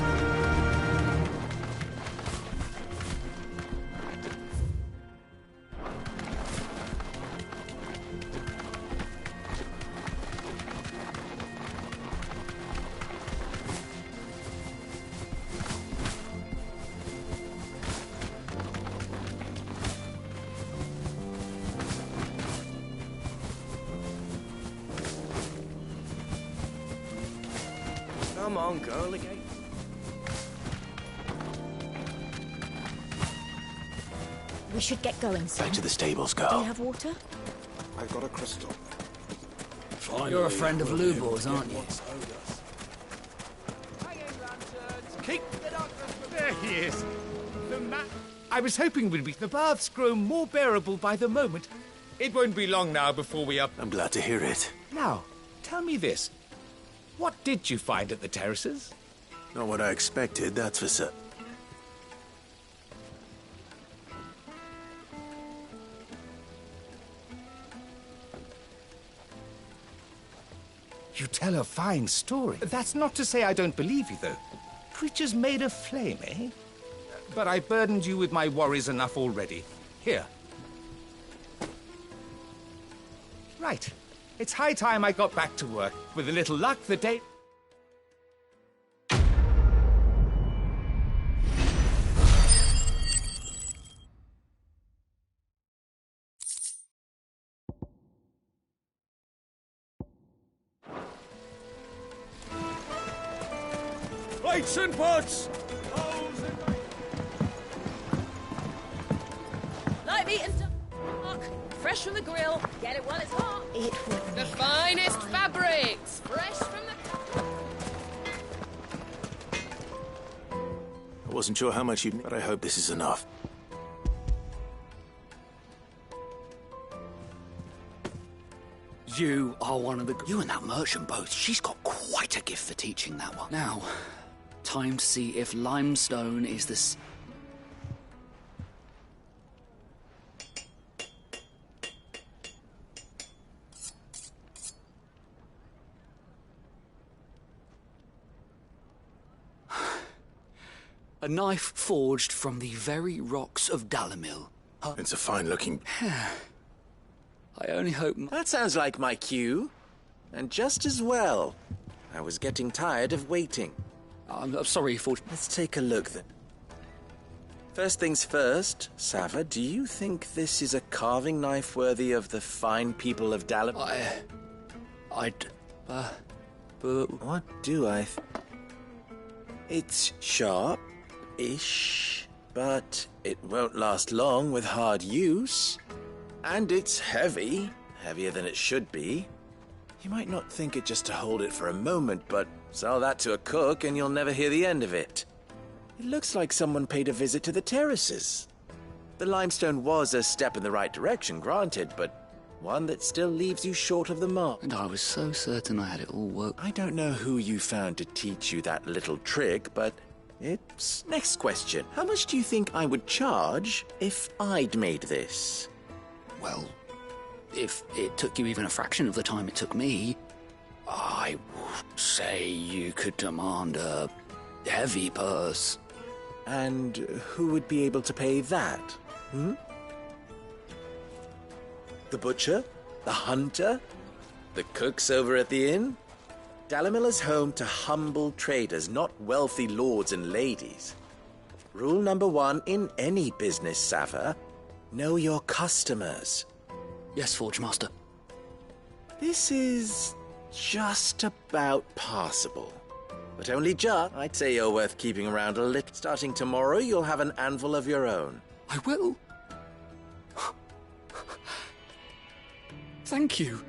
Come on, girl, again. We should get going soon. Back to the stables, Do you girl. have water? I've got a crystal. You're a friend of Lubor's, aren't you? There he is. I was hoping we'd be. The baths grow more bearable by the moment. It won't be long now before we are. I'm glad to hear it. Now, tell me this. What did you find at the terraces? Not what I expected, that's for certain. You tell a fine story. That's not to say I don't believe you, though. Creatures made of flame, eh? But I burdened you with my worries enough already. Here. Right. It's high time I got back to work. With a little luck, the day... Plates and pots! Light meat and duck, fresh from the grill. Get it while it's hot. It would The finest fabrics, fresh from the... I wasn't sure how much you'd... but I hope this is enough. You are one of the... You and that merchant both. She's got quite a gift for teaching that one. Now, time to see if limestone is the... A knife forged from the very rocks of Dalimil. It's a fine-looking... I only hope... That sounds like my cue. And just as well. I was getting tired of waiting. I'm sorry, Forge. Let's take a look then. First things first, Sava, do you think this is a carving knife worthy of the fine people of Dalimil? But... What do I... It's sharp-ish, but it won't last long with hard use. And it's heavy, heavier than it should be. You might not think it just to hold it for a moment, but sell that to a cook and you'll never hear the end of it. It looks like someone paid a visit to the terraces. The limestone was a step in the right direction, granted, but one that still leaves you short of the mark. And I was so certain I had it all worked. I don't know who you found to teach you that little trick, but it's... Next question. How much do you think I would charge if I'd made this? Well, if it took you even a fraction of the time it took me, I would say you could demand a heavy purse. And who would be able to pay that? The butcher? The hunter? The cooks over at the inn? Dalimil is home to humble traders, not wealthy lords and ladies. Rule number 1 in any business, Sava: know your customers. Yes, Forge Master. This is just about passable. But only just. I'd say you're worth keeping around a little. Starting tomorrow, you'll have an anvil of your own. I will. Thank you.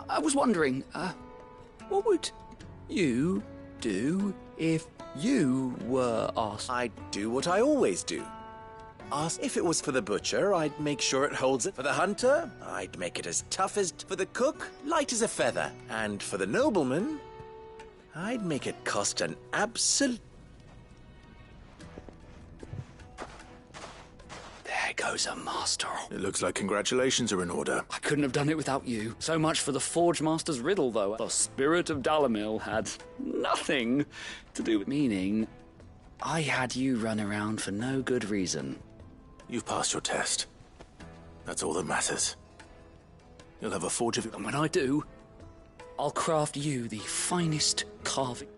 I was wondering, what would you do if you were asked? I'd do what I always do. Ask if it was for the butcher, I'd make sure it holds it. For the hunter, I'd make it as tough as... For the cook, light as a feather. And for the nobleman, I'd make it cost an absolute... There goes a master. It looks like congratulations are in order. I couldn't have done it without you. So much for the Forge Master's riddle, though. The spirit of Dalimil had nothing to do with meaning. I had you run around for no good reason. You've passed your test. That's all that matters. You'll have a forge of... And when I do, I'll craft you the finest carving.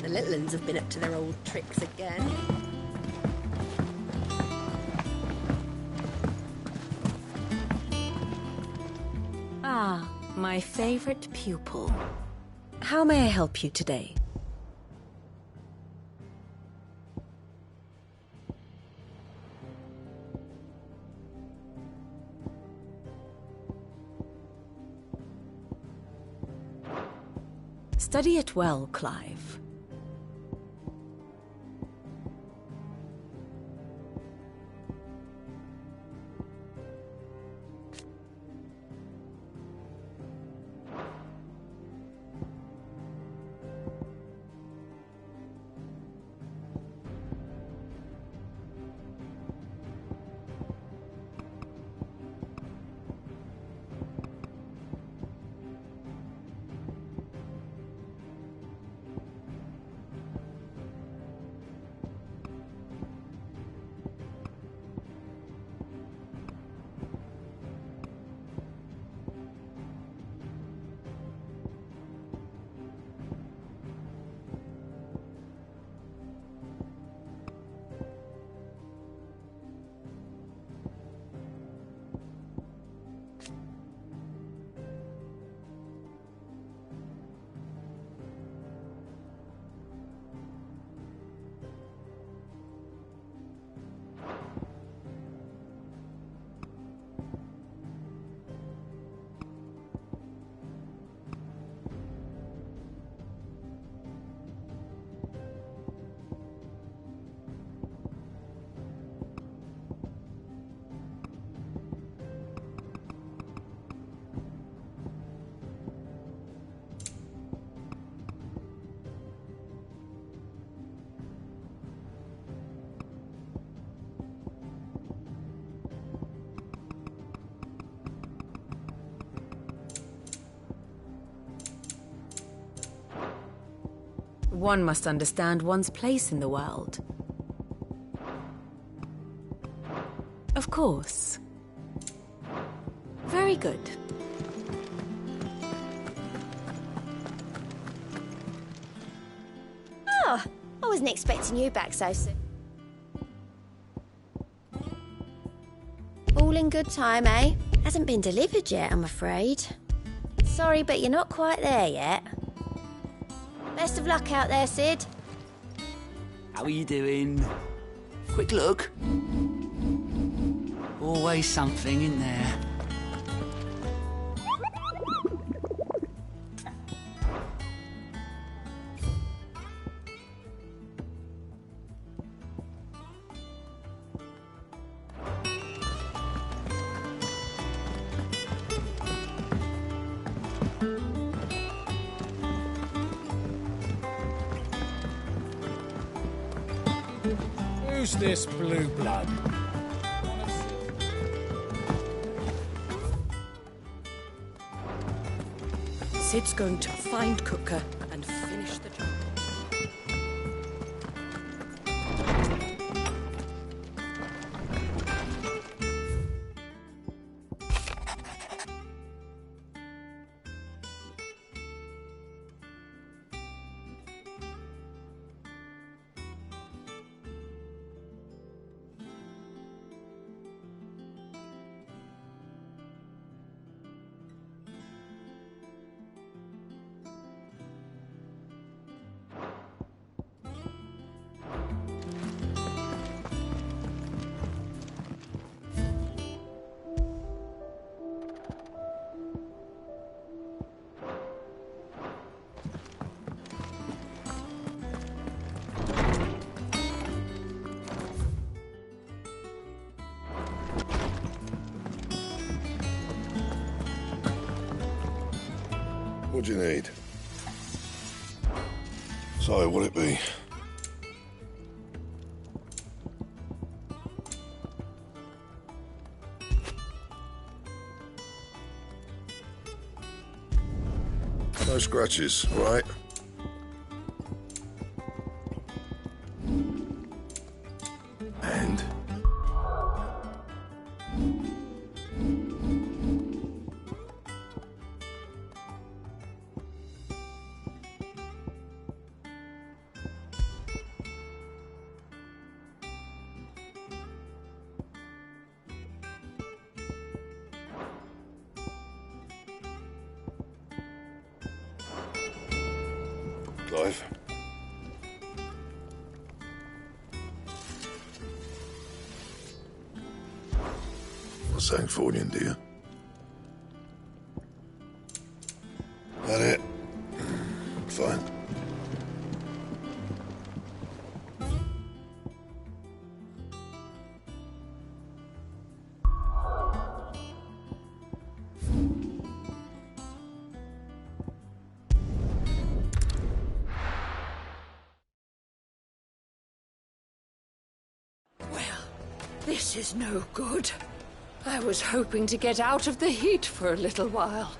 The little uns have been up to their old tricks again. Ah, my favorite pupil. How may I help you today? Study it well, Clive. One must understand one's place in the world. Of course. Very good. Oh, I wasn't expecting you back so soon. All in good time, eh? Hasn't been delivered yet, I'm afraid. Sorry, but you're not quite there yet. Best of luck out there, Sid. How are you doing? Quick look. Always something in there. Who's this blue blood? Sid's going to find Cooker and finish the job. What do you need? So, what'll it be? No scratches, all right? And? Sangforian, do you? That it? Fine. This is no good. I was hoping to get out of the heat for a little while.